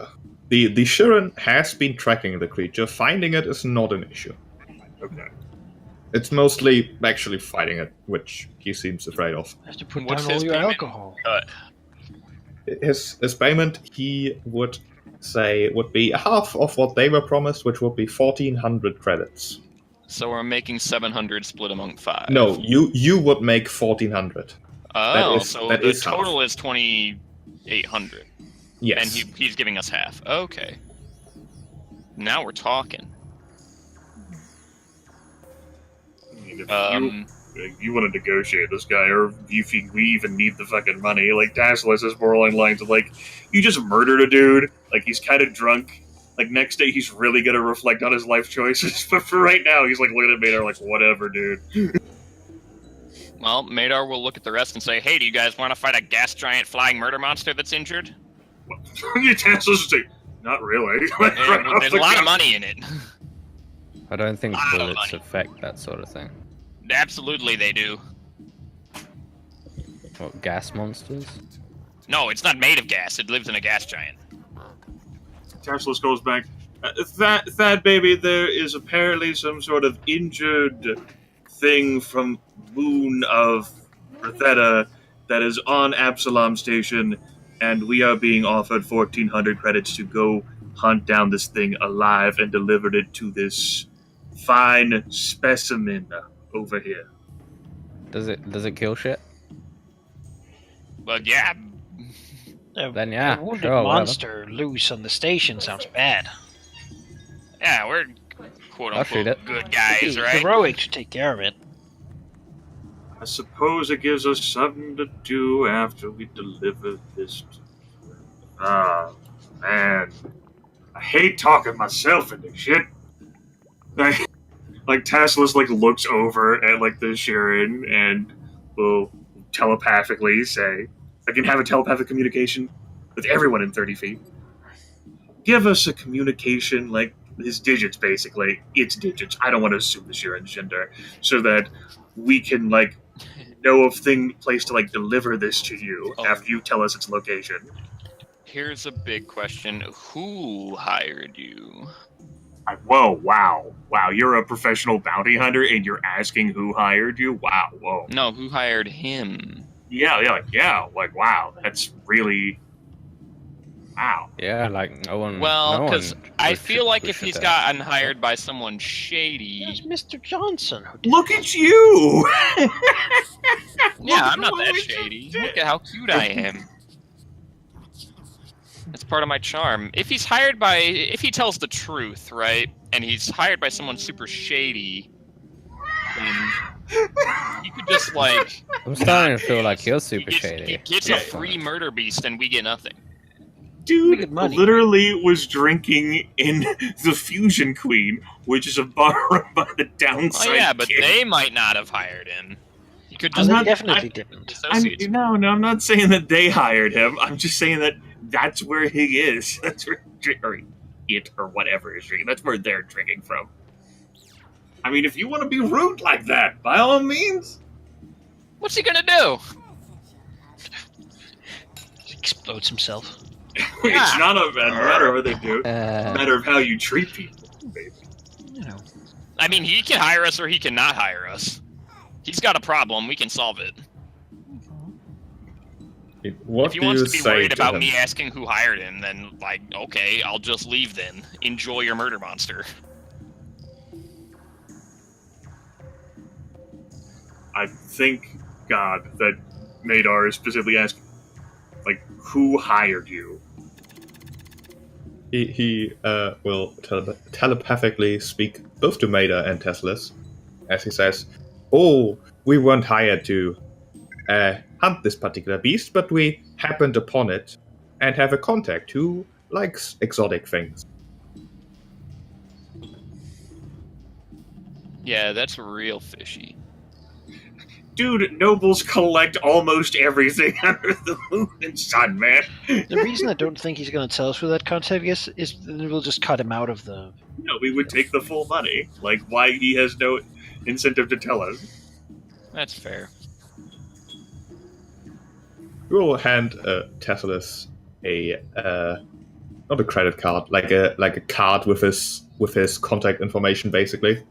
The Sharon has been tracking the creature. Finding it is not an issue. Okay. It's mostly actually fighting it, which he seems afraid of. Have to put What's down all his your payment? alcohol. His payment, he would say, would be half of what they were promised, which would be 1,400 credits. So we're making 700 split among 5. No, you would make 1,400. Oh, so the is total half. is 2,800. Yes. And he's giving us half. Okay. Now we're talking. I mean, if you want to negotiate this guy, or you think we even need the fucking money, like, Tasselis is more along the lines of, like, you just murdered a dude, like, he's kind of drunk, like, next day he's really gonna reflect on his life choices, but for right now, he's, like, looking at Maedar like, whatever, dude. Well, Maedar will look at the rest and say, hey, do you guys want to fight a gas giant flying murder monster that's injured? Tasselis would say, not really. Like, right off There's the a lot of cuff. money in it. I don't think Lot of bullets money. affect that sort of thing. Absolutely they do. What, gas monsters? No, it's not made of gas. It lives in a gas giant. Tasselis goes back. Thad, baby, there is apparently some sort of injured thing from Moon of Retheta that is on Absalom Station, and we are being offered 1,400 credits to go hunt down this thing alive and deliver it to this fine specimen over here. Does it kill shit? But yeah, Then yeah, a wounded sure, whatever. monster loose on the station sounds bad. yeah, we're quote I'll shoot unquote it. good guys, It's right? heroic to take care of it. I suppose it gives us something to do after we deliver this. Ah, man. I hate talking myself into shit. Like Tasselis looks over at the Sharon and will telepathically say, I can have a telepathic communication with everyone in 30 feet. Give us a communication, his digits, basically. It's digits. I don't want to assume the Sharon's gender. So that we can, know of place to, deliver this to you after you tell us its location. Here's a big question: who hired you? Whoa, wow, you're a professional bounty hunter and you're asking who hired you? Wow, whoa. No, who hired him? Yeah, wow, that's really... Wow. Yeah, no one. Well, because I would feel like push if it he's there. gotten hired by someone shady, It's Mr. Johnson. Who did Look at you! yeah, I'm not that shady. Look at how cute I am. That's part of my charm. If he tells the truth, right, and he's hired by someone super shady, then you could just I'm starting to feel like you're super he shady. gets a free murder beast, and we get nothing. Dude Good money. literally was drinking in the Fusion Queen, which is a bar run by the downside. Oh yeah, but King. they might not have hired him. He could I'm just not- definitely didn't. associates. No, I'm not saying that they hired him. I'm just saying that that's where he is. That's where or whatever is drinking. That's where they're drinking from. I mean, if you want to be rude like that, by all means. What's he gonna do? Explodes himself. It's not a matter of what they do. It's a Uh, matter of how you treat people. Baby. You know. I mean, he can hire us or he cannot hire us. He's got a problem. We can solve it. What If he do wants you to be say worried to about him? me asking who hired him, then, okay, I'll just leave then. Enjoy your murder monster. I thank God that Maedar is specifically asking, who hired you? He will telepathically speak both to Maedar and Tasselis, as he says, "Oh, we weren't hired to hunt this particular beast, but we happened upon it and have a contact who likes exotic things." Yeah, that's real fishy. Dude, nobles collect almost everything under the moon and sun, man. The reason I don't think he's going to tell us who that contact is then we'll just cut him out of the. No, we would take the full money. Why he has no incentive to tell us. That's fair. We will hand Tasselis a not a credit card, like a card with his contact information, basically,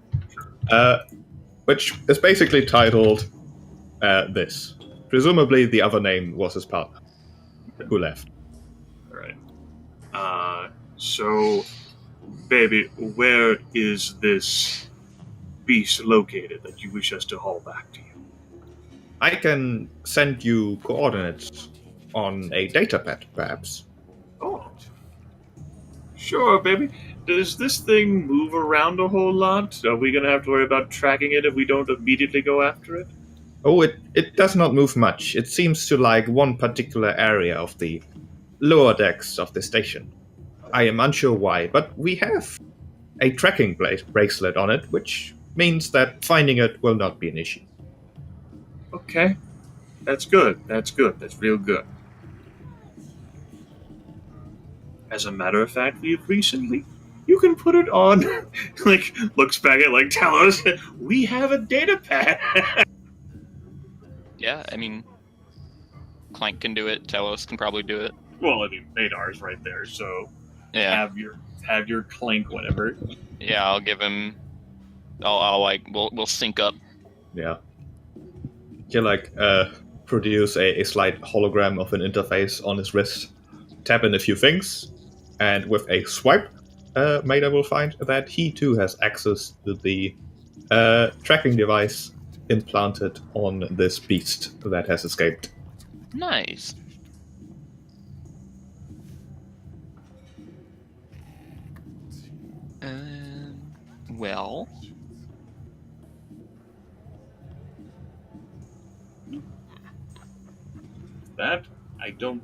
which is basically titled this. Presumably, the other name was his partner, who left. Alright. So, baby, where is this beast located that you wish us to haul back to you? I can send you coordinates on a datapad, perhaps. Oh. Sure, baby. Does this thing move around a whole lot? Are we going to have to worry about tracking it if we don't immediately go after it? Oh, it does not move much. It seems to like one particular area of the lower decks of the station. I am unsure why, but we have a tracking bracelet on it, which means that finding it will not be an issue. Okay. That's good. That's real good. As a matter of fact, we've recently... You can put it on... looks back at, Talos. We have a data pad. Yeah, I mean, Clank can do it. Telos can probably do it. Well, I mean, Maedar's right there, so Yeah, have your clank, whatever. yeah. I'll give him. I'll like we'll sync up. Yeah. You like produce a slight hologram of an interface on his wrist, tap in a few things, and with a swipe, Maedar will find that he too has access to the tracking device implanted on this beast that has escaped. Nice. Well. That I don't.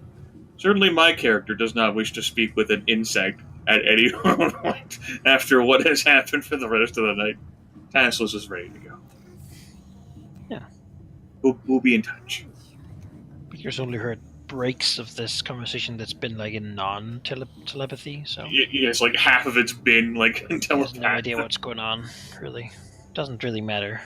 Certainly, my character does not wish to speak with an insect at any point after what has happened for the rest of the night. Tasselis is ready to go. Yeah. We'll be in touch. You've only heard breaks of this conversation that's been like in non-telepathy, so Yes, like half of it's been like there's telepathy. no idea what's going on, really. Doesn't really matter.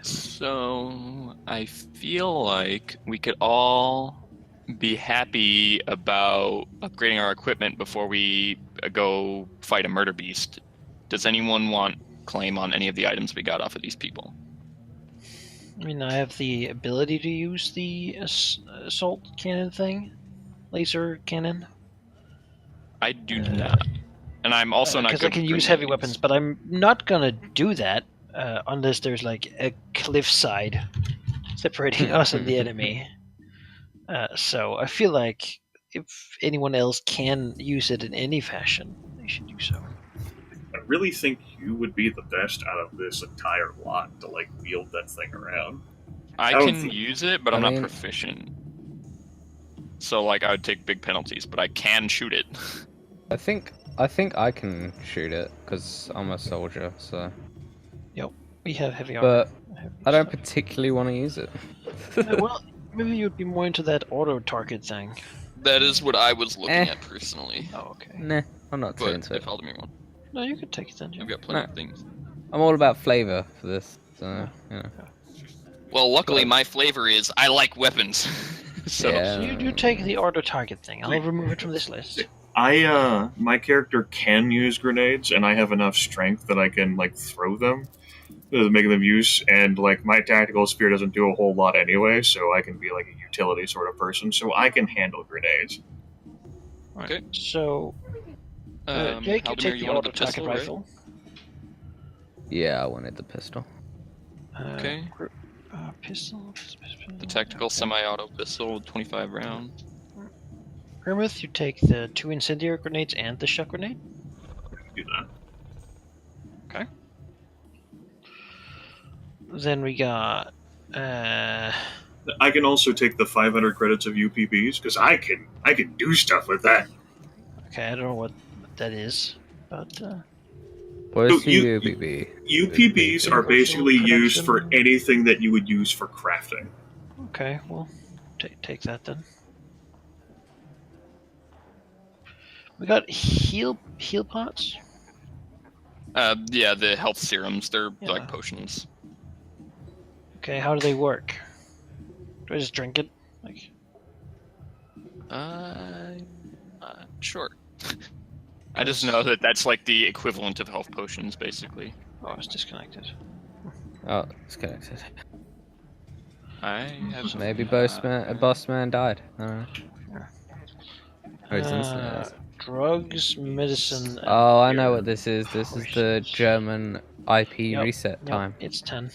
So I feel like we could all be happy about upgrading our equipment before we go fight a murder beast. Does anyone want claim on any of the items we got off of these people? I mean, I have the ability to use the assault cannon thing, laser cannon. I do not, and I'm also not because good I can with use heavy grenades. weapons, but I'm not gonna do that unless there's like a cliffside separating us and the enemy. So I feel like if anyone else can use it in any fashion, they should do so. I really think you would be the best out of this entire lot to like wield that thing around. I don't can think- use it, but I I'm mean- not proficient. So like I would take big penalties, but I can shoot it. I think I can shoot it because I'm a soldier. So, We have heavy armor. but I don't particularly want to use it. Well, maybe you'd be more into that auto target thing. That is what I was looking Eh. at personally. Oh, okay. Nah, I'm not too But into if it. Halldamir won, No, you could take it then. I've got plenty No. of things. I'm all about flavor for this. So, you know. Well, luckily But- my flavor is I like weapons. So Yeah. So you take the auto target thing. I'll remove it from this list. My character can use grenades, and I have enough strength that I can like throw them, make them use. And like my tactical spear doesn't do a whole lot anyway, so I can be like a utility sort of person. So I can handle grenades. Right. Okay. So, Jake, you Halldamir, take you the wanted auto the target pistol, right? rifle. Yeah, I wanted the pistol. Okay. Pistol. The tactical Okay. semi-auto pistol with 25 rounds. Grimith, you take the 2 incendiary grenades and the shock grenade. Do that. Then we got. I can also take the 500 credits of UPBs because I can do stuff with that. Okay, I don't know what that is, but Where's So you- the UBB? UPBs are basically used for Production. anything that you would use for crafting. okay, well, take that then. We got heal pots. Yeah, the health serums. They're Yeah. like potions. Okay, how do they work? Do I just drink it? Like, Sure. I just know that that's like the equivalent of health potions, basically. oh, it's disconnected. Oh, it's connected. I have Maybe boss man died. I don't know. Or it's instant. Drugs, medicine. and Oh, I know beer. what this is. This is the Potions. German IP Yep, reset Yep, time. it's 10.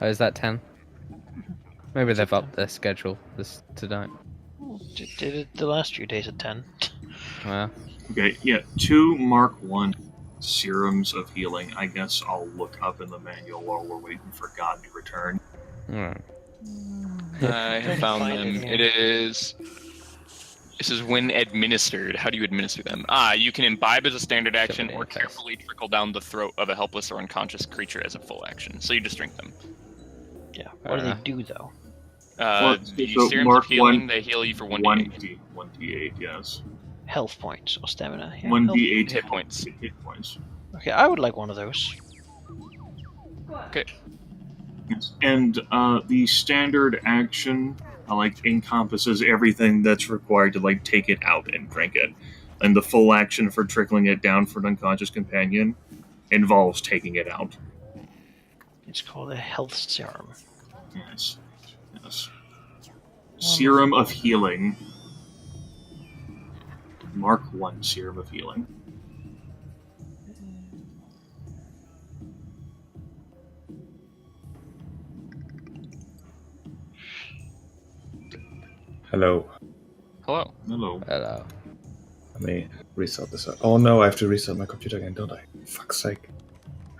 Oh, is that 10? Maybe they've upped their schedule this tonight. Did it the last few days at 10. Well, Okay, yeah, 2 Mark 1 serums of healing. I guess I'll look up in the manual while we're waiting for God to return. alright. I have found them. here. It is. This is when administered. How do you administer them? You can imbibe as a standard action, or Okay. carefully trickle down the throat of a helpless or unconscious creature as a full action. So you just drink them. Yeah, what do they do though? The so serums Mark of healing, 1 they heal you for 1d8 1d8, yes. Health points or stamina. Yeah, 1d8 hit points. Hit points. Okay, I would like one of those. Okay. Yes. And the standard action encompasses everything that's required to take it out and drink it, and the full action for trickling it down for an unconscious companion involves taking it out. It's called a health serum. Yes. Yes. Serum of healing. Mark 1 serum of healing. Hello. Hello. Hello. Hello. Let me restart this. Oh no, I have to restart my computer again, don't I? Fuck's sake.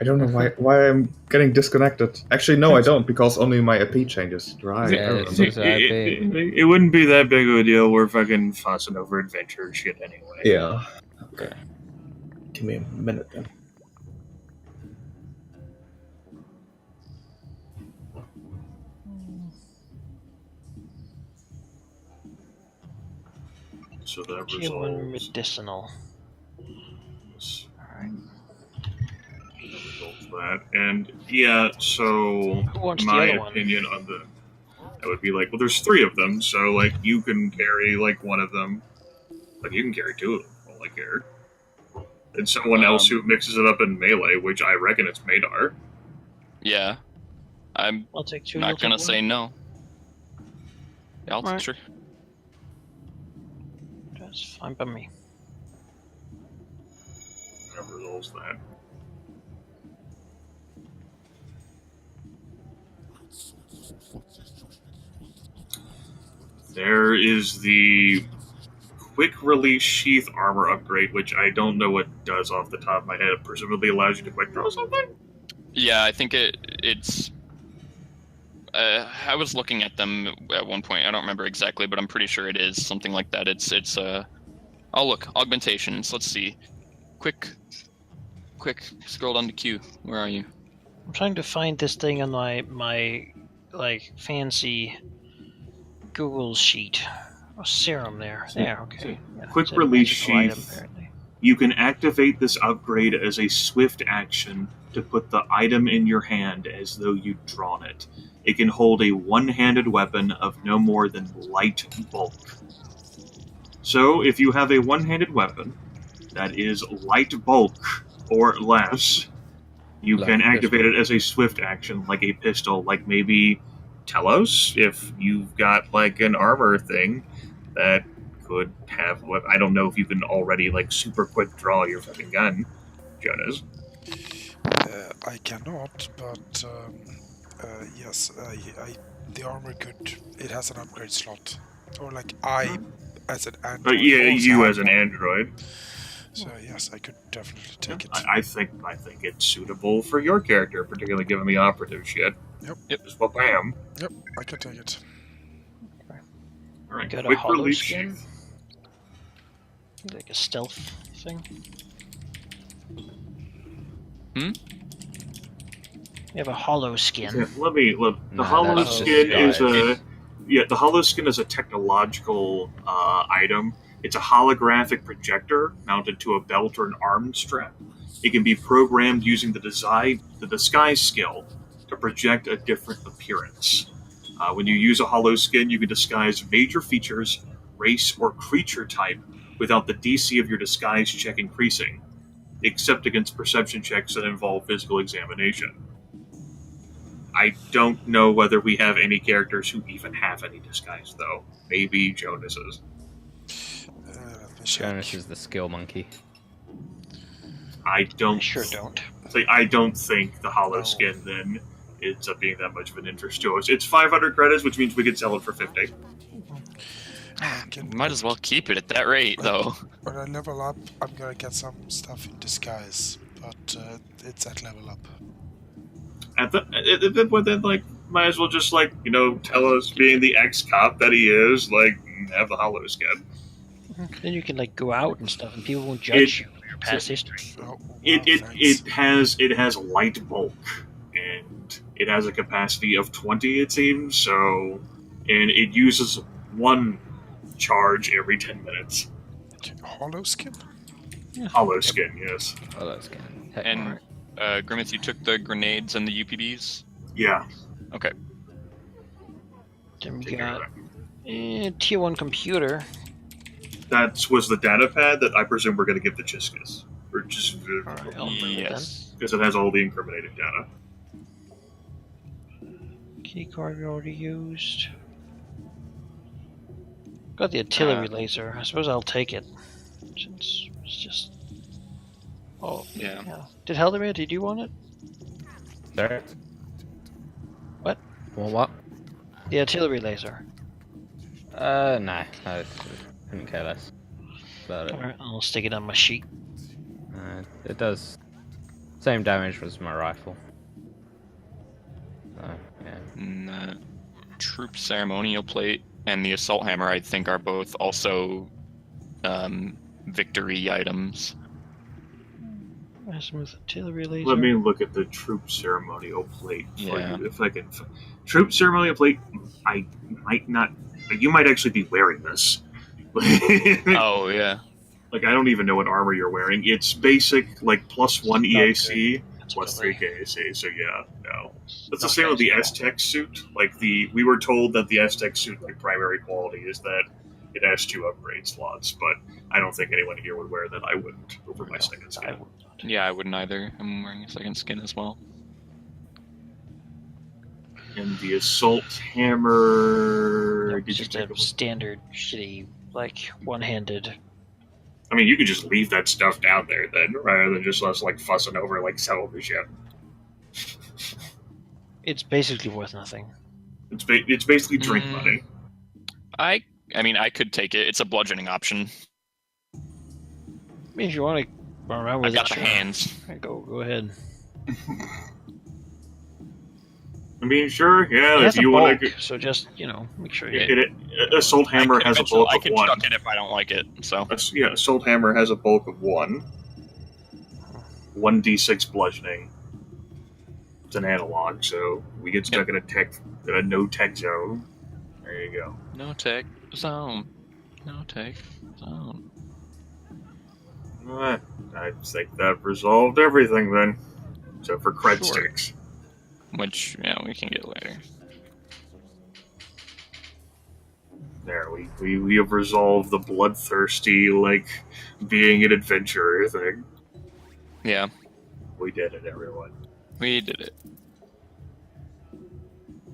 I don't know why I'm getting disconnected. Actually, no, I don't, because only my IP changes. Right. Yeah, I remember. it's just IP. It wouldn't be that big of a deal. We're fucking fussing over adventure shit anyway. Yeah. Okay. Give me a minute then. So that Tier 1 resolves. medicinal. Alright. That resolves that. And yeah, so Who wants my the other one? opinion on that would be well, there's 3 of them, so you can carry one of them. You can carry 2 of them, all I care. And someone else who mixes it up in melee, which I reckon it's Maedar. Yeah. I'm I'll take 2. not gonna say no. Yeah, I'll Right. sure. That's fine by me. That resolves that. There is the quick release sheath armor upgrade, which I don't know what it does off the top of my head. It presumably allows you to quick draw something? Yeah, I think it's. I was looking at them at one point. I don't remember exactly, but I'm pretty sure it is something like that. It's. Oh look, augmentations. Let's see. Quick. Scroll down to Q. Where are you? I'm trying to find this thing on my fancy Google sheet. Oh, serum there. There, okay. Yeah, Quick it's a release magical item, sheath. apparently. You can activate this upgrade as a swift action to put the item in your hand as though you'd drawn it. It can hold a one-handed weapon of no more than light bulk. So, if you have a one-handed weapon that is light bulk or less, you Like can a activate pistol. it as a swift action, like a pistol, like maybe Telos, if you've got an armor thing that could have what I don't know if you can already super quick draw your fucking gun, Jonas. I cannot, but yes, the armor could. It has an upgrade slot, or as an android. But yeah, also you have as an one. android. So yes, I could definitely take it. I think it's suitable for your character, particularly given the operative shit. Yep. Just bam. Yep, I can take it. All right, Got a quick hollow release skin? sheath. Like a stealth thing. Hmm? You have a hollow skin. Yeah, let me look. The Nah, hollow that's skin is disguise. the hollow skin is a technological item. It's a holographic projector mounted to a belt or an arm strap. It can be programmed using the disguise skill to project a different appearance. When you use a hollow skin, you can disguise major features, race, or creature type without the DC of your disguise check increasing, except against perception checks that involve physical examination. I don't know whether we have any characters who even have any disguise, though. Maybe Jonas's. Let me check. Jonas is the skill monkey. I I don't. sure don't. I don't think the hollow No. skin then ends up being that much of an interest to us. It's 500 credits, which means we could sell it for 50. I can- Might as well keep it at that rate, though. When I level up, I'm gonna get some stuff in disguise, but it's at level up. But then, might as well just, tell us, being the ex-cop that he is, have the hollow skin. Then you can go out and stuff, and people won't judge you for your past history. Oh, wow, It has light bulk, and it has a capacity of 20, it seems, so... And it uses 1 charge every 10 minutes. Hollow skin? Hollow skin, yes. Oh, that's good. And Grimith, you took the grenades and the UPBs. Yeah. Okay. Then we Take care got of that. tier 1 computer. That was the data pad that I presume we're going to give to Chiskus. Or just Alright, I'll bring it Yes. because it has all the incriminating data. then. Key card we already used. Got the artillery laser. I suppose I'll take it. Since it's just. Oh, Yeah. yeah. Did Halldamir, did you want it? Sorry? What? Well, what? The artillery laser. No. I couldn't care less about it. Alright, I'll stick it on my sheet. It does same damage as my rifle. So, yeah. And, troop ceremonial plate and the assault hammer, I think, are both also victory items. With artillery laser. Let me look at the troop ceremonial plate for Yeah. you, if I can. Troop ceremonial plate. I might not. You might actually be wearing this. Oh, yeah. Like, I don't even know what armor you're wearing. It's basic, like, +1 EAC, That's +3 KAC. So yeah, no. That's the Not same with the fancy at all. Aztec suit. Like we were told that the Aztec suit, like, primary quality is that it has 2 upgrade slots, but I don't think anyone here would wear that. I wouldn't over my second I skin. would not. Yeah, I wouldn't either. I'm wearing a second skin as well. And the assault hammer. Yep, Did you just take a it? standard, shitty, like, one-handed. I mean, you could just leave that stuff down there then, rather than just us, like, fussing over, like, selling the ship. It's basically worth nothing. It's basically drink Mm. money. I mean, I could take it. It's a bludgeoning option. I mean, if you want to run around with I've got it, the sure. hands. Alright, go ahead. I mean, sure, yeah, It if has a you bulk, want to. so just, make sure you... Assault hammer has a bulk I of can 1. chuck it if I don't like it. So Yeah, assault hammer has a bulk of 1. 1d6 bludgeoning. It's an analog, so we get stuck in a no tech zone. There you go. no tech zone. No tech zone. I think that resolved everything then, except for cred Sure. sticks. Which we can get later. There, we have resolved the bloodthirsty, like, being an adventurer thing. Yeah, We did it, everyone. we did it.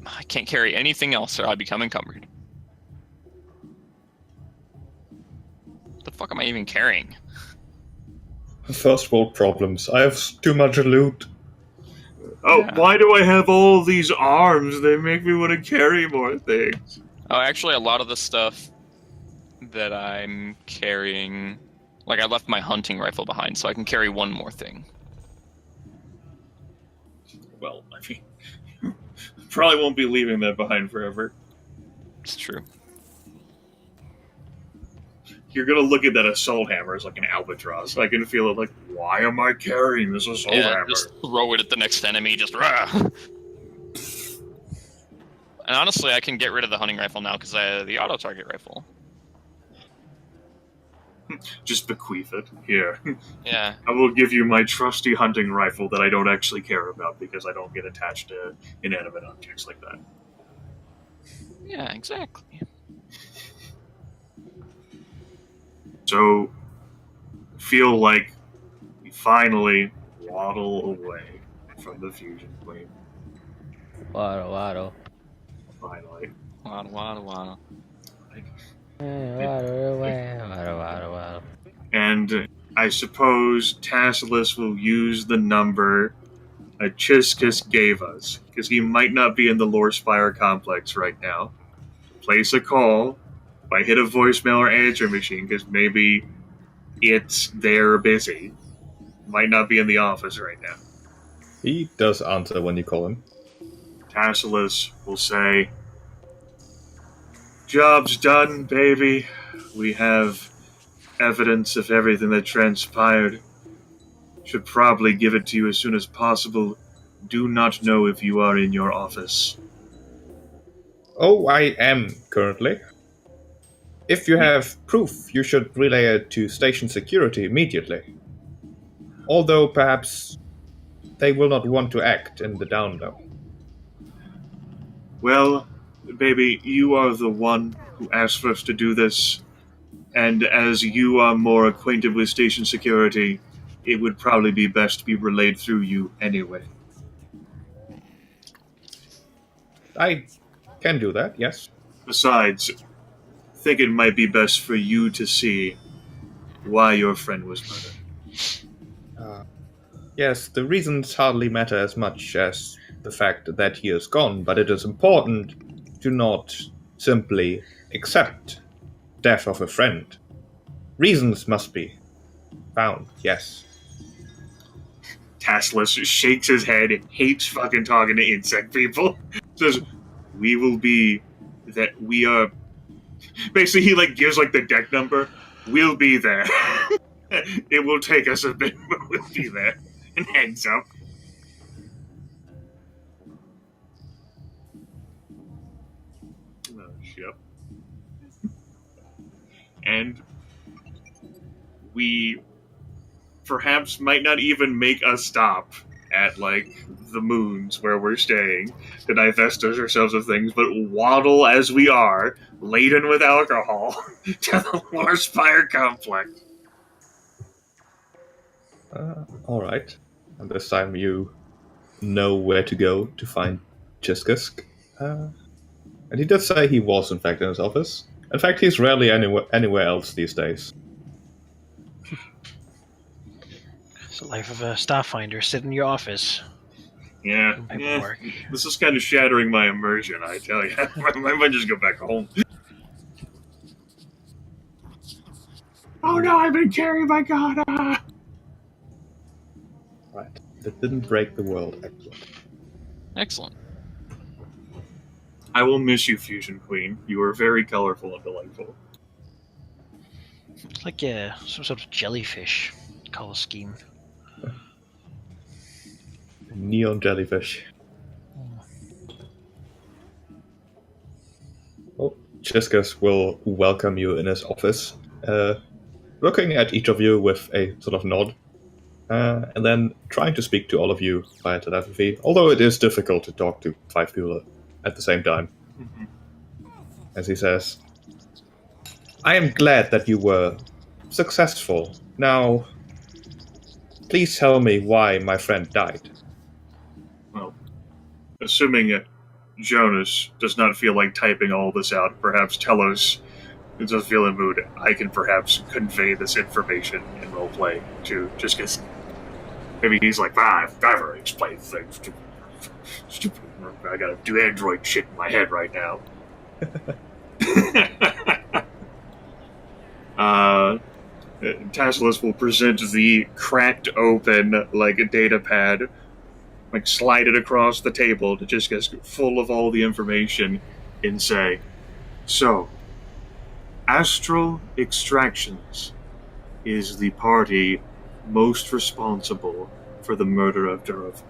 I can't carry anything else or I become encumbered. The fuck am I even carrying? First world problems. I have too much loot. Oh, Yeah. why do I have all these arms? They make me want to carry more things. Oh, actually, a lot of the stuff that I'm carrying, like I left my hunting rifle behind, so I can carry one more thing. Well, I mean, probably won't be leaving that behind forever. It's true. You're gonna look at that assault hammer as like an albatross. I can feel it like, why am I carrying this assault hammer? Just throw it at the next enemy, just rah! And honestly, I can get rid of the hunting rifle now because I have the auto-target rifle. Just bequeath it. Here. Yeah. I will give you my trusty hunting rifle that I don't actually care about because I don't get attached to inanimate objects like that. Yeah, exactly. So, feel like we finally waddle away from the fusion queen. Waddle. Finally. Waddle. Waddle. And I suppose Tasselis will use the number Chiskus gave us, because he might not be in the Lore Spire complex right now. Place a call. If I hit a voicemail or answer machine, because maybe they're busy. Might not be in the office right now. He does answer when you call him. Tasselis will say, "Job's done, baby. We have evidence of everything that transpired. Should probably give it to you as soon as possible. Do not know if you are in your office." Oh, I am currently. If you have proof, you should relay it to station security immediately. Although perhaps they will not want to act in the down low. Well, baby, you are the one who asked for us to do this, and as you are more acquainted with station security, it would probably be best to be relayed through you anyway. I can do that, yes. Besides, I think it might be best for you to see why your friend was murdered. Yes, the reasons hardly matter as much as the fact that he is gone, but it is important to not simply accept death of a friend. Reasons must be found, yes. Tasselis shakes his head and hates fucking talking to insect people. Says, we will be that we are. Basically, he gives the deck number. We'll be there. It will take us a bit, but we'll be there. And hangs up. Oh, shit. And we perhaps might not even make a stop at the moons where we're staying to divest ourselves of things, but waddle as we are, laden with alcohol, to the Warspire complex. Alright. And this time you know where to go to find Chiskisk. And he did say he was, in fact, in his office. In fact, he's rarely anywhere else these days. It's the life of a Starfinder. Sit in your office. Yeah. Paperwork. This is kind of shattering my immersion, I tell you. I might just go back home. Oh no, I've been carried by God! Right. That didn't break the world. Excellent. Excellent. I will miss you, Fusion Queen. You are very colorful and delightful. It's like some sort of jellyfish color scheme. Neon jellyfish. Well, Chiskus will welcome you in his office, looking at each of you with a sort of nod, and then trying to speak to all of you via telepathy, although it is difficult to talk to 5 people at the same time. Mm-hmm. As he says, I am glad that you were successful. Now, please tell me why my friend died. Well, assuming Jonas does not feel like typing all this out, perhaps Telos does feel in mood, I can perhaps convey this information in roleplay to just because maybe he's like, I've already explained things. Stupid. I gotta do android shit in my head right now. Tasselis will present the cracked open, a data pad, slide it across the table to just get full of all the information and say, so, Astral Extractions is the party most responsible for the murder of Duravor.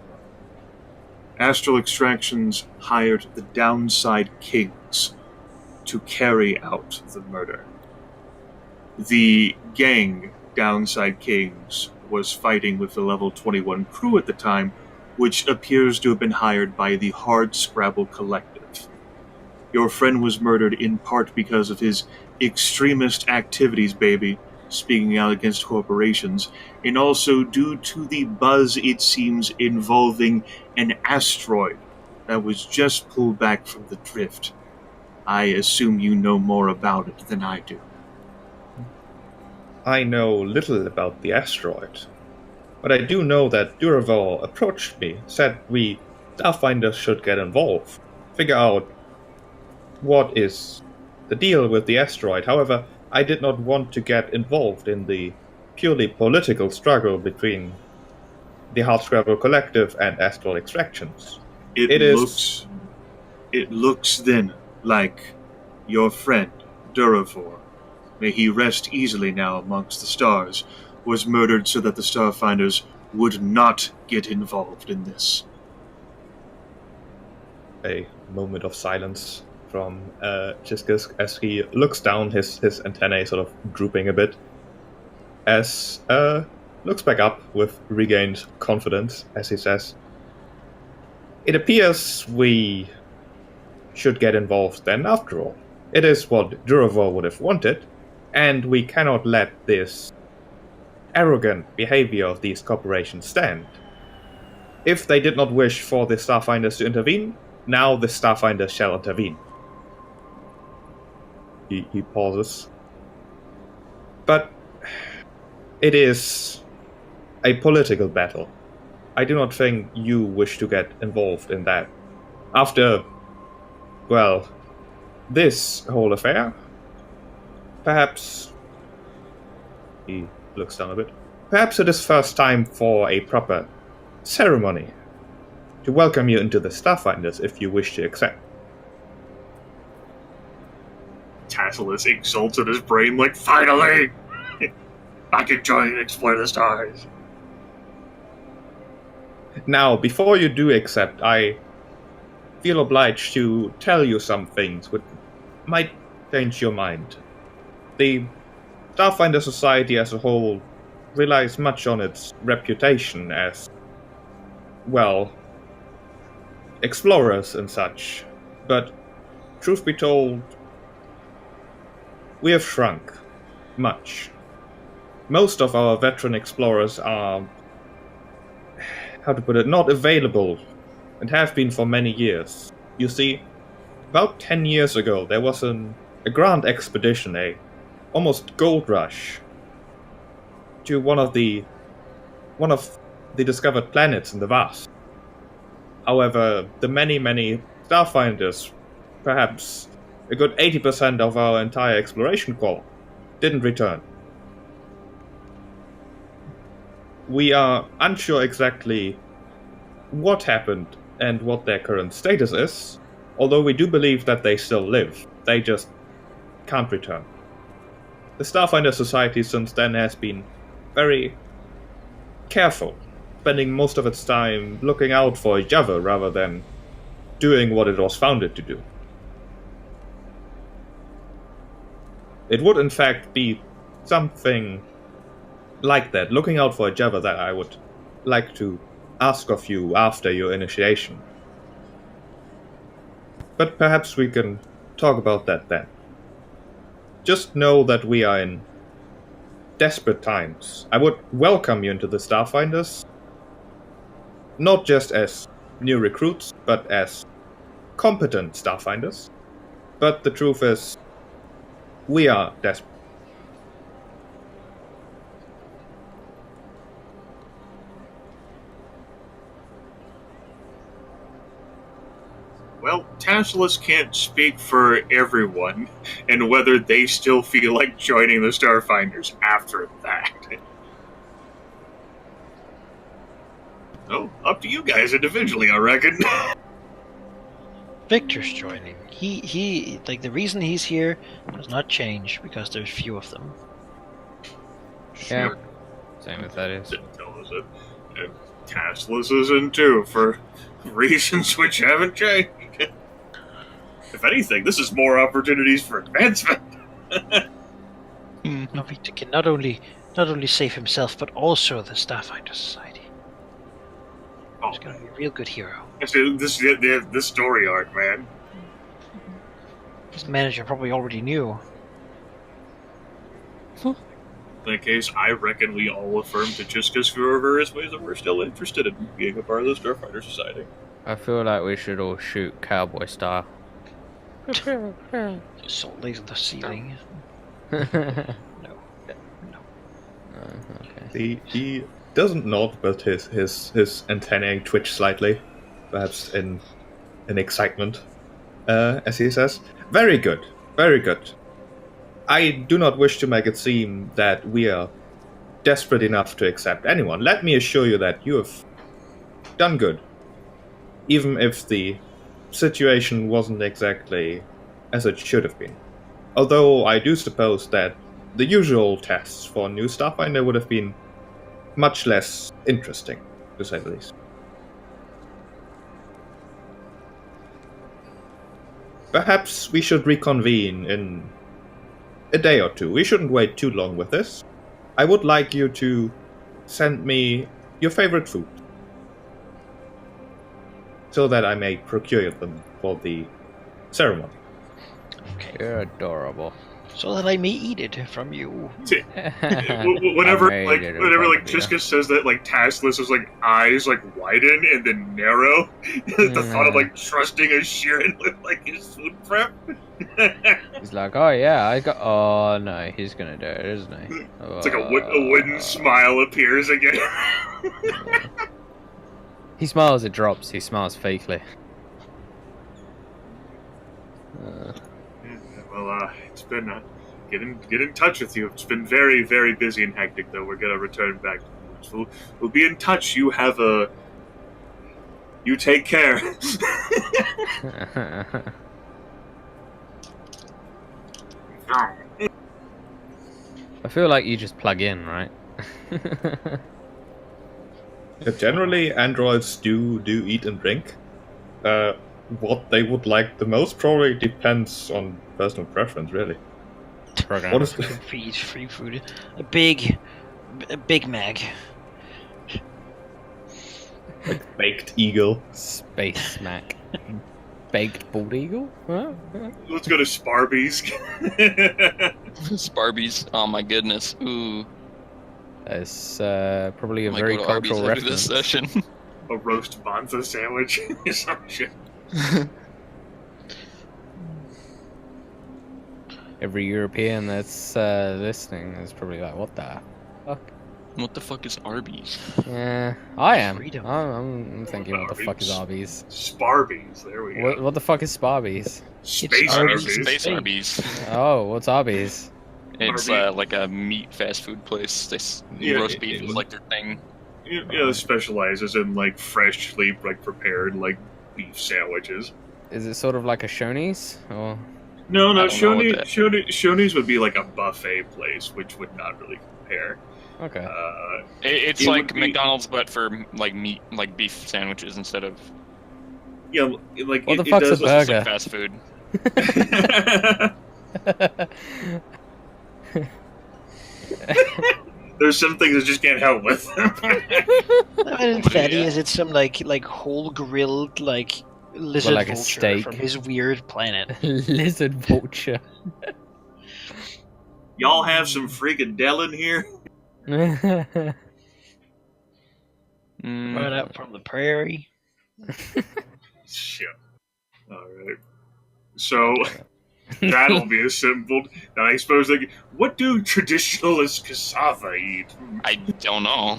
Astral Extractions hired the Downside Kings to carry out the murder. The gang, Downside Kings, was fighting with the level 21 crew at the time, which appears to have been hired by the Hard Scrabble Collective. Your friend was murdered in part because of his extremist activities, baby, speaking out against corporations, and also due to the buzz, it seems, involving an asteroid that was just pulled back from the drift. I assume you know more about it than I do. I know little about the asteroid, but I do know that Duravor approached me, said we Starfinders should get involved, figure out what is the deal with the asteroid. However, I did not want to get involved in the purely political struggle between the Hardscrabble Collective and Astral Extractions. It looks then like your friend, Duravor, may he rest easily now amongst the stars, was murdered so that the Starfinders would not get involved in this. A moment of silence from Chiskus as he looks down, his antennae sort of drooping a bit, as looks back up with regained confidence as he says, it appears we should get involved then after all. It is what Duravor would have wanted, and we cannot let this arrogant behavior of these corporations stand. If they did not wish for the Starfinders to intervene, now the Starfinders shall intervene. He pauses. But it is a political battle. I do not think you wish to get involved in that. After, well, this whole affair, perhaps... He looks down a bit. Perhaps it is first time for a proper ceremony to welcome you into the Starfinders if you wish to accept. Tasselis exults in his brain like, finally! I can join and explore the stars. Now, before you do accept, I feel obliged to tell you some things which might change your mind. The Starfinder Society as a whole relies much on its reputation as, well, explorers and such. But, truth be told, we have shrunk much. Most of our veteran explorers are, how to put it, not available, and have been for many years. You see, about 10 years ago there was a grand expedition, a almost gold rush, to one of the discovered planets in the vast. However, the many Starfinders, perhaps a good 80% of our entire exploration corps, didn't return. We are unsure exactly what happened and what their current status is, although we do believe that they still live. They just can't return. The Starfinder Society since then has been very careful, spending most of its time looking out for each other rather than doing what it was founded to do. It would in fact be something like that, looking out for each other, that I would like to ask of you after your initiation. But perhaps we can talk about that then. Just know that we are in desperate times. I would welcome you into the Starfinders, not just as new recruits, but as competent Starfinders. But the truth is, we are desperate. Well, Tasselis can't speak for everyone, and whether they still feel like joining the Starfinders after that. Oh, up to you guys individually, I reckon. Victor's joining. He like, the reason he's here does not change because there's few of them. Yeah. Same with Thaddeus. Didn't tell us it. And Tasselis is in too, for reasons which haven't changed. If anything, this is more opportunities for advancement. No, Victor can not only save himself, but also the Starfinder Society. He's gonna be a real good hero. This story arc, man. His manager probably already knew. In that case, I reckon we all affirm to just because for various ways that we're still interested in being a part of the Starfinder Society. I feel like we should all shoot cowboy style. Salt lays on the ceiling. Okay. He doesn't nod, but his antennae twitch slightly, perhaps in excitement, as he says, "Very good, very good. I do not wish to make it seem that we are desperate enough to accept anyone. Let me assure you that you have done good, even if the situation wasn't exactly as it should have been. Although I do suppose that the usual tests for a new Starfinder would have been much less interesting, to say the least. Perhaps we should reconvene in a day or two. We shouldn't wait too long with this. I would like you to send me your favorite food, so that I may procure them for the ceremony. You're adorable. So that I may eat it from you. Whenever like Triska says that, like Tasselis' like eyes like widen and then narrow, the thought of like trusting a Sheeran with like his food prep. He's like, oh yeah, I got. Oh no, he's gonna do it, isn't he? It's like a wooden smile appears again. He smiles, it drops. He smiles fakely. Well, it's been get in touch with you. It's been very, very busy and hectic, though. We're gonna return back. So we'll be in touch. You take care. I feel like you just plug in, right? Generally, androids do eat and drink. What they would like the most probably depends on personal preference, really. Program. What is Feed free food. A Big Mac. like baked eagle? Space Mac. Baked bald eagle? Huh? Let's go to Sparby's. Sparbies. Oh my goodness. Ooh. That's probably a I might very go to Arby's cultural after this reference. session. A roast bonza sandwich. Some shit. Every European that's listening is probably like, what the fuck? What the fuck is Arby's? Yeah, I am. Freedom. I'm thinking, what the fuck is Arby's? Sparby's. There we go. What the fuck is Sparbies? Space Arby's. Arby's. Space Arby's. Oh, what's Arby's? It's Arby's. like a meat fast food place. Yeah, Roast beef is like their thing. Specializes in like freshly like prepared like beef sandwiches. Is it sort of like a Shoney's? Or No, I don't know what that- Shoney's would be like a buffet place, which would not really compare. okay. It's It like would be- McDonald's, but for like meat, like beef sandwiches instead of. Yeah, like What it, the fuck's it a does. It's burger? like fast food. There's some things I just can't help with. And Thaddeus, it's some like whole grilled like lizard like a vulture steak. from his weird planet. Lizard vulture. Y'all have some freaking Dell in here? Mm, Right up from the prairie. Shit. Alright. So, that'll be assembled. And I suppose, like, what do traditionalist kasatha eat? I don't know.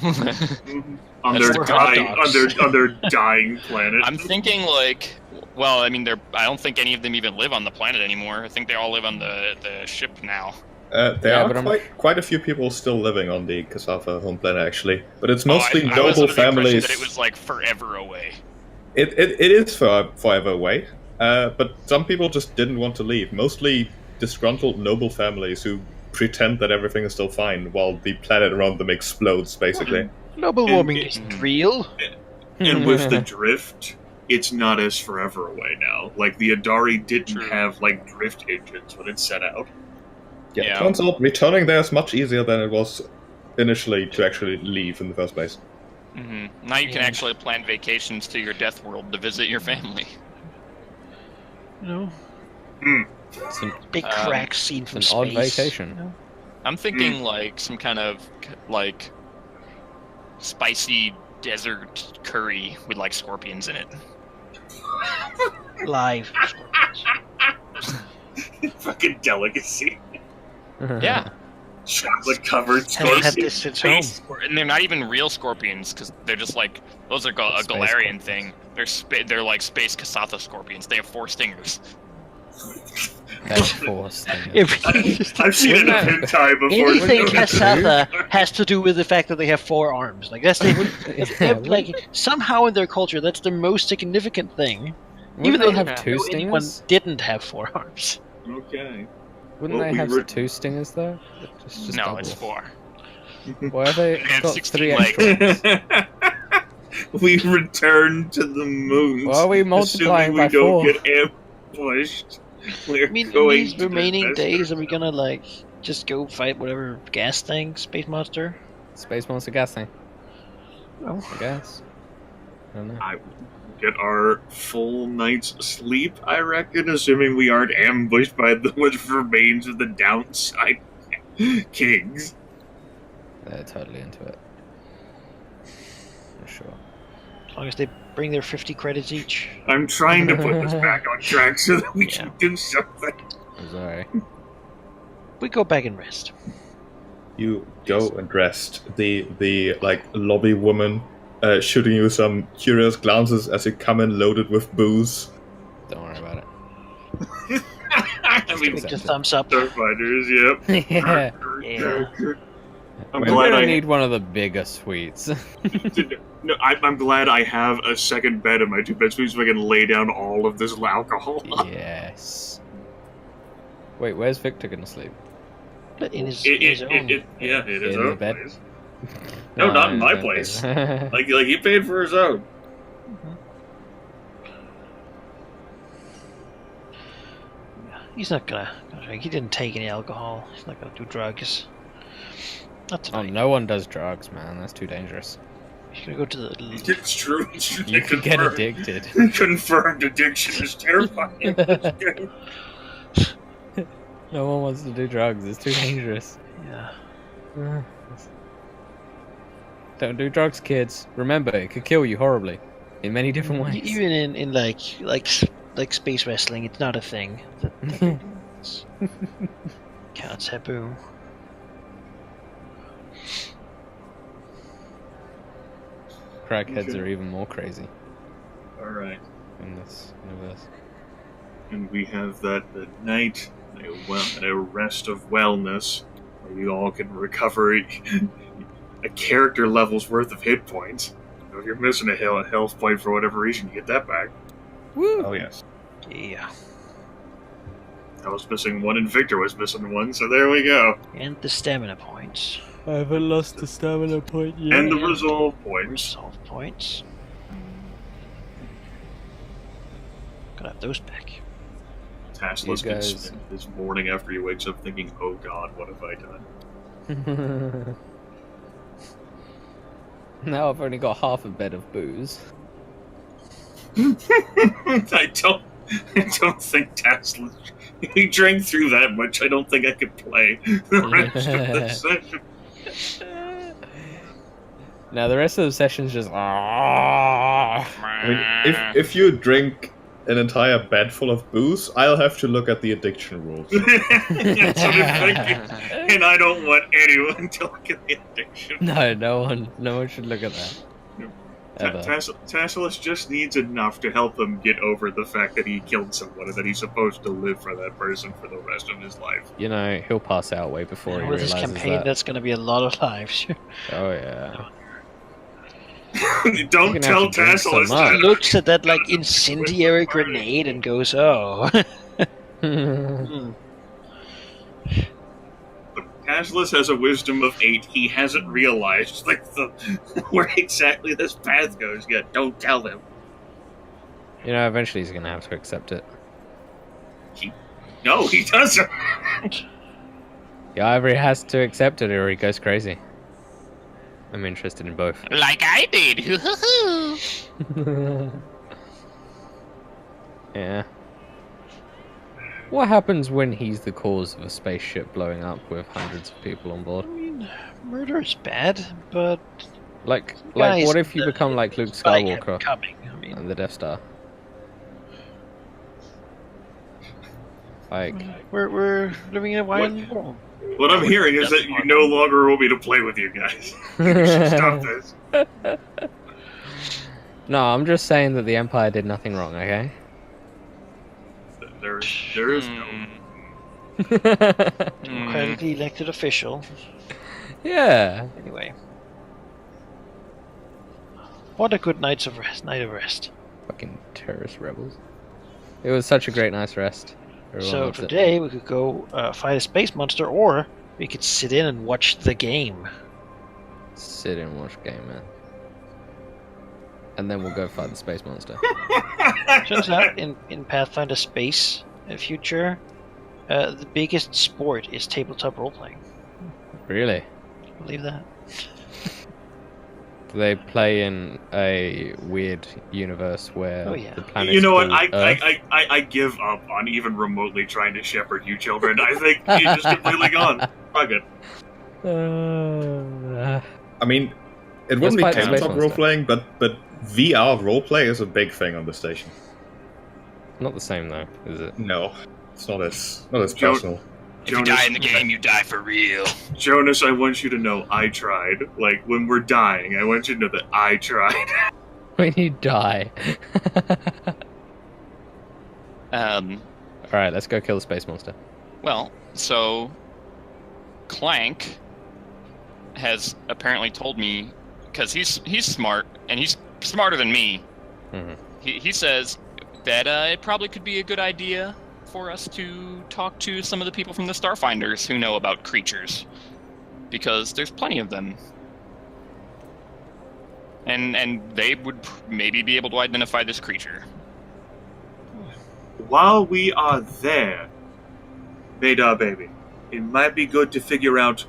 On That's their the hot dying, dogs. on their dying planet. I'm thinking like, well, I mean, I don't think any of them even live on the planet anymore. I think they all live on the ship now. There Yeah, but are quite a few people still living on the Kasatha home planet, actually. But it's Oh, mostly I was noble under the impression families. that it was like forever away. It is forever away. But some people just didn't want to leave. Mostly disgruntled noble families who pretend that everything is still fine while the planet around them explodes, basically. Global warming isn't real. And with the drift, it's not as forever away now. Like, the Adari didn't True. have, like, drift engines when it set out. Yeah, Yeah. it turns out returning there is much easier than it was initially to actually leave in the first place. Now you can actually plan vacations to your death world to visit your family. You know, It's an, big crack seen from an space. odd vacation. You know? I'm thinking like some kind of like spicy desert curry with like scorpions in it. Live. Fucking delicacy. Yeah. Chocolate covered Haven't had scorpion. this since home. And they're not even real scorpions because they're just like those are a Space Galarian thing. They're like space kasatha scorpions. They have 4 stingers. That's forced. If I've seen it a Wouldn't hentai before. anything so- kasatha has to do with the fact that they have 4 arms. Like that's like somehow in their culture that's the most significant thing. Even though they have I 2 know anyone stingers? didn't have 4 arms. Okay. Wouldn't Well, they we have were- 2 stingers though? Just No, double. it's 4. Why have they have got 16 3 legs. extra? We return to the moon. Why are we multiplying by assuming we 4? don't get ambushed. We're I mean, in going these to remaining invest days, are we ourselves. gonna like just go fight whatever gas thing, space monster? Space monster gas thing, No. I guess. I don't know. I get our full night's sleep, I reckon, assuming we aren't ambushed by the what remains of the downside kings. They're totally into it. For sure. As long as they bring their 50 credits each. I'm trying to put this back on track so that we can do something. I'm sorry. We go back and rest. You go and rest. The like lobby woman shooting you some curious glances as you come in loaded with booze. Don't worry about it. I mean, Just thumbs up. Starfinders, yep. Yeah. Yeah. I'm We're glad gonna I need one of the bigger suites. No, I'm glad I have a second bed in my 2-bed suite so I can lay down all of this alcohol. Yes. Wait, where's Victor gonna sleep? In his, It own. is In the own bed? place. No, not in my that place. bed. Like he paid for his own. He's not gonna drink. He didn't take any alcohol. He's not gonna do drugs. Not Oh, tonight. no one does drugs, man. That's too dangerous. He's gonna go to the. It's true. You could get addicted. Confirmed addiction is terrifying. No one wants to do drugs. It's too dangerous. Yeah. Don't do drugs, kids. Remember, it could kill you horribly, in many different ways. Even in like space wrestling, it's not a thing. It's kind of taboo. Crackheads are even more crazy Alright. in this universe. And we have that night, a rest of wellness, where you all can recover a character level's worth of hit points. So if you're missing a health point for whatever reason, you get that back. Woo! Oh yes. Yeah. I was missing one and Victor was missing one, so there we go. And the stamina points. I haven't lost the stamina point yet. And the resolve points. Resolve points. Gotta have those back. Tasselis You can guys- spend this morning after he wakes up thinking, oh god, what have I done? Now I've only got half a bed of booze. I don't think Tasselis... He drank through that much, I don't think I could play the rest of the session. Now the rest of the session's just. I mean, if you drink an entire bed full of booze, I'll have to look at the addiction rules. That's what I'm thinking. And I don't want anyone to look at the addiction. No one should look at that. Ever. Tasselis just needs enough to help him get over the fact that he killed someone and that he's supposed to live for that person for the rest of his life. You know, he'll pass out way before he With this realizes campaign, that. that's gonna be a lot of lives. Oh yeah. Don't You're gonna tell have to drink so Tasselis much. He that. looks at that like incendiary grenade and goes, "Oh." Tasselis has a wisdom of 8. He hasn't realized where exactly this path goes yet. Don't tell him. You know, eventually he's gonna have to accept it. No, he doesn't. Yeah, either he has to accept it or he goes crazy. I'm interested in both. Like I did. Yeah. What happens when he's the cause of a spaceship blowing up with hundreds of people on board? I mean, murder is bad, but Like guys, what if you become like Luke spying him Skywalker coming. I mean, and the Death Star? Like, we're living in a wild world. What I'm hearing is that you no longer want me to play with you guys. You should stop this. no, I'm just saying that the Empire did nothing wrong, okay? There is no... Democratically elected official. Yeah. Anyway, what a good night of rest. Fucking terrorist rebels. It was such a great night's rest. Everyone So loved it. today we could go fight a space monster, or we could sit in and watch the game. Sit and watch game, man. And then we'll go fight the space monster. Turns out in Pathfinder Space future, the biggest sport is tabletop role playing. Really? Believe that? They play in a weird universe where Oh, yeah. the planet's You know what? called Earth. I give up on even remotely trying to shepherd you children. I think you're just completely gone. Fuck it. I mean, it wouldn't be fight the tabletop space monster. role-playing, but VR roleplay is a big thing on the station. Not the same though, is it? No, it's not as personal. If you die in the game, you die for real. Jonas, I want you to know I tried. Like, when we're dying, I want you to know that I tried. When you die. Alright, let's go kill the space monster. Well, so Clank has apparently told me, because he's smart, and he's smarter than me. Mm-hmm. He says that it probably could be a good idea for us to talk to some of the people from the Starfinders who know about creatures, because there's plenty of them, and they would maybe be able to identify this creature. While we are there, Maedar baby, it might be good to figure out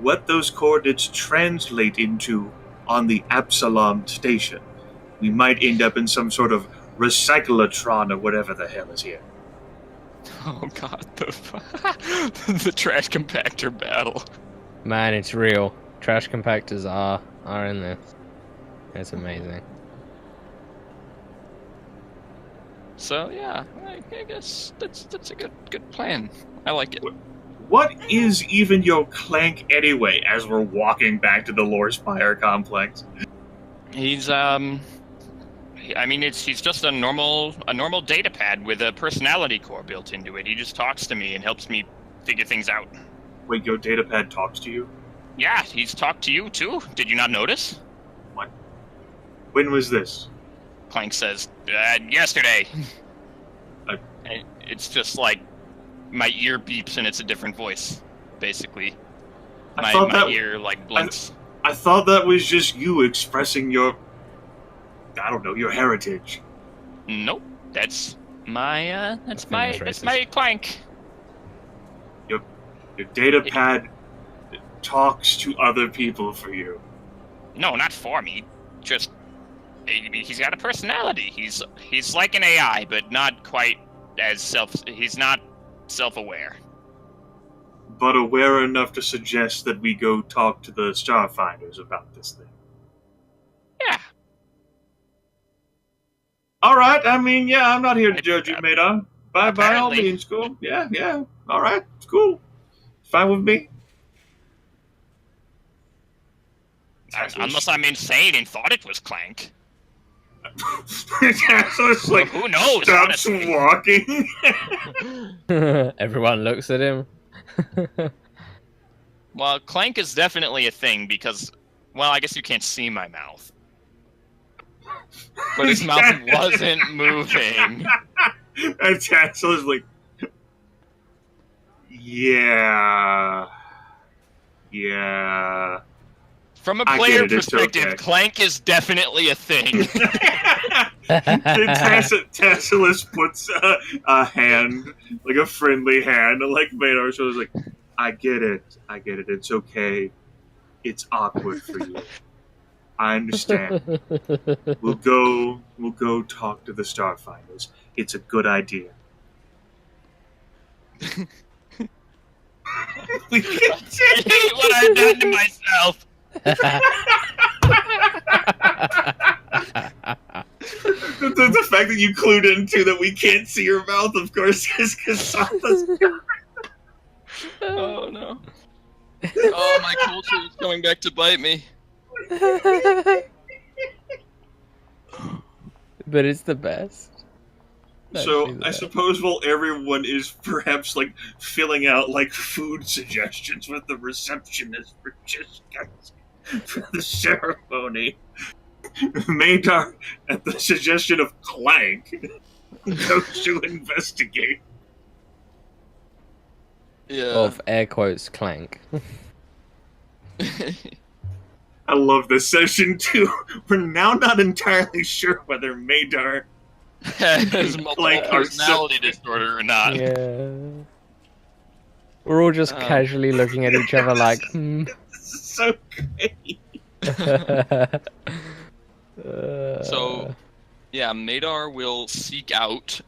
what those coordinates translate into on the Absalom station. We might end up in some sort of recyclotron or whatever the hell is here. Oh god, the trash compactor battle. Man, it's real. Trash compactors are in this. It's amazing. So yeah, I guess that's a good plan. I like it. What is even your Clank anyway, as we're walking back to the Lore Spire complex? He's I mean, he's just a normal data pad with a personality core built into it. He just talks to me and helps me figure things out. Wait, your datapad talks to you? Yeah, he's talked to you too. Did you not notice? What? When was this? Clank says, yesterday. Uh, And it's just like my ear beeps and it's a different voice, basically. I thought My that- ear like blinks. I thought that was just you expressing your, I don't know, your heritage. Nope, that's my that's racist. my Clank. Your datapad talks to other people for you. No, not for me. Just he's got a personality. He's like an AI, but not quite as he's not self-aware. But aware enough to suggest that we go talk to the Starfinders about this thing. Yeah. Alright, I mean, yeah, I'm not here to I- judge you, Maedar. By all apparently. means, cool. Yeah, alright, it's cool. Fine with me. Unless I'm insane and thought it was Clank. Tasselis, like, Who knows? stops Honestly. walking. Everyone looks at him. Well, Clank is definitely a thing because, well, I guess you can't see my mouth. But his mouth wasn't moving. And Tasselis like, yeah. From a I player get it, it's perspective, okay. Clank is definitely a thing. Tasselis puts a hand, like a friendly hand, like Maedar, so it's like, I get it, it's okay. It's awkward for you. I understand. We'll go talk to the Starfinders. It's a good idea. We can I hate what I've done to myself. the fact that you clued into that we can't see your mouth, of course, is Kasatha's. Oh no. Oh, my culture is coming back to bite me. But it's the best. So Actually, the I best. suppose while everyone is perhaps like filling out like food suggestions with the receptionist for the ceremony, Maedar, at the suggestion of Clank, goes to investigate. Yeah. Of air quotes clank. I love this session too. We're now not entirely sure whether Maedar Has multiple Like, are personality disorder or not. Yeah. We're all just casually looking at each other like, This is so great. So, yeah, Maedar will seek out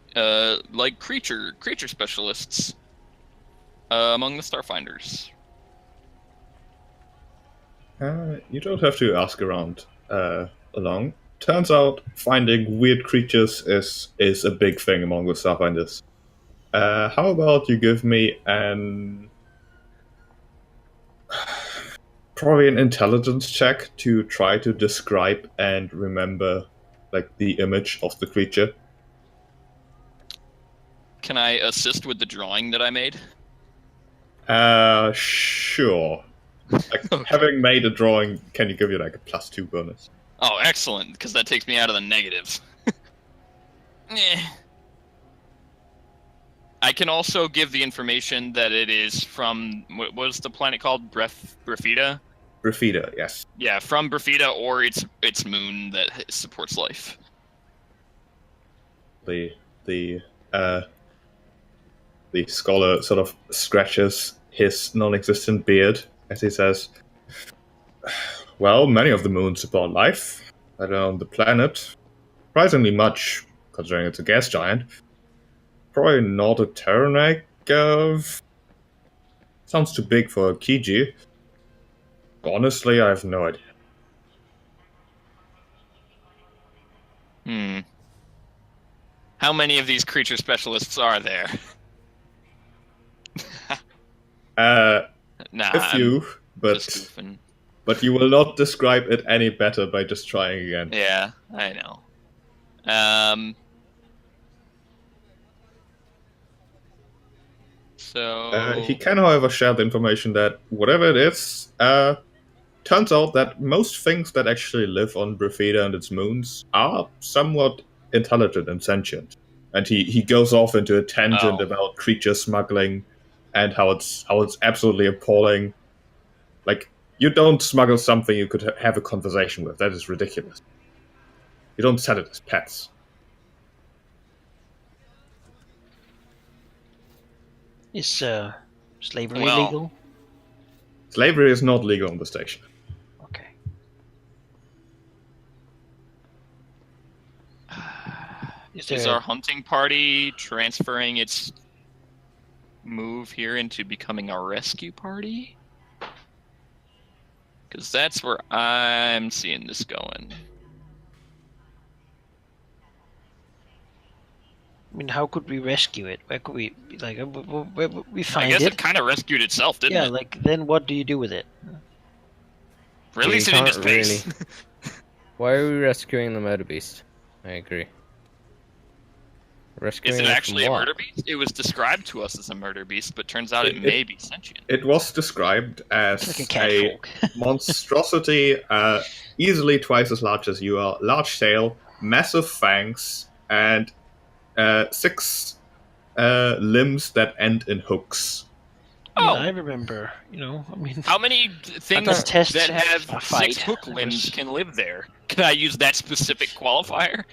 like creature specialists among the Starfinders. You don't have to ask around along. Turns out finding weird creatures is a big thing among the Starfinders. How about you give me probably an intelligence check to try to describe and remember like the image of the creature. Can I assist with the drawing that I made? Sure. Like, Okay. having made a drawing, can you give you like a +2 bonus? Oh, excellent, because that takes me out of the negatives. I can also give the information that it is from, what was the planet called? Brafida? Brafida, yes. Yeah, from Brafida or its moon that supports life. The scholar sort of scratches his non-existent beard as he says, well, many of the moons support life, let alone the planet. Surprisingly much, considering it's a gas giant. Probably not a Terranite. Sounds too big for a Kiji. Honestly, I have no idea. How many of these creature specialists are there? Nah, A few, just goofing. but you will not describe it any better by just trying again. Yeah, I know. So He can, however, share the information that whatever it is, turns out that most things that actually live on Brafida and its moons are somewhat intelligent and sentient. And he goes off into a tangent about creature smuggling and how it's absolutely appalling. Like, you don't smuggle something you could have a conversation with. That is ridiculous. You don't sell it as pets. Is slavery Well- legal? Slavery is not legal on the station. Okay. is our hunting party transferring its move here into becoming a rescue party? Because that's where I'm seeing this going. I mean, how could we rescue it? Where could we where would we find I guess it? it kind of rescued itself, didn't Yeah, it? like then what do you do with it? Release You it into can't space. really. Why are we rescuing the murder beast? I agree. Rescuing Is it from actually a what? murder beast? It was described to us as a murder beast, but turns out it may be sentient. It was described as It's like a catfolk. monstrosity, easily twice as large as you are, large tail, massive fangs, and 6 limbs that end in hooks. Oh. Yeah, I remember. I mean, How many things Let's test that have a fight. 6 hook limbs can live there? Can I use that specific qualifier?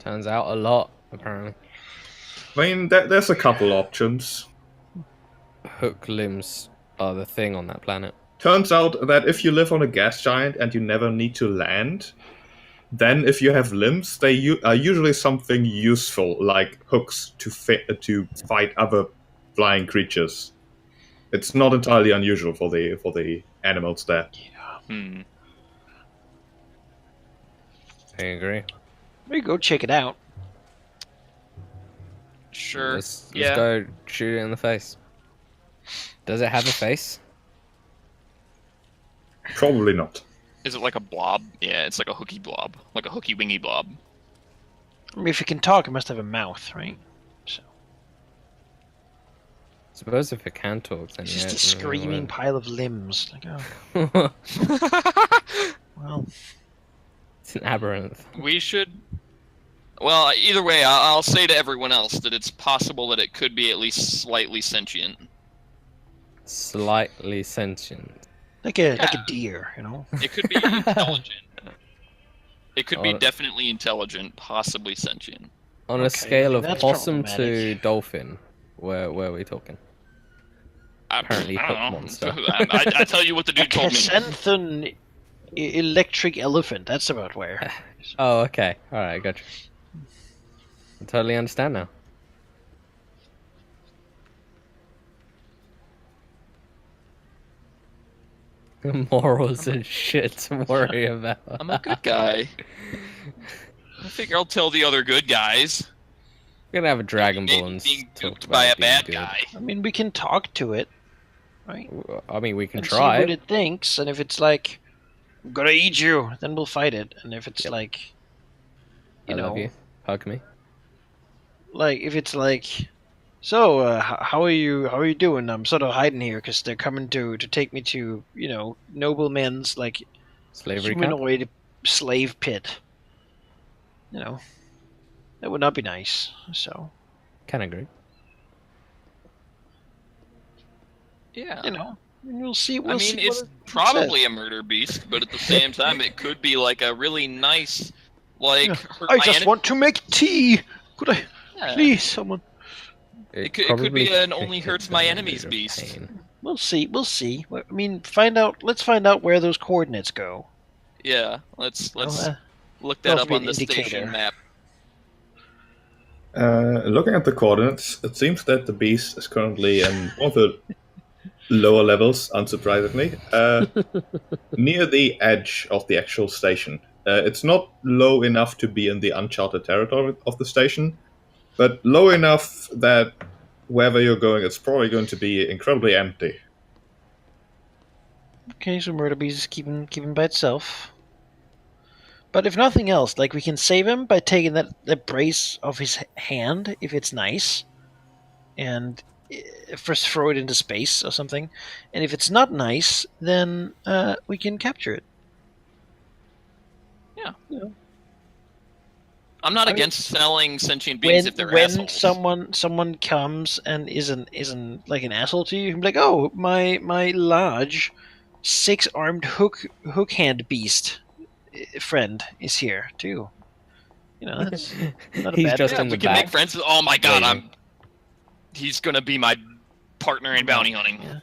Turns out a lot, apparently. I mean, there's a couple options. Hook limbs are the thing on that planet. Turns out that if you live on a gas giant and you never need to land, then if you have limbs, they are usually something useful, like hooks to fight other flying creatures. It's not entirely unusual for the animals there. Hmm. I agree. we go check it out. Sure. Let's yeah. go shoot it in the face. Does it have a face? Probably not. Is it like a blob? Yeah, it's like a hooky blob. Like a hooky wingy blob. I mean, if it can talk, it must have a mouth, right? So Suppose if it can talk, then it's yeah. just a it's really screaming weird. pile of limbs. Like, It's well, an aberrant. We should... Well, either way, I'll say to everyone else that it's possible that it could be at least slightly sentient. Slightly sentient. like a deer, It could be intelligent. It could be Oh. definitely intelligent, possibly sentient. On a Okay, scale of that's possum to problematic. dolphin, where are we talking? Apparently I hook don't know. monster. I tell you what the dude told me. Chrysanthemum electric elephant. That's about where. Oh, okay. All right, gotcha. I totally understand now. Morals and shit to worry about. I'm a good guy. I figure I'll tell the other good guys. We're gonna have a Dragonborn Maybe being talk duped about by a being bad good. guy. I mean, we can talk to it, right? I mean, we can And try. see what it thinks, and if it's like, "I'm gonna eat you," then we'll fight it. And if it's like, I love you. Hug me. like if it's like, so how are you? How are you doing? I'm sort of hiding here because they're coming to take me to noblemen's like Slavery camp? humanoid slave pit. That would not be nice. So Can agree. Yeah. we'll see. We'll I see mean, it's what it probably says. a murder beast, but at the same time, it could be like a really nice, like. Yeah. hurt I my just enemy- want to make tea. Could I Yeah. please someone? It could probably be an kicked only it hurts to my the enemies root of beast. pain. We'll see. We'll see. I mean, find out. Let's find out where those coordinates go. Yeah, let's I'll, look that that'll up be on an the indicator. station map. Looking at the coordinates, it seems that the beast is currently in one of the lower levels, unsurprisingly, near the edge of the actual station. It's not low enough to be in the uncharted territory of the station, but low enough that wherever you're going, it's probably going to be incredibly empty. Okay, so Murder Beast is keeping by itself. But if nothing else, like we can save him by taking that brace off his hand if it's nice, and first throw it into space or something. And if it's not nice, then we can capture it. Yeah. You know. I'm not I mean, against selling sentient beings if they're assholes. someone comes and isn't like an asshole to you, you can be like, oh, my large 6-armed hook hand beast friend is here too. That's not a He's bad just thing. in we the can back. make friends with. Oh my god, Waiting. he's gonna be my partner in bounty hunting. Yeah.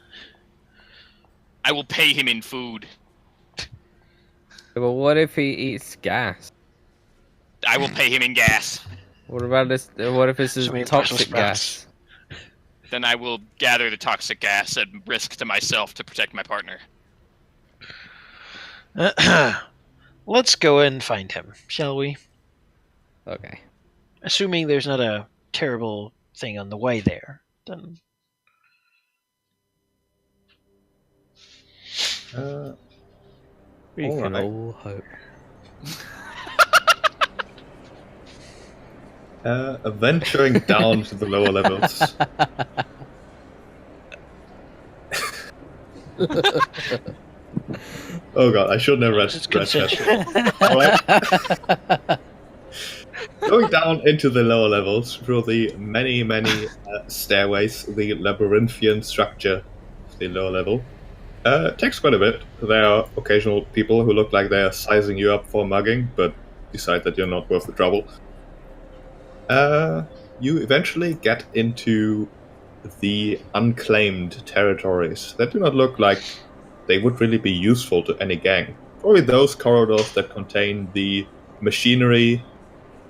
I will pay him in food. But what if he eats gas? I will pay him in gas. What about this? What if this is So many toxic Brussels gas? Then I will gather the toxic gas at risk to myself to protect my partner. Let's go and find him, shall we? Okay. Assuming there's not a terrible thing on the way there, then We All can right. all hope. Venturing down to the lower levels. Oh god, I shouldn't have read it's that. consensual. Alright. Going down into the lower levels through the many stairways, the labyrinthian structure of the lower level. Takes quite a bit. There are occasional people who look like they're sizing you up for mugging, but decide that you're not worth the trouble. You eventually get into the unclaimed territories that do not look like they would really be useful to any gang. Probably those corridors that contain the machinery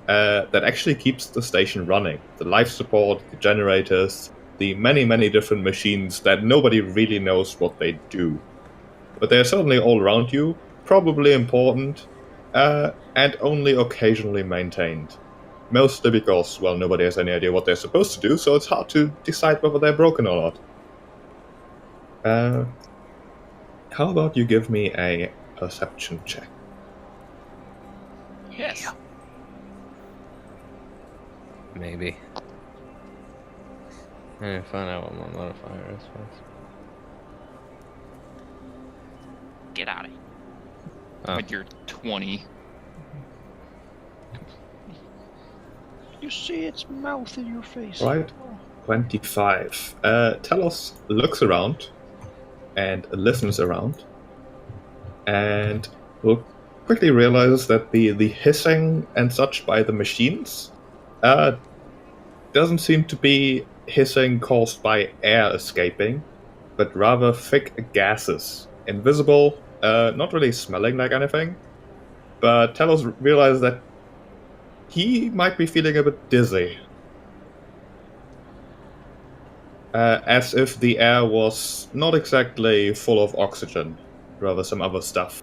that actually keeps the station running. The life support, the generators, the many different machines that nobody really knows what they do. But they're certainly all around you, probably important, and only occasionally maintained. Mostly because, well, nobody has any idea what they're supposed to do, so it's hard to decide whether they're broken or not. How about you give me a perception check? Yes. Maybe. I'm gonna find out what my modifier is first. Get out of here. Oh. With your 20. You see its mouth in your face. Right. 25. Talos looks around and listens around and will quickly realize that the hissing and such by the machines doesn't seem to be hissing caused by air escaping, but rather thick gases, invisible not really smelling like anything, but Talos realizes that he might be feeling a bit dizzy. As if the air was not exactly full of oxygen, rather some other stuff.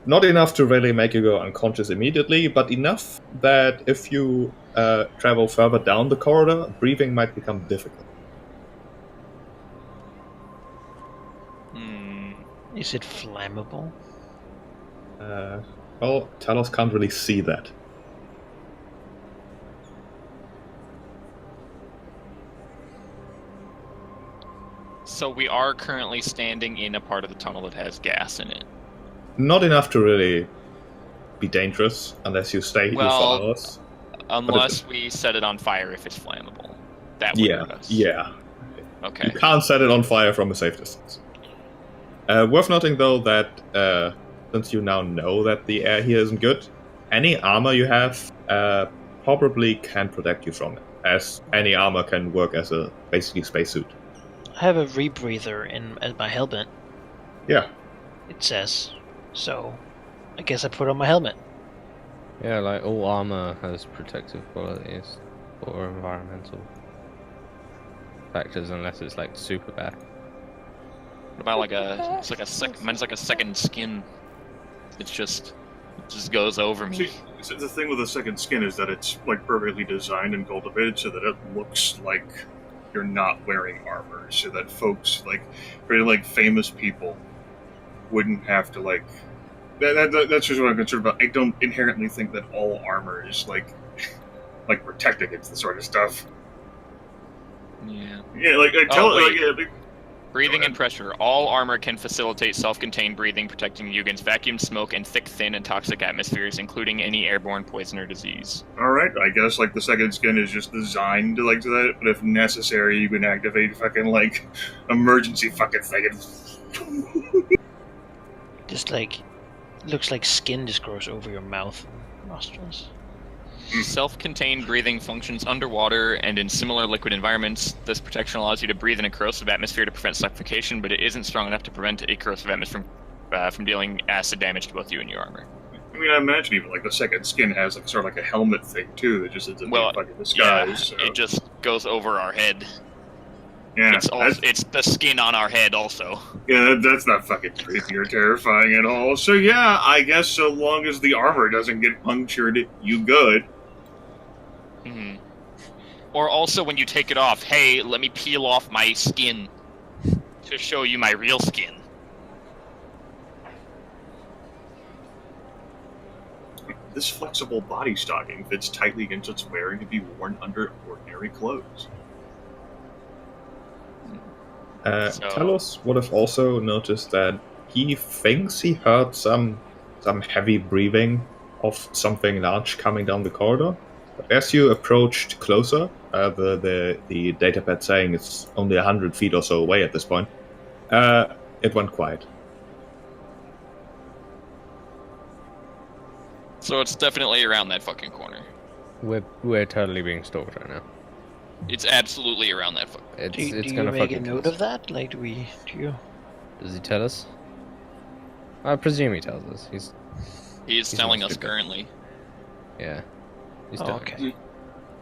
Not enough to really make you go unconscious immediately, but enough that if you travel further down the corridor, breathing might become difficult. Is it flammable? Well, Talos can't really see that. So we are currently standing in a part of the tunnel that has gas in it. Not enough to really be dangerous, unless you stay here Well, for hours. Unless we set it on fire if it's flammable. That would hurt us. Yeah. Okay. You can't set it on fire from a safe distance. Worth noting, though, that since you now know that the air here isn't good, any armor you have probably can protect you from it, as any armor can work as a basically spacesuit. I have a rebreather in my helmet. Yeah. It says. So, I guess I put on my helmet. Yeah, like all armor has protective qualities or environmental factors, unless it's like super bad. What about mine's like a second skin. It just goes over me. See, the thing with a second skin is that it's like perfectly designed and cultivated so that it looks like you're not wearing armor, so that folks very famous people wouldn't have to that's just what I'm concerned about. I don't inherently think that all armor is like protect against this sort of stuff. Yeah. Yeah, Breathing and pressure. All armor can facilitate self-contained breathing, protecting you against vacuum, smoke, and thick, thin, and toxic atmospheres, including any airborne poison or disease. Alright, I guess the second skin is just designed to that, but if necessary, you can activate emergency thing. Just looks like skin just grows over your mouth and nostrils. Self-contained breathing functions underwater and in similar liquid environments. This protection allows you to breathe in a corrosive atmosphere to prevent suffocation, but it isn't strong enough to prevent a corrosive atmosphere from dealing acid damage to both you and your armor. I mean, I imagine even the second skin has sort of a helmet thing too that just ends up being disguise. Yeah, so. it just goes over our head. Yeah, it's the skin on our head also. Yeah, that's not fucking creepy or terrifying at all. So yeah, I guess so long as the armor doesn't get punctured, you good. Mm-hmm. Or also when you take it off, hey, let me peel off my skin to show you my real skin. This flexible body stocking fits tightly against its wearing to be worn under ordinary clothes. Talos would have also noticed that he thinks he heard some heavy breathing of something large coming down the corridor. But as you approached closer, the datapad saying it's only 100 feet or so away at this point, it went quiet. So it's definitely around that fucking corner. We're totally being stalked right now. It's absolutely around that fucking. It's Do you gonna make a fucking note kill us. of that? Do you? Does he tell us? I presume he tells us. He's He's telling not us stupid. currently. Yeah. He's Oh, telling us. okay.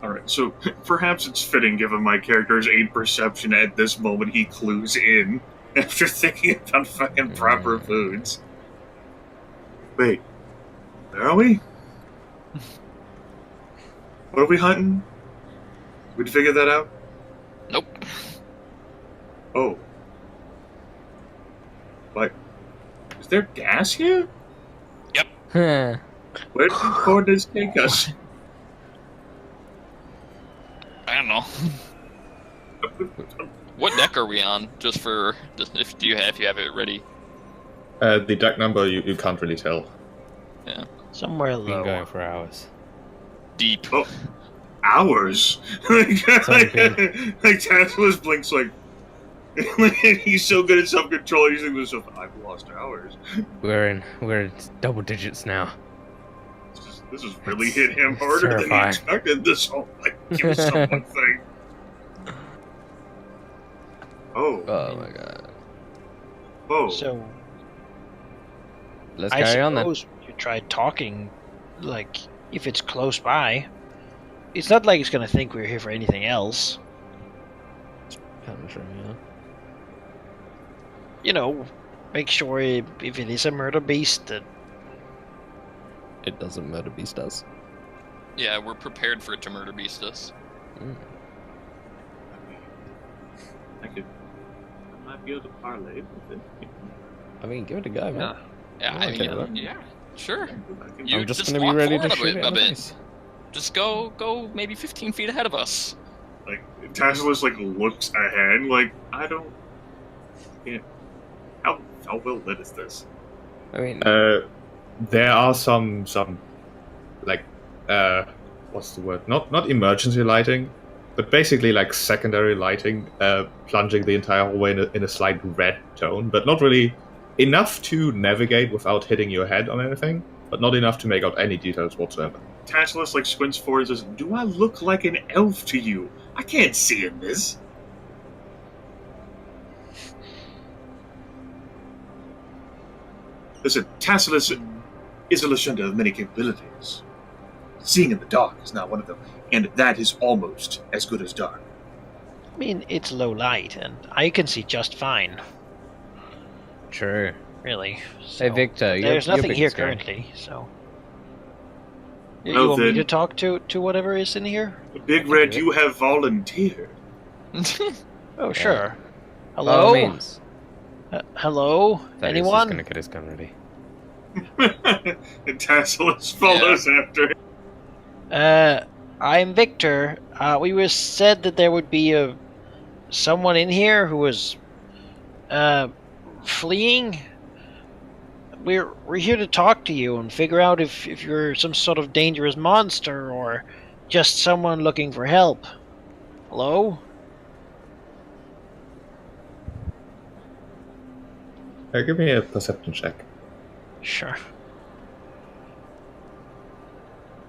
Alright, so perhaps it's fitting given my character's 8 perception at this moment he clues in after thinking about fucking proper foods. Wait, where are we? What are we hunting? We'd figure that out? Nope. Oh. Is there gas here? Where did the coordinates take us? I don't know. What deck are we on? Just for if you have it ready. The deck number you can't really tell. Yeah. Somewhere We've been low. going for hours. Deep. Oh. Hours? Tasselis blinks he's so good at self-control, he's thinking to himself, I've lost hours. We're in double digits now. This has really hit him harder than he terrifying. expected. This whole kill someone thing. Oh. Oh my god. Oh. So, Let's I carry on then. suppose you try talking, like, if it's close by. It's not like it's gonna think we're here for anything else. Kind of true, yeah. You know, make sure if it is a murder beast that... It doesn't murder beast us. Yeah, we're prepared for it to murder beast us. I might be able to parlay with it. I mean, give it a go, man. Yeah, I like it. yeah, sure. I'm just gonna be ready to shoot it in the face. Just go maybe 15 feet ahead of us. Like, Tasselis, like, looks ahead, like, I don't... How well lit is this? I mean, There are some like what's the word? Not emergency lighting, but basically like secondary lighting, plunging the entire hallway in a slight red tone, but not really enough to navigate without hitting your head on anything, but not enough to make out any details whatsoever. Tasselis, like, squints forward and says, "Do I look like an elf to you? I can't see in this." Listen, Tasselis is a lashunta of many capabilities. Seeing in the dark is not one of them, and that is almost as good as dark. I mean, it's low light, and I can see just fine, true. really. Hey, So, Victor, there's you're nothing big here scary. currently, so... You Well, want me then- to talk to whatever is in here? Big Red, you have volunteered. Oh, sure. By all Hello? means. Hello? Thaddeus is Anyone? gonna get his gun ready. And Tasselis follows after him. I'm Victor. We were said that there would be someone in here who was fleeing. We're here to talk to you and figure out if you're some sort of dangerous monster or just someone looking for help. Hello? Give me a perception check. Sure.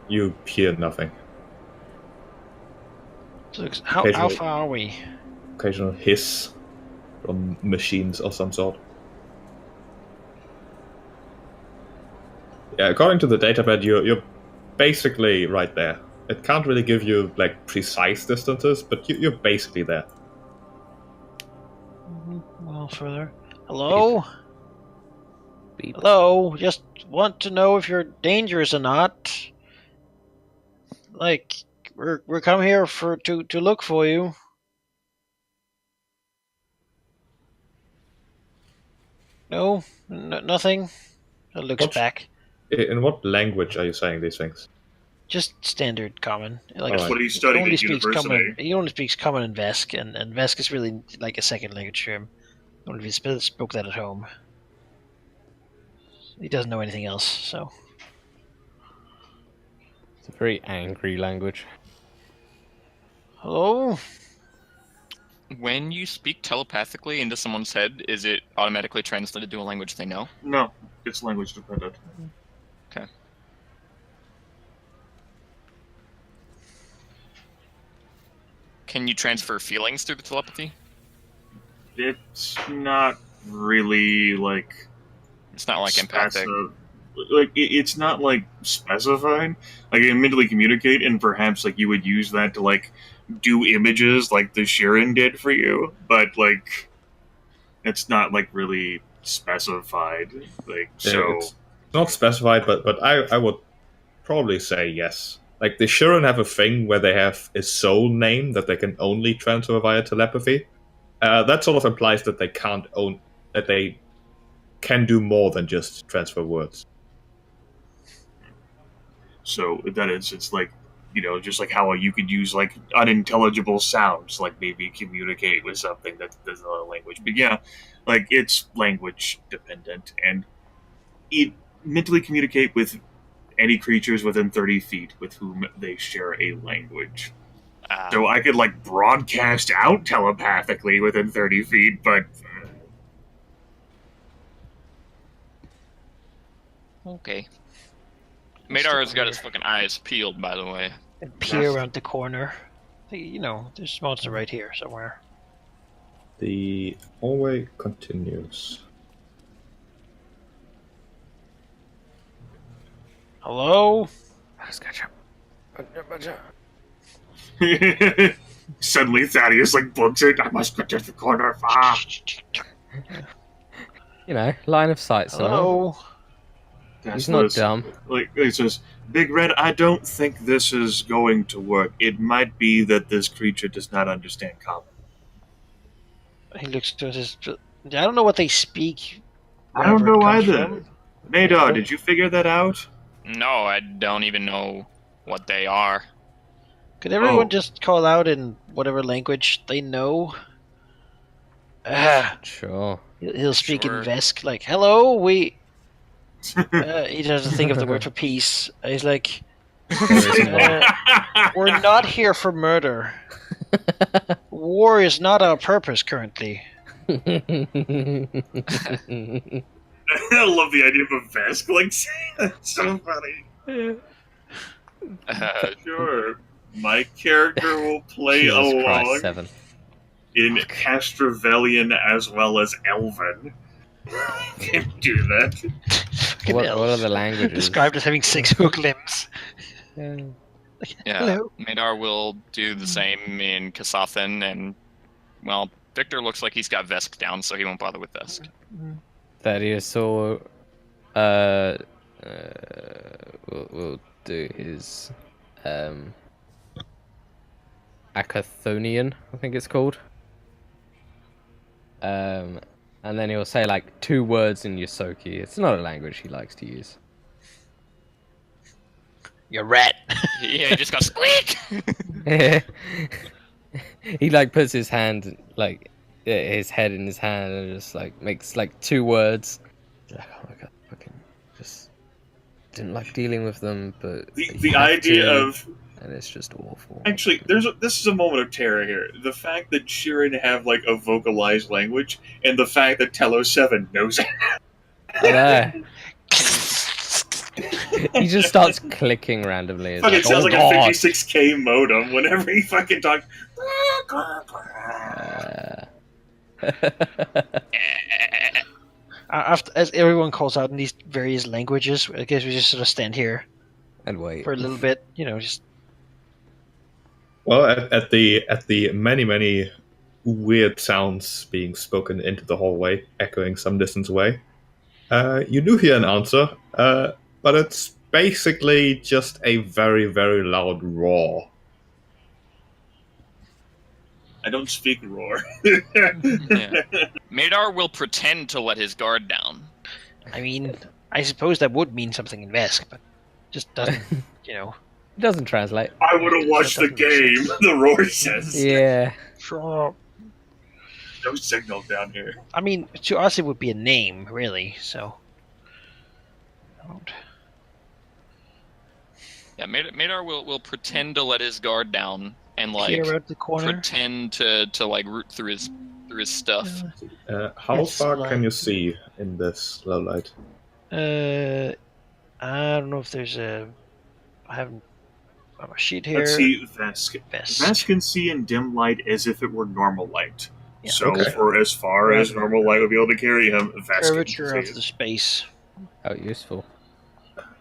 You hear nothing. So, how Occasionally- far are we? Occasional hiss from machines of some sort. Yeah, according to the datapad, you're basically right there. It can't really give you like precise distances, but you're basically there. Well, further. Hello? Beep. Hello? Just want to know if you're dangerous or not. Like, we're come here to look for you. No? Nothing? It looks What? back. In what language are you saying these things? Just standard common. Like, Alright. What he studied only at speaks university. common. He only speaks common and Vesk, and Vesk is really like a second language to him. Only if he spoke that at home. He doesn't know anything else, so. It's a very angry language. Hello? When you speak telepathically into someone's head, is it automatically translated to a language they know? No, it's language dependent. Okay. Can you transfer feelings through the telepathy? It's not really like It's not like empathic. It's not like specified. Like, you can mentally communicate, and perhaps like you would use that to like do images like the Sharon did for you, but like it's not like really specified. Like, so It's not specified, but I would probably say yes. Like the Shuren have a thing where they have a soul name that they can only transfer via telepathy. That sort of implies that they that they can do more than just transfer words. So in that instance, like, you know, just like how you could use like unintelligible sounds, like maybe communicate with something that does another language. But yeah, like it's language dependent, and it mentally communicate with any creatures within 30 feet with whom they share a language. So I could like broadcast out telepathically within 30 feet, but Okay. Maedar has got his fucking eyes peeled, by the way. And peer around the corner. You know, there's a monster right here somewhere. The hallway continues. Hello? Suddenly Thaddeus books it. I must go to the corner. You know, line of sight, so Hello? he's not dumb. He says, Big Red, I don't think this is going to work. It might be that this creature does not understand common. He looks to his. I don't know what they speak. I don't wherever it know comes either. from. Maedar, did you figure that out? No, I don't even know what they are. Could everyone just call out in whatever language they know? Sure. He'll speak Sure. in Vesk, like, hello, we... he doesn't think of the word for peace. He's like, we're not here for murder. War is not our purpose currently. I love the idea of a Vesk saying that. It's so funny. Sure. My character will play Jesus along Christ, 7. in Castravelian as well as Elven. Can do that. What are the languages? Described as having 6 hook limbs. Yeah. Yeah, Hello. Maedar will do the same in Kasathan, and, well, Victor looks like he's got Vesk down, so he won't bother with Vesk. Thaddeus will do his Akathonian, I think it's called. And then he'll say 2 words in Yosoki. It's not a language he likes to use. You're rat. Yeah, he just got squeak! He puts his hand his head in his hand and just makes 2 words. He's like, oh my god, fucking just didn't like dealing with them, but The idea of and it's just awful. actually, this is a moment of terror here. The fact that Shirin have a vocalized language, and the fact that Tello 7 knows it. I know. He just starts clicking randomly. It's Fucking sounds oh like god. a 56K modem whenever he fucking talks. After, as everyone calls out in these various languages, I guess we just sort of stand here And wait. for a little bit, just... Well, at the many weird sounds being spoken into the hallway, echoing some distance away, you do hear an answer, but it's basically just a very, very loud roar. I don't speak roar. Yeah. Maedar will pretend to let his guard down. I mean, I suppose that would mean something in Vesk, but just doesn't, It doesn't translate. I would have watched the game. The roar says. Yeah. Sure. No signal down here. I mean, to us it would be a name, really, so... Yeah, Maedar will pretend to let his guard down and Here out the corner. pretend to root through his stuff. How It's far like- can you see in this low light? I don't know if there's a... I haven't... I have a sheet here. Let's see, Vesk. Vesk. Vesk can see in dim light as if it were normal light. Yeah. So, Okay. for as far as normal light would be able to carry him, Vesk Curvature can of see the it. space. Oh, useful.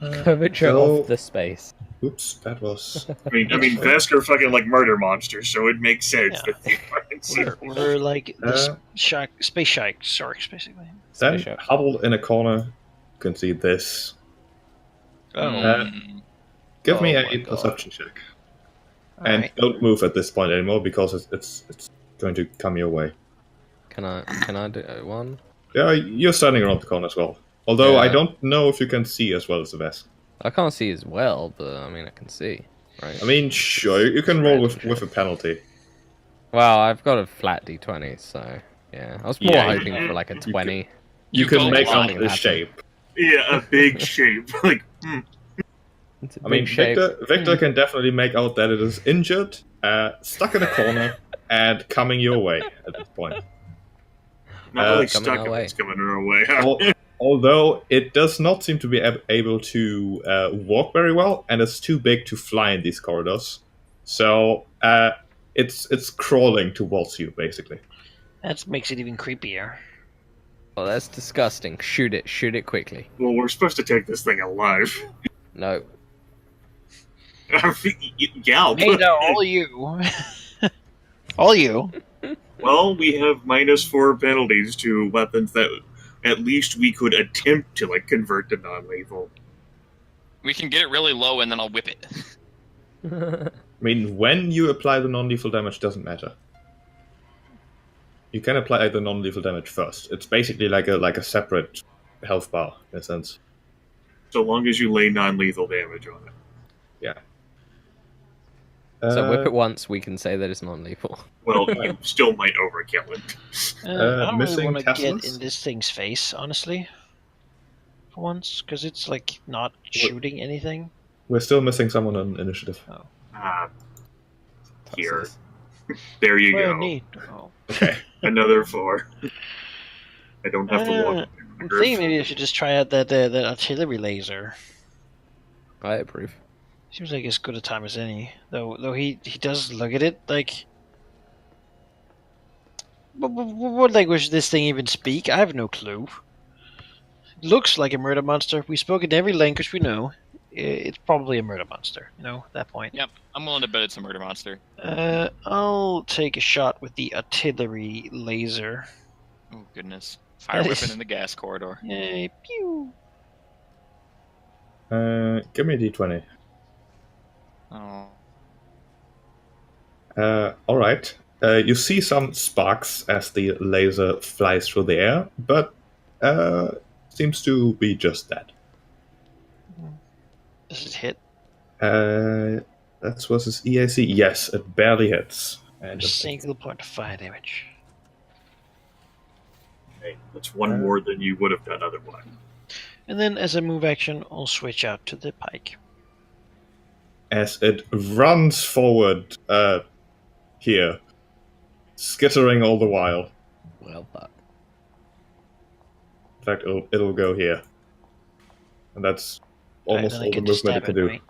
Curvature so- of the space. Oops, that was... I mean, Vesk are fucking murder monsters, so it makes sense Yeah. that they fucking see. We're like the Uh, space sharks, basically. Then, Space shuttle. huddled in a corner, you can see this. Give me Oh a my God. perception check. And Alright. don't move at this point anymore, because it's going to come your way. Can I do one? Yeah, you're standing around the corner as well. Although Yeah. I don't know if you can see as well as the Vesk. I can't see as well, but I mean I can see, right? I mean, sure, you can roll with a penalty. Well, I've got a flat d20, so yeah. I was more Yeah, hoping for a 20. You You can go make out blind. the shape. Yeah, a big shape. It's a I mean, big shape. Victor can definitely make out that it is injured, stuck in a corner, and coming your way at this point. Not really coming stuck our if way. it's coming our way. Although it does not seem to be able to walk very well, and it's too big to fly in these corridors. So it's crawling towards you, basically. That makes it even creepier. Oh, that's disgusting. Shoot it quickly. Well, we're supposed to take this thing alive. No. Yeah. Maedar, all you. All you. Well, we have -4 penalties to weapons that at least we could attempt to convert to non-lethal. We can get it really low, and then I'll whip it. I mean, when you apply the non-lethal damage, doesn't matter. You can apply the non-lethal damage first. It's basically like a separate health bar in a sense. So long as you lay non-lethal damage on it. Yeah. So whip it once, we can say that it's non-lethal. Well, you still might overkill it. I don't really missing want to get Tasselis? in this thing's face, honestly. For once, because it's not shooting anything. We're still missing someone on initiative. Here. There you Well, go. neat. Oh. Okay. Another 4. I don't have to walk. I'm thinking maybe I should just try out that artillery laser. I approve. Seems like as good a time as any. Though he does look at it like. What language does this thing even speak? I have no clue. It looks like a murder monster. We spoke in every language we know. It's probably a murder monster. At that point. Yep, I'm willing to bet it's a murder monster. I'll take a shot with the artillery laser. Oh, goodness. Fire weapon in the gas corridor. Yay, pew! Give me a d20. Oh. Alright. You see some sparks as the laser flies through the air, but seems to be just that. Does it hit? That's versus EAC. Yes, it barely hits. And A single point of fire damage. Okay, that's one more than you would have done otherwise. And then as a move action, I'll switch out to the pike. as it runs forward here, skittering all the while. Well done. In fact, it'll go here. And that's almost all the movement it can do. Right?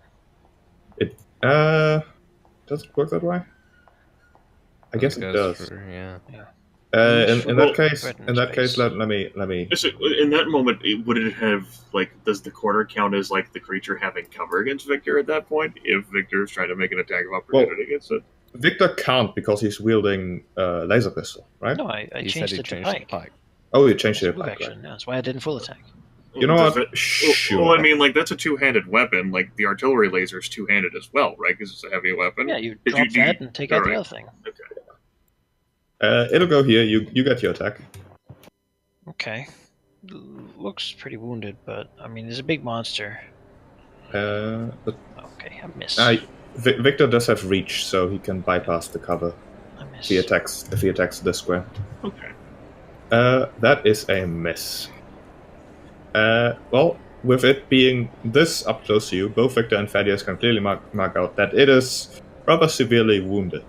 It does it work that way? I guess it does. Yeah. In that case, Space. let me. In that moment, would it have does the corner count as the creature having cover against Victor at that point? If Victor's trying to make an attack of opportunity against it, Victor can't because he's wielding laser pistol, right? No, I You changed said it to you pike. pike. Oh, you changed It's it. move Right. action. That's why I didn't full attack. You know Does what? it- Sure. Well, I mean, that's a two-handed weapon. The artillery laser is two-handed as well, right? Because it's a heavy weapon. Yeah, you Did drop do that and take out the alright. other thing. It'll go here. You get your attack. Okay. Looks pretty wounded, but I mean, he's a big monster. But Okay, I missed. Victor does have reach, so he can bypass the cover I if missed. he attacks this square. Okay. That is a miss. Well, with it being this up close to you, both Victor and Thaddeus can clearly mark out that it is rather severely wounded.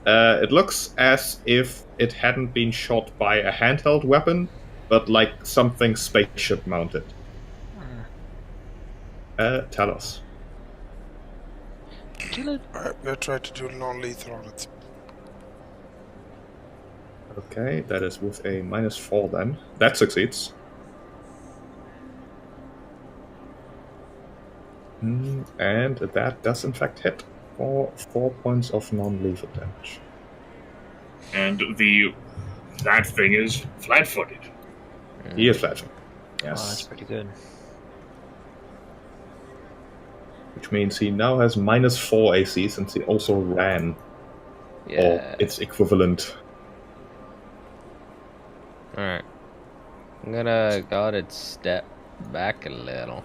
It looks as if it hadn't been shot by a handheld weapon, but like something spaceship mounted. Tell us. Kill it. Alright, we'll try to do non-lethal on it. Okay, that is with a -4 then. That succeeds. And that does in fact hit for 4 points of non-lethal damage. And that thing is flat-footed. He is flat. Oh, that's Yes. pretty good. Which means he now has -4 AC since he also ran. Yeah. Or its equivalent. Alright. I'm gonna guarded step back a little.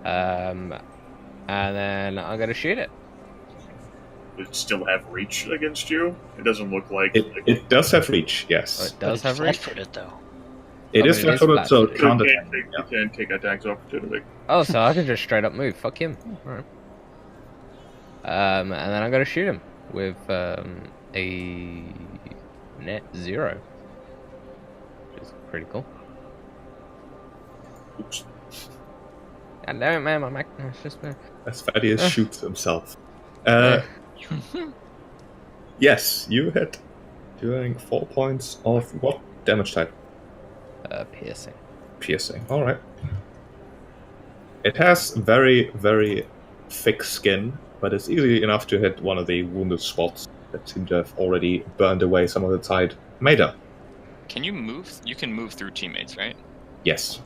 And then I'm gonna shoot it. Does it still have reach against you? It doesn't look like It does have reach, Oh, yes. it does But have it's reach? flat-footed, though. It I is mean, it is flat-footed, so it flat-footed. can't You attack. can't, you can't take attacks of opportunity. Oh, so I can just straight up move. Fuck him. Alright. And then I'm gonna shoot him with a net 0. Which is pretty cool. Oops. God damn it, man, my Mac. It's just As Thaddeus shoots himself. Yes, you hit. Doing 4 points of what damage type? piercing. Piercing. Alright. It has very, very thick skin, but it's easy enough to hit one of the wounded spots that seem to have already burned away some of the tide. Maedar. Can you move? You can move through teammates, right? Yes.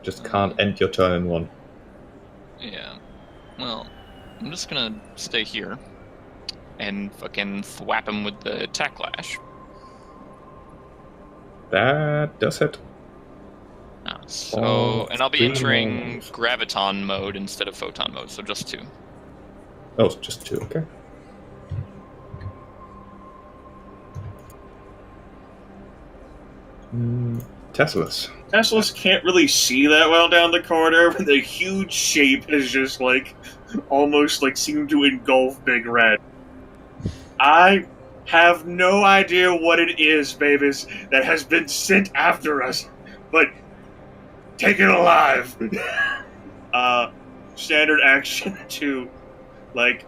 Just can't end your turn in one. Yeah. Well, I'm just gonna stay here and fucking thwap him with the attack lash. That does hit. And I'll be 3 entering more. graviton mode instead of photon mode, so just 2. Oh, just 2, okay. Tasselis. Tasselis can't really see that well down the corridor, but the huge shape is just like almost like seemed to engulf Big Red. I have no idea what it is, babies, that has been sent after us, but take it alive. Standard action to like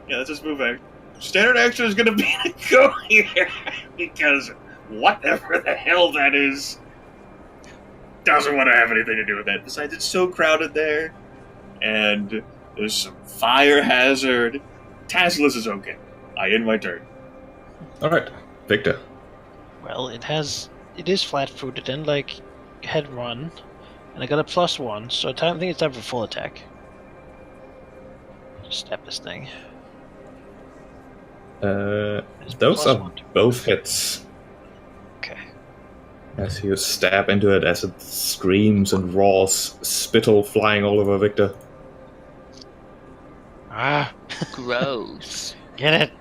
let's just move back. Standard action is gonna be to go here because whatever the hell that is doesn't want to have anything to do with that. Besides, it's so crowded there, and there's some fire hazard. Tasselis is okay. I end my turn. Alright, Victor. Well, it is flat-footed and like head run, and I got a +1, so I think it's time for full attack. Just stab this thing. Those are both hits. Okay. As you stab into it, as it screams and roars, spittle flying all over Victor. Ah, Gross. get it?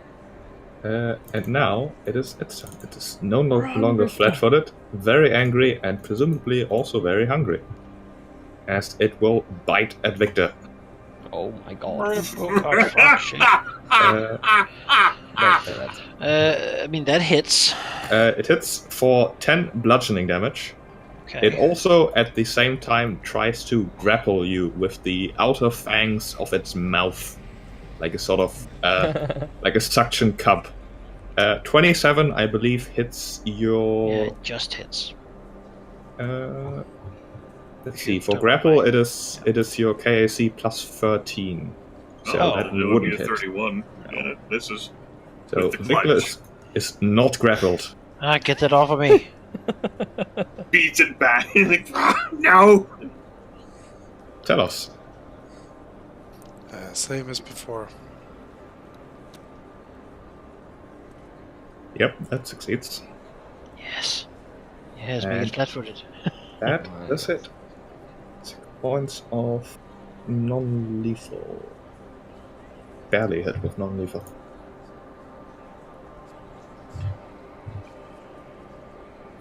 And now it is its turn. It is no longer flat-footed, very angry, and presumably also very hungry. As it will bite at Victor. Oh my god. Oh, fuck, shit. I mean, that hits. It hits for 10 bludgeoning damage. Okay. It also, at the same time, tries to grapple you with the outer fangs of its mouth. Like a sort of, like a suction cup. 27, I believe, hits your... Yeah, it just hits. Let's see, for grapple, it is your KAC plus 13. So that it would wouldn't be a hit. 31. Yeah, this is... So with the Victor clutch. is not grappled. Ah, get that off of me. Beats it back. Like, no! Tell us. Same as before. Yep, that succeeds. Yes. Yes, make And- it flat-footed. That does it. 6 points of non-lethal. Barely hit with non-lethal.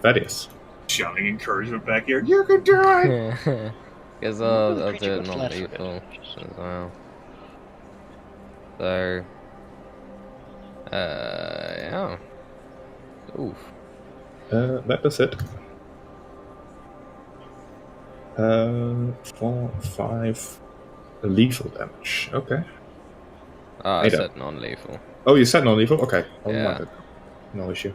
Thaddeus. Shouting encouragement back here. You can do it! Because Well, the I'll creature do it got flat-footed. non-lethal as well. So... yeah. Oof. That does it. 4, 5 lethal damage. Okay. Ah, I Maedar. said non-lethal. Oh, you said non-lethal? Okay. I'll Yeah. mark it. No issue.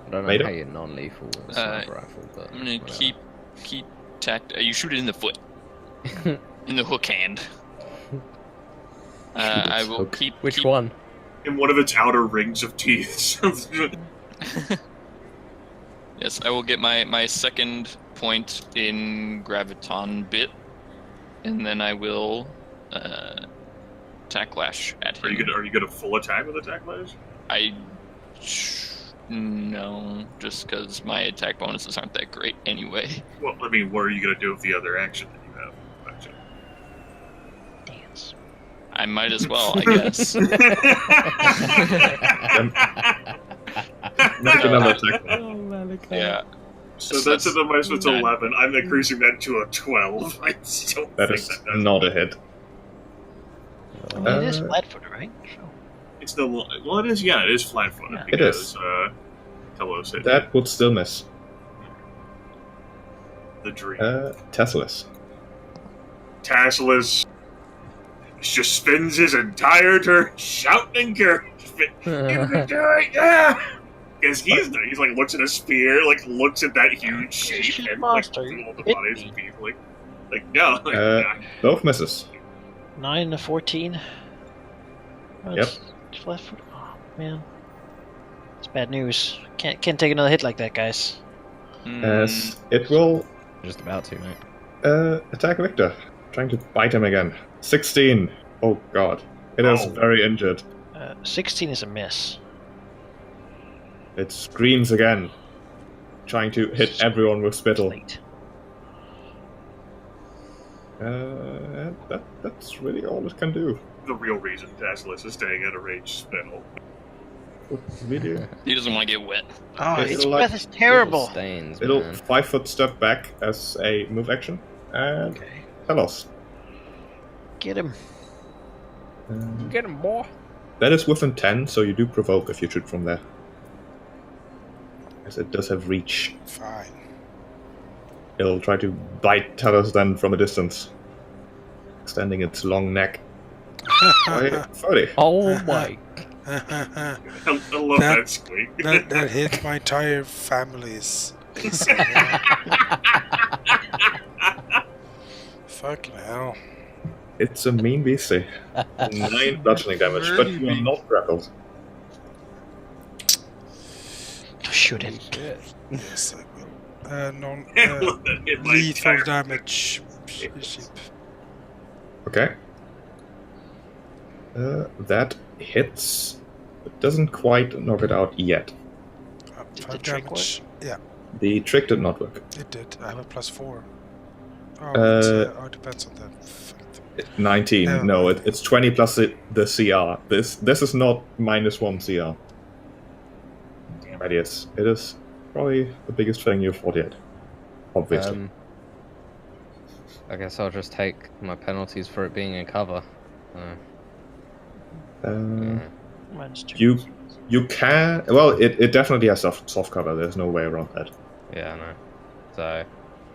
I don't know Maedar? how you're non-lethal with a sniper rifle, but... I'm gonna whatever. keep you shoot it in the foot. In the hook hand. I will hook. keep... Which one? In one of its outer rings of teeth. Yes, I will get my second point in graviton bit, and then I will attack lash at him. Are you gonna full attack with attack lash? No, just because my attack bonuses aren't that great anyway. Well, I mean, what are you gonna do with the other action that you have? Actually? Dance. I might as well, I guess. Make another attack. Yeah. So that's at the most it's 11. I'm increasing that to a 12. I still That think is that does. not a hit. I mean, it is flat-footed, right? So, It's the well, it is. Yeah, it is flat-footed Yeah. It because is. Telos hit That would still miss. the dream. Tasselis. Tasselis just spends his entire turn shouting encouragement. You can do it, yeah! Because he's like looks at a spear, like looks at that huge shape, and like Monster, all the hit bodies me. and people like no. Like, Both misses. 9 and a 14. Yep. Flat foot. Oh man, it's bad news. Can't take another hit like that, guys. As it will Just about to, mate. attack Victor, trying to bite him again. 16. Oh god. It is Oh. very injured. 16 is a miss. It screams again, trying to hit everyone with spittle. Late. That's really all it can do. the real reason Tasselis is staying at a ranged spell. Really? He doesn't want to get wet. Oh, It's its like breath is terrible. Stains, Little man. 5-foot step back as a move action, and Okay, Hellos. get him. Get him, boy. That is within 10, so you do provoke if you shoot from there. As it does have reach. Fine. It'll try to bite Thaddeus then from a distance, extending its long neck. By 30. Oh my. I love that squeak. that hit my entire family's. Fucking hell. It's a mean beastie. 9 bludgeoning damage, but you are not grappled. Shoot it. Yes, I will. Non I love that hit my lethal entire- damage. Ship. Okay. That hits. It doesn't quite knock it out yet. Did the 5 trick damage. Yeah, The trick did not work. it did. I have a +4. Oh, it depends on the fact. 19. Yeah. No, it's 20 plus the CR. This is not -1 CR. But yes, it is probably the biggest thing you've fought yet. Obviously. I guess I'll just take my penalties for it being in cover. You can. Well, it definitely has soft cover. There's no way around that. Yeah, I know. So,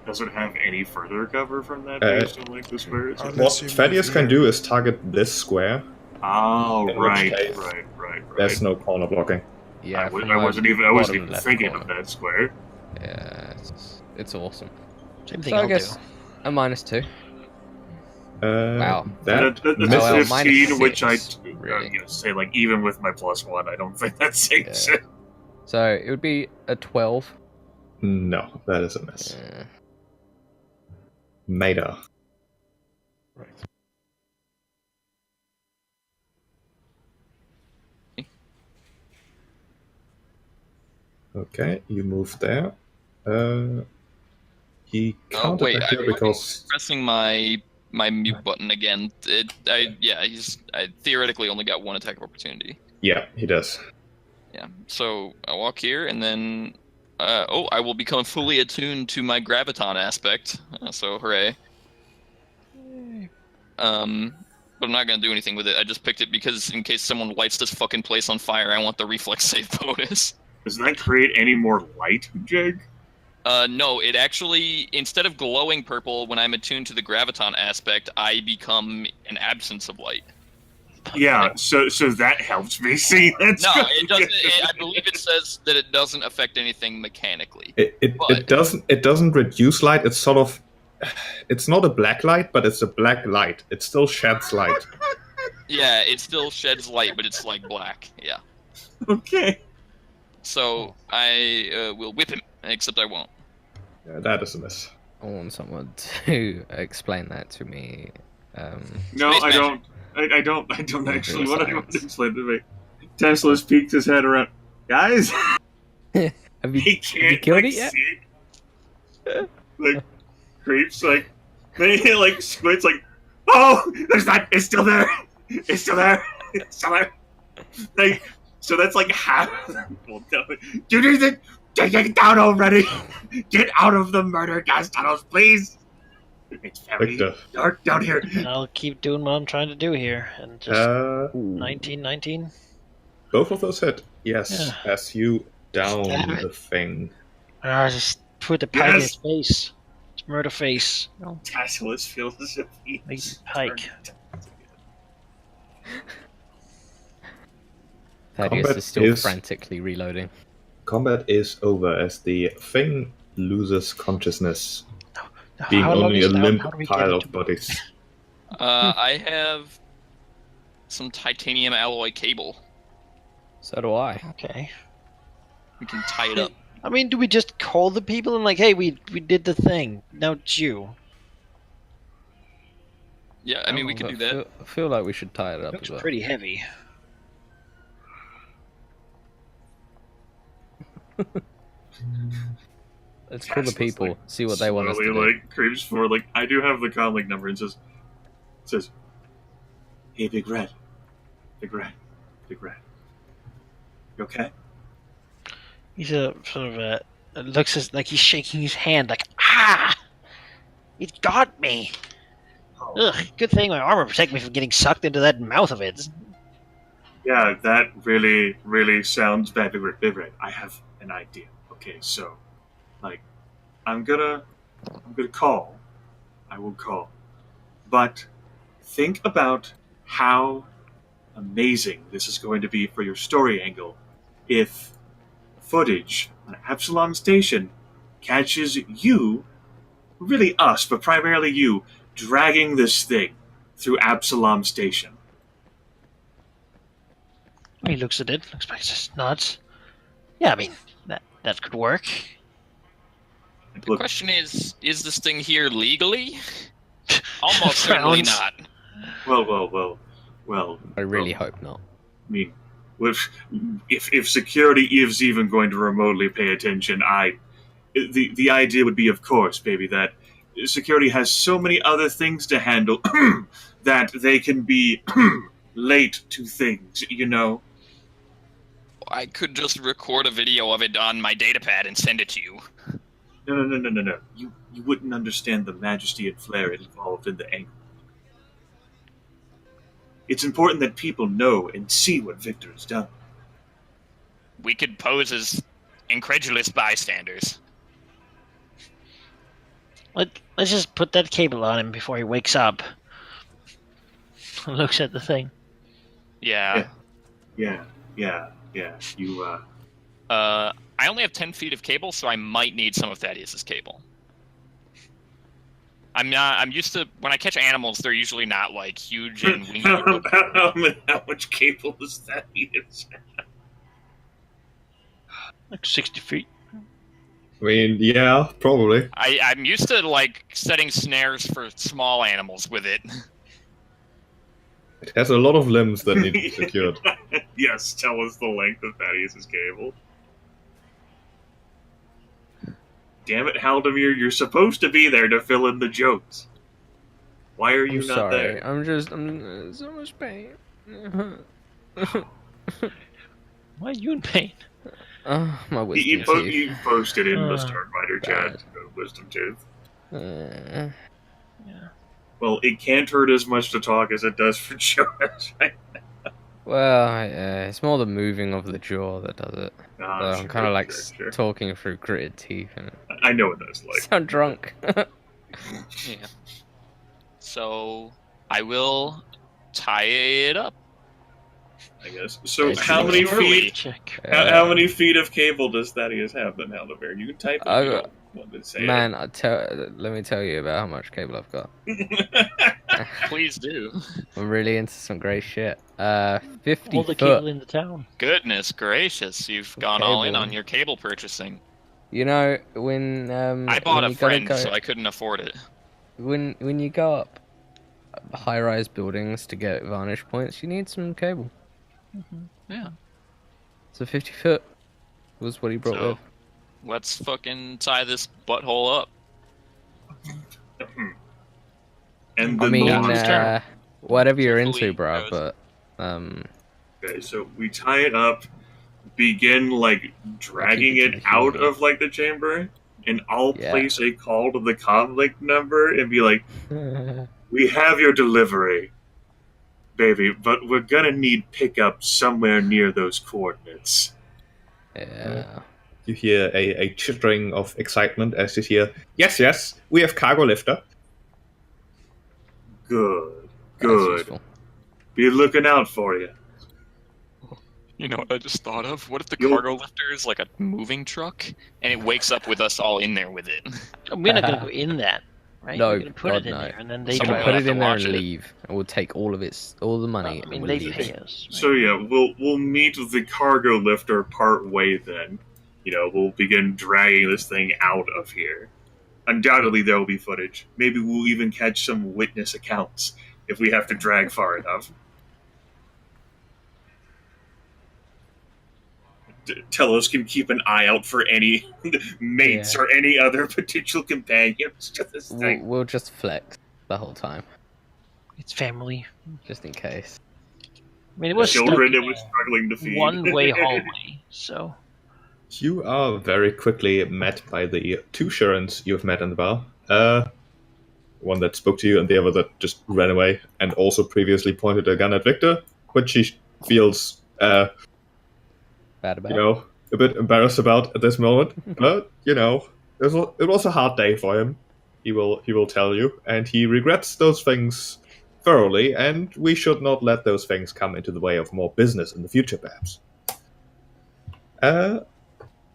Does it have any further cover from that based on like the squares? Unless What you move Thaddeus can here. do is target this square. Oh, In which right, case, right. There's no corner blocking. yeah. I from my wasn't even bottom left thinking corner. of that square. Yeah, it's awesome. Same thing So I I'll guess do. a -2. Wow. That's That a well, 15, which I -6, really. say like even with my +1, I don't think that sinks Yeah. it. So it would be a 12. No, that is a miss. Yeah. Maedar. Okay, you move there. He Oh can't wait, attack here because pressing my mute button again. I theoretically only got one attack of opportunity. yeah, he does. Yeah. So I walk here, and then I will become fully attuned to my graviton aspect. So hooray. But I'm not gonna do anything with it. I just picked it because in case someone lights this fucking place on fire, I want the reflex save bonus. Does that create any more light, Jake? No, it actually, instead of glowing purple when I'm attuned to the graviton aspect, I become an absence of light. Yeah, so that helps me. See, that's No, good. it doesn't. I believe it says that it doesn't affect anything mechanically. it But- doesn't reduce light. It's sort of, it's not a black light, but it's a black light. It still sheds light. Yeah, it still sheds light, but it's like black. Yeah. Okay. So I will whip him, except I won't. Yeah, that is a miss. I want someone to explain that to me. No, Space I magic. don't. I don't actually want anyone to Science. explain to me. Tesla's peeked his head around. Guys, Have he you can't killed like, it yet? see. Like creeps, like then he like squints, like, oh, there's not. It's still there. It's still there. It's still there. Like, so that's like half. Well, no. You need to get down already. Get out of the murder gas tunnels, please. It's very Victor. dark down here. I'll keep doing what I'm trying to do here, and just 19. Both of those hit. Yes, as you down Damn it. the thing. Just put the pike in Yes. his face. It's murder face. No, Tasselis feels as if make he's pike. Thaddeus Combat is still is- frantically reloading. combat is over as the thing loses consciousness, Now, being how long only is a it out? limp How do we get pile into of bodies. I have some titanium alloy cable. So do I. Okay. We can tie it up. I mean, do we just call the people and like, hey, we did the thing. Now it's you. Yeah, I mean, we could do that. I feel like we should tie it up Looks as well. pretty heavy. Let's call the people, Like, see what they want us to do. Like creeps forward. Like I do have the comlink number and says, "Hey, Big Red, Big Red, Big Red, you okay?" He's a sort of looks like he's shaking his hand, like it got me. Oh, Ugh, good thing my armor protected me from getting sucked into that mouth of it. yeah, that really, really sounds bad, Big Red. I have an idea. Okay, so, like, I'm gonna call. I will call, but think about how amazing this is going to be for your story angle if footage on Absalom Station catches you, really us, but primarily you, dragging this thing through Absalom Station. He looks at it, looks like it's nuts. Yeah, I mean, that could work. The question is this thing here legally? Almost certainly not. Well. I really hope not. I mean, if security is even going to remotely pay attention, the idea would be, of course, baby, that security has so many other things to handle that they can be late to things, you know? I could just record a video of it on my datapad and send it to you. No. You wouldn't understand the majesty and flair involved in the angle. It's important that people know and see what Victor has done. We could pose as incredulous bystanders. Let's just put that cable on him before he wakes up. Looks at the thing. Yeah. Yeah. You, I only have 10 feet of cable, so I might need some of Thaddeus' cable. I'm used to, when I catch animals, they're usually not, like, huge and wingy. how much cable does that use? Like 60 feet. I mean, yeah, probably. I'm used to, like, setting snares for small animals with it. It has a lot of limbs that need to be secured. Yes, tell us the length of Thaddeus' cable. Damn it, Halldamir, you're supposed to be there to fill in the jokes. Why are you I'm not sorry. there? I'm so much pain. Why are you in pain? My wisdom teeth. You posted in the Uh, Starfinder chat, wisdom tooth. Uh, Yeah. Well, it can't hurt as much to talk as it does for Jonas, right? well, it's more the moving of the jaw that does it. So I'm Sure, kind of like sure. talking through gritted teeth and I know what that's like. sound drunk. Yeah. So, I will tie it up. I guess. So, It's how many early. feet? Check. How many feet of cable does Thaddeus have then, Halldamir? You can type it if you don't want to say Man, let me tell you about how much cable I've got. it. Please do. I'm really into some great shit. 50 All the foot. cable in the town. Goodness gracious, you've gone all in Cable. on your cable purchasing. You know, when I bought when a you gotta friend, go, so I couldn't afford it. when you go up high-rise buildings to get vantage points, you need some cable. Yeah. So 50 foot was what he brought So, with. let's fucking tie this butthole up. And I then mean, the last whatever you're Carefully, into, bro. guys. But Okay, so we tie it up, begin like dragging Keep it to it the out humor. of like the chamber, and I'll Yeah. place a call to the comlink number and be like, "We have your delivery, baby, but we're gonna need pickup somewhere near those coordinates." yeah. You hear a chittering of excitement as you hear, yes, we have cargo lifter. Good, That's good. useful. Be looking out for you. You know what I just thought of? What if the You'll- cargo lifter is like a moving truck, and it wakes up with us all in there with it? We're not gonna go in that, right? No, We're gonna put God, it in no. there, and then they Someone We'll drive. put will it have in to there watch and it. leave, and we'll take all the money, I mean, and we'll they leave pay it. us. Right? So yeah, we'll meet the cargo lifter part way then. You know, we'll begin dragging this thing out of here. Undoubtedly there will be footage. Maybe we'll even catch some witness accounts if we have to drag far enough. Telos can keep an eye out for any mates Yeah. or any other potential companions to this thing. We'll just flex the whole time, It's family. just in case. I mean, it was stuck Children in it was struggling to a feed. one-way hallway, so You are very quickly met by the two Shurans you've met in the bar. One that spoke to you and the other that just ran away and also previously pointed a gun at Victor, which she feels, Bad about. a bit embarrassed about at this moment. But, it was a hard day for him. He will tell you, and he regrets those things thoroughly, and we should not let those things come into the way of more business in the future, perhaps.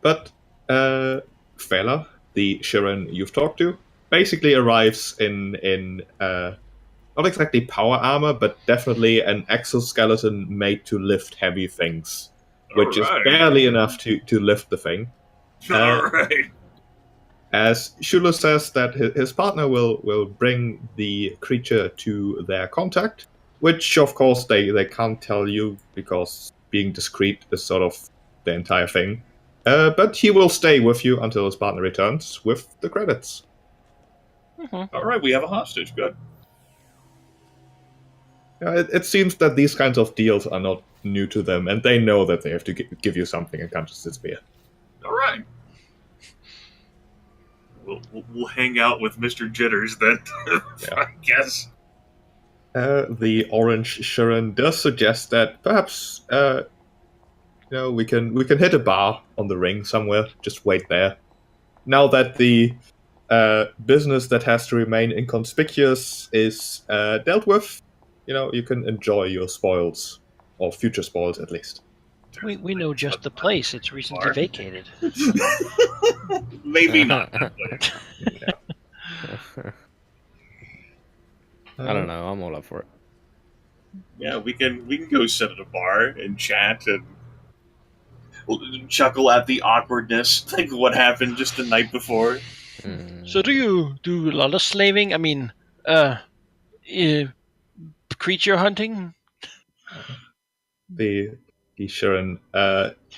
But Fela, the Shiran you've talked to, basically arrives in not exactly power armor, but definitely an exoskeleton made to lift heavy things, which is Alright. barely enough to lift the thing. Alright. As Shula says that his partner will bring the creature to their contact, which of course they can't tell you because being discreet is sort of the entire thing. But he will stay with you until his partner returns with the credits. Alright, we have a hostage. Good. It seems that these kinds of deals are not new to them, and they know that they have to give you something and can't just disappear. Alright. We'll hang out with Mr. Jitters then, I guess. The orange Shiran does suggest that perhaps we can hit a bar on the ring somewhere. Just wait there. Now that the business that has to remain inconspicuous is dealt with, you can enjoy your spoils, or future spoils at least. we know just the place. It's recently vacated. Maybe not. I don't know. I'm all up for it. Yeah, we can go sit at a bar and chat and chuckle at the awkwardness, like what happened just the night before. So do you do a lot of slaving? I mean, creature hunting? The Shiran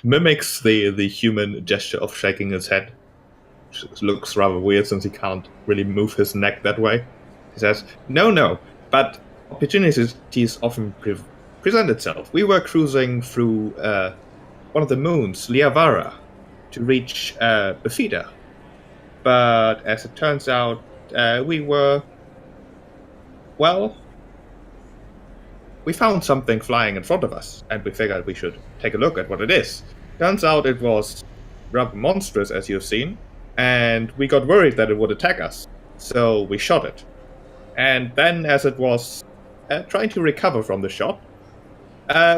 mimics the human gesture of shaking his head, which looks rather weird since he can't really move his neck that way. He says, No, but opportunities often present itself. We were cruising through one of the moons, Liavara, to reach Befida. But as it turns out, we found something flying in front of us, and we figured we should take a look at what it is. Turns out it was rather monstrous, as you've seen, and we got worried that it would attack us, so we shot it. And then, as it was trying to recover from the shot,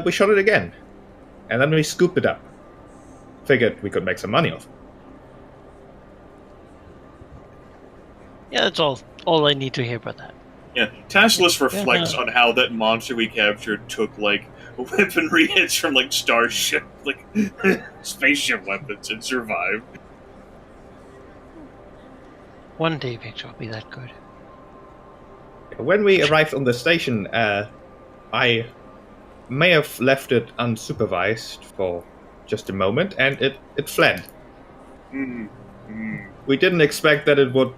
we shot it again, and then we scooped it up. Figured we could make some money off it. Yeah, that's all I need to hear about that. Yeah, Tasselis reflects on how that monster we captured took weaponry hits from starship, spaceship weapons, and survived. One day, Victor will be that good. When we arrived on the station, I may have left it unsupervised for just a moment, and it fled. We didn't expect that it would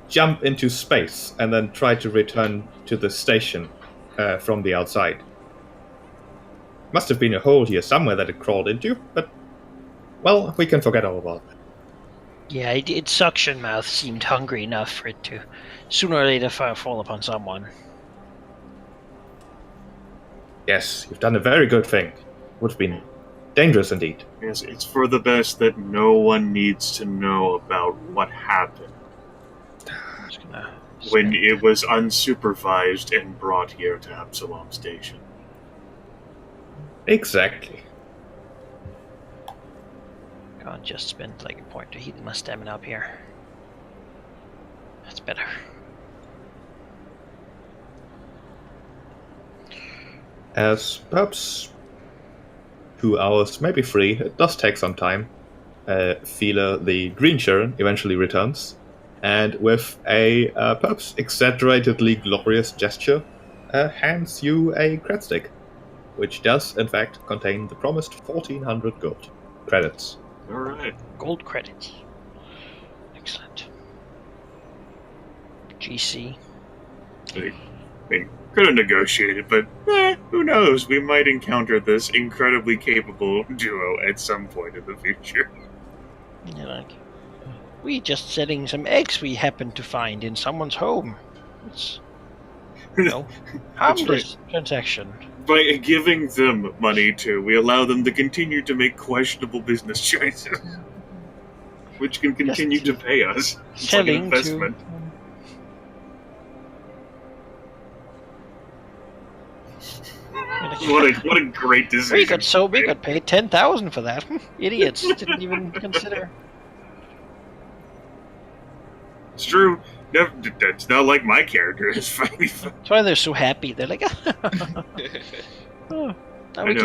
jump into space and then try to return to the station from the outside. Must have been a hole here somewhere that it crawled into, but, well, we can forget all about it. Yeah, its suction mouth seemed hungry enough for it to sooner or later fall upon someone. Yes, you've done a very good thing. Would have been dangerous indeed. Yes, it's for the best that no one needs to know about what happened I'm just gonna when it was unsupervised and brought here to Absalom Station. Exactly. Can't just spend like a point to heal my stamina up here. That's better. As perhaps 2 hours, maybe 3, it does take some time. Feeler, the Green Sharon, eventually returns, and with a perhaps exaggeratedly glorious gesture, hands you a cred stick, which does, in fact, contain the promised 1400 gold credits. Alright. Gold credits. Excellent. GC. We could have negotiated, but who knows? We might encounter this incredibly capable duo at some point in the future. You're like, we just selling some eggs we happened to find in someone's home. It's, harmless transaction. By giving them money too, we allow them to continue to make questionable business choices, which can continue to pay us. It's like an investment. What a great decision. We got paid 10,000 for that. Idiots didn't even consider. It's true. No, it's not like my character is funny. That's why they're so happy. They're like, oh, now we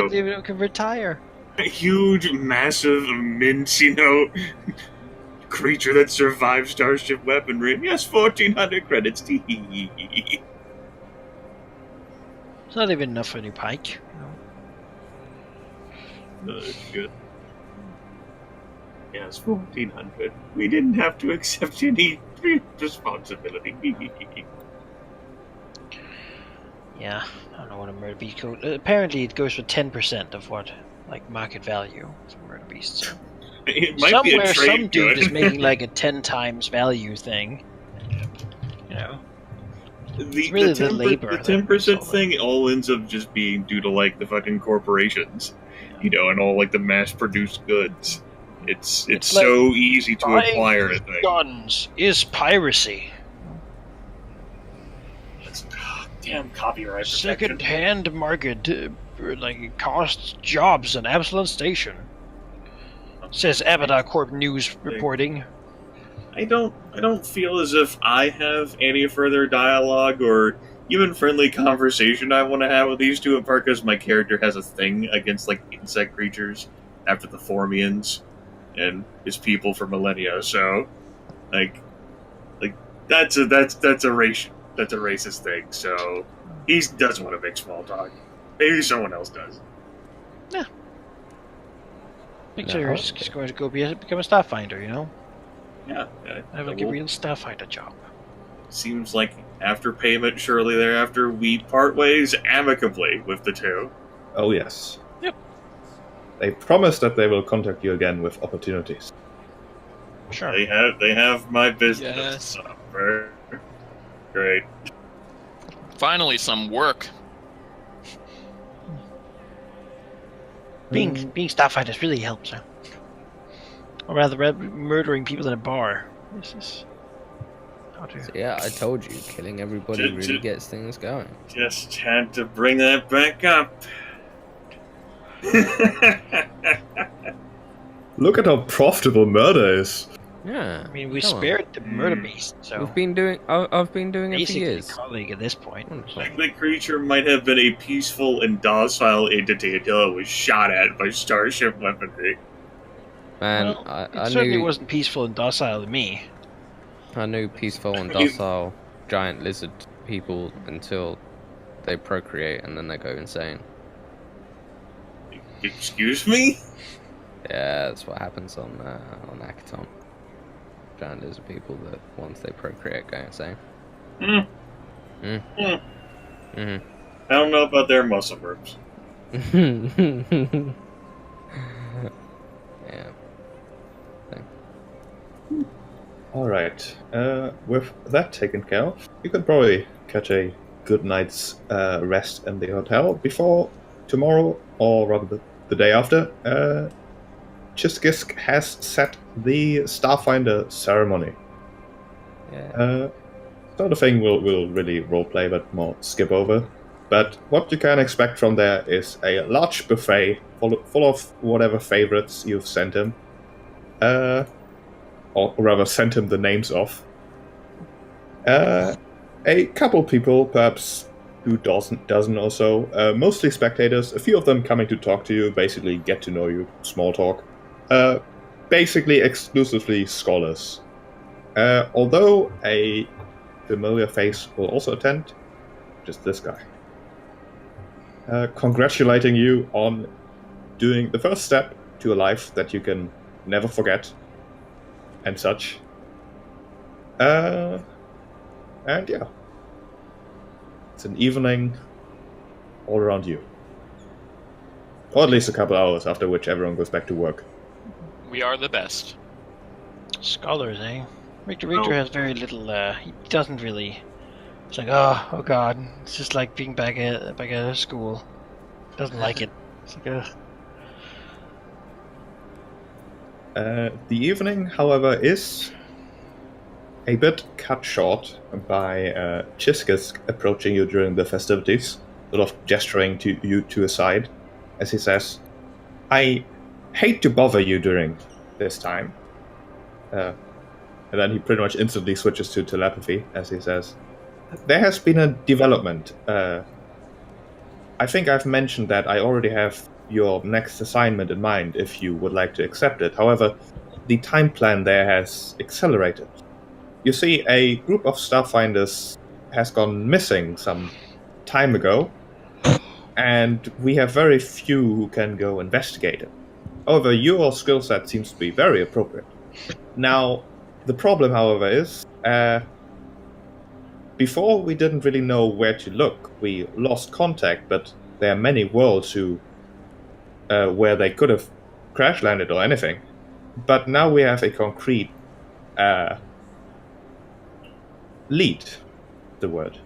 can retire. A huge, massive, immense, creature that survives starship weaponry. Yes, 1,400 credits. It's not even enough for any pike. No, that's good. Yes, 1,400. We didn't have to accept any responsibility. Yeah, I don't know what a murder beast goes. Apparently, it goes for 10% of what, like, market value for murder beasts. So. It might be a trade some dude good. is making like a 10 times value thing. It's really the labor. The 10% thing all ends up just being due to like the fucking corporations, and all like the mass-produced goods. It's so like easy to acquire a thing. Guns is piracy. That's damn copyright protection. Second-hand market, like costs jobs in Absalon Station. Says Abadar Corp News reporting. I don't feel as if I have any further dialogue or even friendly conversation I want to have with these two, in part because my character has a thing against like insect creatures after the Formians and his people for millennia. So, like that's a racist thing. So he doesn't want to make small talk. Maybe someone else does. Yeah. Picture is going to go become a Starfinder, Yeah. Have like a real Starfinder job. Seems like after payment, shortly thereafter, we part ways amicably with the two. Oh, yes. Yep. They promise that they will contact you again with opportunities. Sure. They have my business. Yes. So very great. Finally, some work. Being Starfighters really helps, huh? Or rather, murdering people in a bar. This is how to. So yeah, I told you, killing everybody really gets things going. Just had to bring that back up. Look at how profitable murder is. Yeah. I mean, we spared the murder beast, so I've been doing it for years. A colleague at this point. The creature might have been a peaceful and docile entity until it was shot at by starship weaponry. Man, Well, I it certainly knew wasn't peaceful and docile to me. I knew peaceful and docile giant lizard people until they procreate and then they go insane. Excuse me? Yeah, that's what happens on Akaton. Giant lizard people that once they procreate go insane. I don't know about their muscle groups. Yeah. Alright, with that taken care of, you could probably catch a good night's rest in the hotel before tomorrow, or rather the day after. Chiskisk has set the Starfinder ceremony. Yeah. So the thing will really roleplay, but more skip over. But what you can expect from there is a large buffet full of whatever favorites you've sent him. Or rather, sent him the names of. A couple people, perhaps 2 dozen or so, mostly spectators, a few of them coming to talk to you, basically get to know you, small talk. Basically exclusively scholars. Although a familiar face will also attend, just this guy. Congratulating you on doing the first step to a life that you can never forget, and such. And yeah. It's an evening all around you. Or at least a couple hours, after which everyone goes back to work. We are the best. Scholars, eh? Victor has very little, he doesn't really... It's like, oh god, it's just like being back at school. Doesn't like it. It's like, The evening, however, is a bit cut short by Chiskus approaching you during the festivities, sort of gesturing to you to a side, as he says, I hate to bother you during this time. And then he pretty much instantly switches to telepathy, as he says, there has been a development. I think I've mentioned that I already have your next assignment in mind if you would like to accept it. However, the time plan there has accelerated. You see, a group of Starfinders has gone missing some time ago, and we have very few who can go investigate it. However, your skill set seems to be very appropriate. Now, the problem, however, is, before we didn't really know where to look. We lost contact, but there are many worlds where they could have crash landed or anything. But now we have a concrete lead, the word.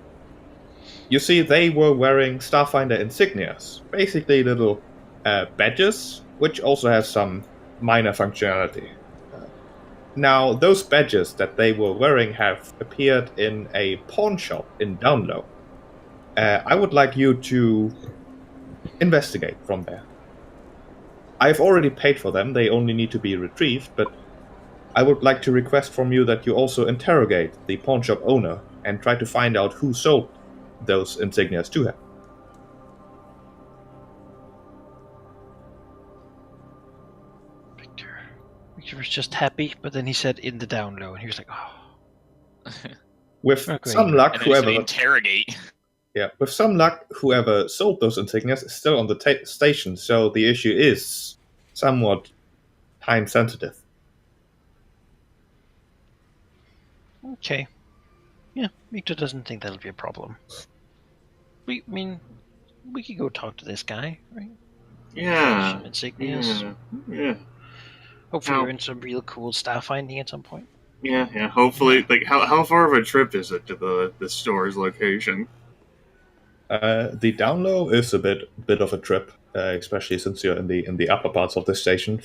You see, they were wearing Starfinder insignias, basically little badges, which also have some minor functionality. Now, those badges that they were wearing have appeared in a pawn shop in Downlow. I would like you to investigate from there. I've already paid for them, they only need to be retrieved, but I would like to request from you that you also interrogate the pawn shop owner and try to find out who sold those insignias to him. Victor was just happy, but then he said in the down low, and he was like, oh. With Okay. some luck, And then he said whoever... interrogate. Yeah, with some luck, whoever sold those insignias is still on the station, so the issue is somewhat time-sensitive. Okay. Yeah, Victor doesn't think that'll be a problem. We could go talk to this guy, right? Yeah. Some insignias. Yeah. Hopefully How- we're in some real cool staff finding at some point. Yeah. Hopefully, like, how far of a trip is it to the store's location? The down low is a bit of a trip, especially since you're in the upper parts of the station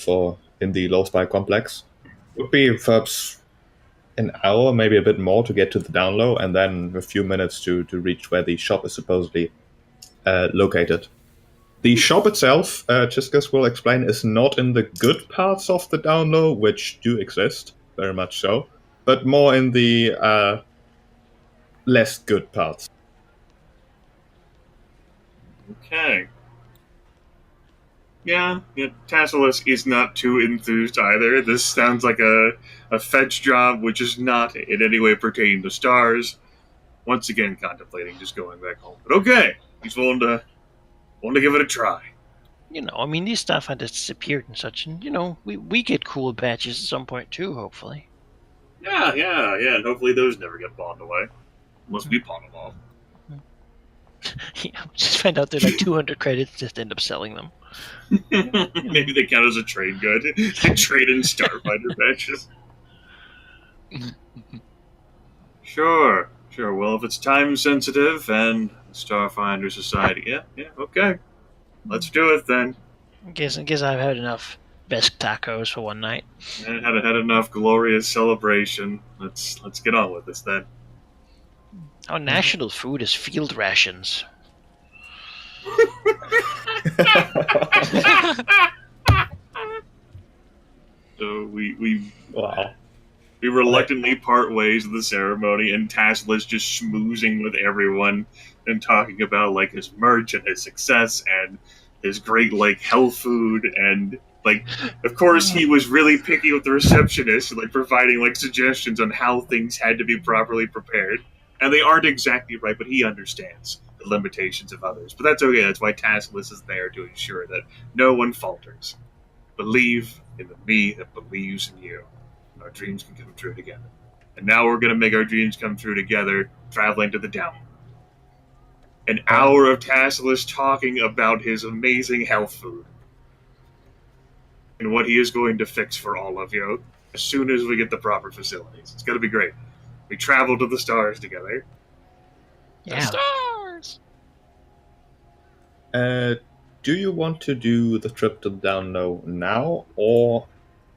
in the low spy complex. Would be perhaps an hour, maybe a bit more to get to the down low, and then a few minutes to reach where the shop is supposedly located. The shop itself, Chiskus will explain, is not in the good parts of the down low, which do exist, very much so, but more in the less good parts. Okay. Yeah, Tasselis is not too enthused either. This sounds like a fetch job which is not in any way pertaining to stars. Once again, contemplating just going back home. But okay, he's willing to give it a try. These staff had disappeared and such, and, we get cool badges at some point too, hopefully. Yeah, and hopefully those never get pawned away. Unless we pawn them off. Yeah, just find out they're like 200 credits, just end up selling them. Maybe they count as a trade good. They trade in Starfinder badges. Sure. Well, if it's time sensitive and Starfinder Society, yeah, okay. Let's do it then. I guess I've had enough Vesk tacos for one night. And had enough glorious celebration. Let's get on with this then. Our national food is field rations. So we Wow. reluctantly part ways with the ceremony, and Tasselis just schmoozing with everyone and talking about like his merch and his success and his great like health food, and like of course he was really picky with the receptionist, like providing like suggestions on how things had to be properly prepared. And they aren't exactly right, but he understands the limitations of others. But that's okay, that's why Tasselis is there to ensure that no one falters. Believe in the me that believes in you. Our dreams can come true together. And now we're going to make our dreams come true together, traveling to the down. An hour of Tasselis talking about his amazing health food and what he is going to fix for all of you as soon as we get the proper facilities. It's going to be great. We travel to the stars together. The Yeah. stars! Do you want to do the trip to the down low now or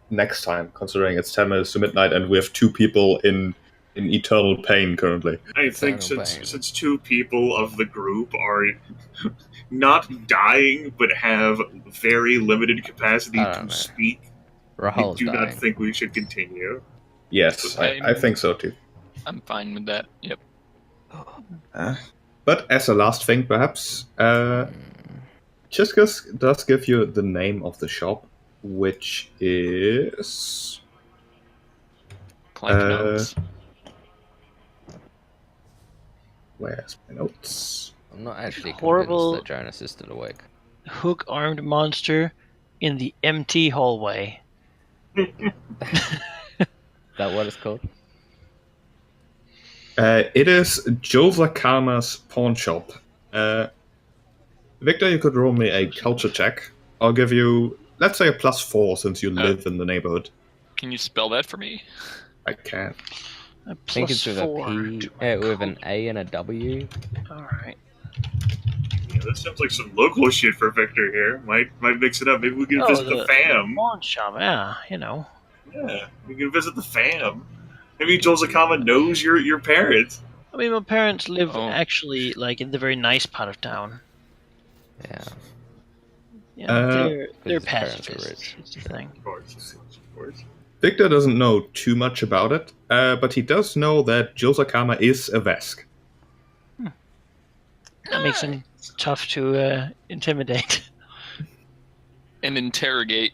next time, considering it's 10 minutes to midnight and we have 2 people in eternal pain currently? I think Eternal since 2 people of the group are not dying but have very limited capacity I don't to know. speak, I Rahal's do not dying. think we should continue. Yes, I think so too. I'm fine with that. Yep. But as a last thing, perhaps, Chiskus does give you the name of the shop, which is... Clank notes. Where's my notes? I'm not actually Horrible- convinced that Jonas is still awake. Hook-armed monster in the empty hallway. Is that what it's called? It is Josakama's pawn shop. Victor, you could roll me a culture check. I'll give you, let's say, a +4 since you live in the neighborhood. Can you spell that for me? I can. A I think it's with a +4 P, to my with an culture. A and a W. Alright. Yeah, that sounds like some local shit for Victor here. Might mix it up. Maybe we can Oh, visit the fam. Pawn shop, yeah, you know. Yeah, we can visit the fam. Maybe Joel Zakama knows your parents. I mean, my parents live Oh. actually, like, in the very nice part of town. Yeah. Yeah, they're his parents are pacifists. rich. It's the thing. Of course. Victor doesn't know too much about it, but he does know that Josakama is a Vesk. That makes him tough to intimidate. And interrogate.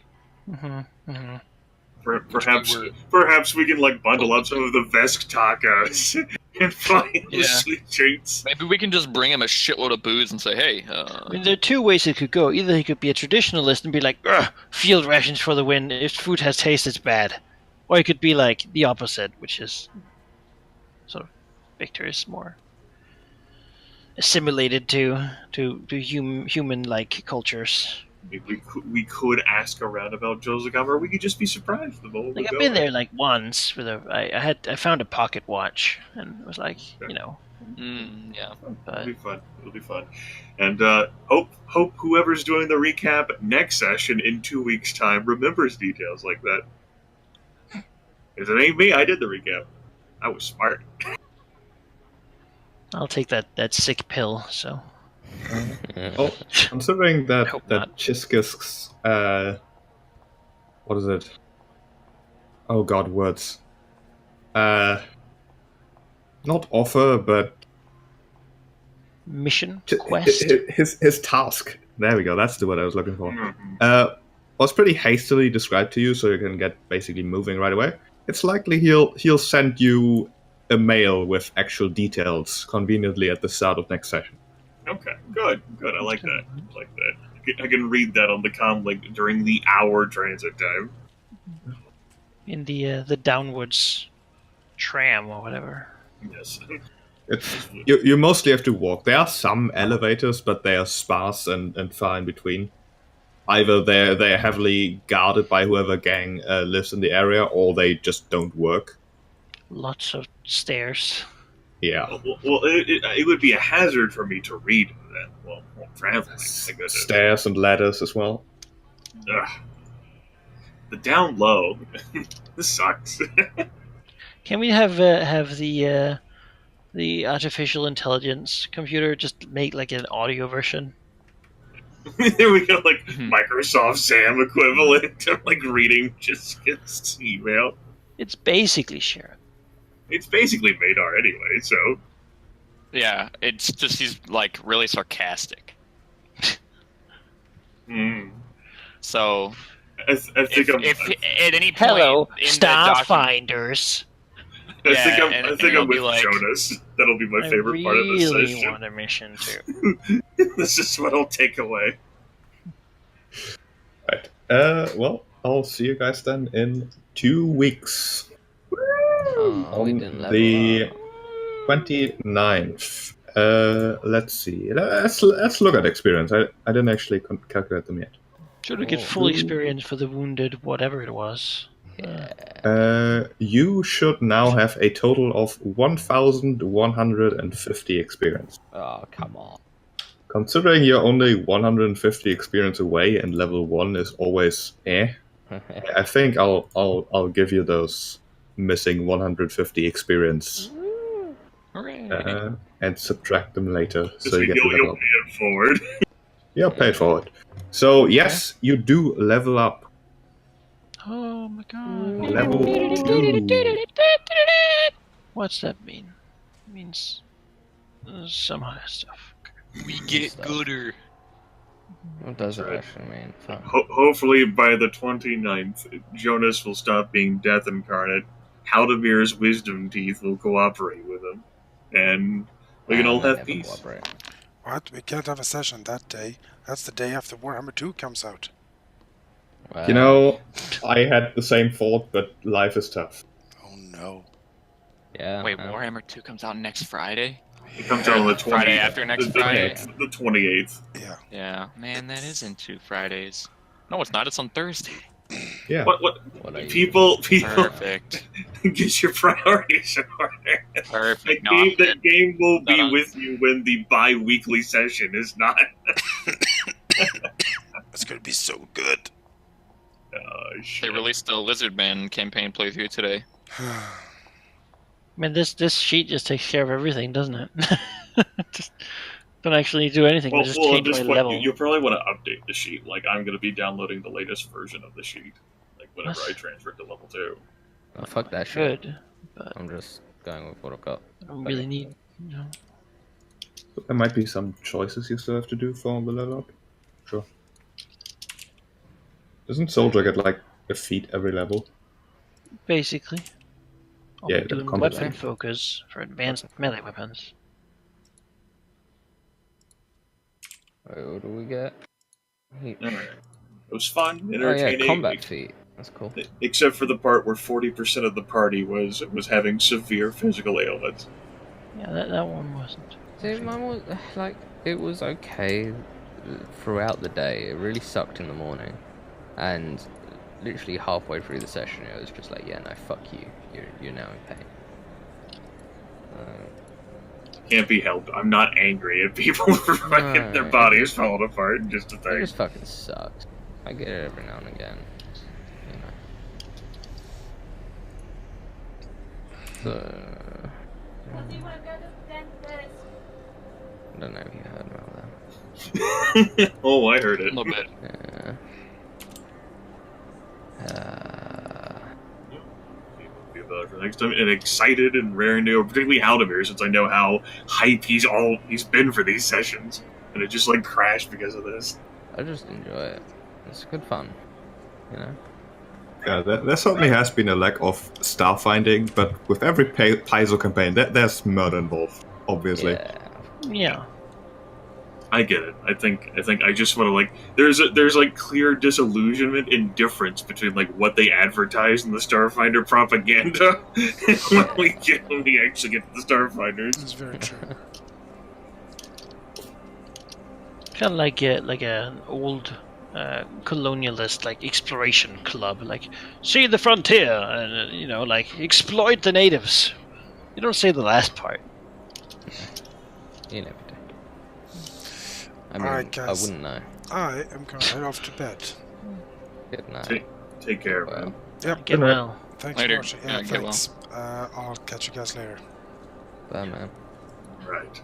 Perhaps we can like bundle up some of the Vesk tacos and find the Yeah. sweet treats. Maybe we can just bring him a shitload of booze and say, hey, I mean, there are 2 ways it could go. Either he could be a traditionalist and be like, "Ugh, field rations for the win. If food has taste, it's bad." Or he could be like the opposite, which is sort of Victor is more assimilated to human like cultures. We could ask around about Joel Zakama, or we could just be surprised the moment we Like go. I've been there like once with I found a pocket watch and it was like, you know, yeah. but It'll be fun. And hope whoever's doing the recap next session in 2 weeks' time remembers details like that. Because it ain't me, I did the recap. I was smart. I'll take that sick pill. So Oh, considering that Hope that not. Chiskus, what is it? Oh God, words. Not offer, but mission quest. his task. There we go. That's the word I was looking for. Mhm. Was pretty hastily described to you, so you can get basically moving right away. It's likely he'll send you a mail with actual details conveniently at the start of next session. Okay, good. I like that. I can read that on the comm link during the hour transit time. In the downwards tram or whatever. Yes. You mostly have to walk. There are some elevators, but they are sparse and far in between. Either they're heavily guarded by whoever gang lives in the area, or they just don't work. Lots of stairs. Yeah. Well, it would be a hazard for me to read that. Well, traveling. I guess. Stairs and ladders as well. Ugh. The down low. This sucks. Can we have the artificial intelligence computer just make like an audio version There we go, like Microsoft Sam equivalent of like reading just email. It's basically Sharon. It's basically Maedar anyway, so. Yeah, it's just he's like really sarcastic. So I think if at any point Hello, in the document, Starfinders. I think I'm with like, Jonas. That'll be my I favorite part of this really session. want a mission too. This is what I'll take away. Right. Well, I'll see you guys then in 2 weeks. Oh, we On didn't level the up. 29th. Let's see. Let's look at experience. I didn't actually calculate them yet. Should we get full experience for the wounded, whatever it was? You should now have a total of 1,150 experience. Oh, come on. Considering you're only 150 experience away and level 1 is always I think I'll give you those missing 150 experience hooray. and subtract them later so you get You'll the level pay up. it forward. Yeah, pay for it. So yes, you do level up. Oh my god. Level 2. What's that mean? It means some higher stuff. We get gooder. What does it right. actually mean? Fuck. Hopefully by the 29th, Jonas will stop being Death Incarnate. Halddamir's wisdom teeth will cooperate with him. And we can all They have never peace. cooperate. What? We can't have a session that day. That's the day after Warhammer 2 comes out. Well, You know, I had the same thought, but life is tough. Oh no. yeah. Wait, Warhammer 2 comes out next Friday? It comes out on the 28th. Friday after next Friday? The 28th. Yeah. Yeah, man, that is in 2 Fridays. No, it's not. It's on Thursday. Yeah. What? What are you People, Perfect. get your priorities in order. Perfect. No, That game will be No. with you when the bi-weekly session is not. It's gonna be so good. they Shit. released the Lizardman campaign playthrough today. I mean, this sheet just takes care of everything, doesn't it? Just don't actually do anything. Well, just at change this my point, level. you probably want to update the sheet. Like, I'm going to be downloading the latest version of the sheet. Like, whenever What? I transfer it to level 2. Oh, fuck that shit. Good, but I'm just going with what I've got. I don't really need. You know. There might be some choices you still have to do for the level up. Sure. Doesn't Soldier get like a feat every level? Basically. I'll Yeah, be doing combat weapon feat. focus for advanced melee weapons. Wait, what do we get? Alright. It was fun, Oh entertaining. yeah, combat feat. That's cool. Except for the part where 40% of the party was having severe physical ailments. Yeah, that one wasn't. See, mine was like it was okay throughout the day. It really sucked in the morning, and literally halfway through the session, it was just like, yeah, no, fuck you. You're now in pain. Can't be helped. I'm not angry at people for fucking their bodies falling apart. Just a It thing. just fucking sucks. I get it every now and again. You know. So, I don't know if you heard about that. Oh, I heard A it. little bit. Yeah. Be about it for next time. And excited and raring to go, particularly Halldamir, since I know how hype he's been for these sessions. And it just like crashed because of this. I just enjoy it. It's good fun. You know? Yeah, there certainly has been a lack of starfinding, but with every Paizo campaign, there's murder involved, obviously. Yeah. Yeah. I get it. I think I just want to like there's like clear disillusionment and difference between like what they advertise in the Starfinder propaganda and when we actually get to the Starfinders. That's very true. Kind of like an old colonialist like exploration club, like see the frontier and like exploit the natives. You don't say the last part. You never do. I mean, Alright, I guys. wouldn't know. I am gonna head off to bed. Good night. Take care, Well, man. Yep. Get well. Thanks Later. for watching. Yeah, Yeah, get thanks. I'll catch you guys later. bye, man. Right.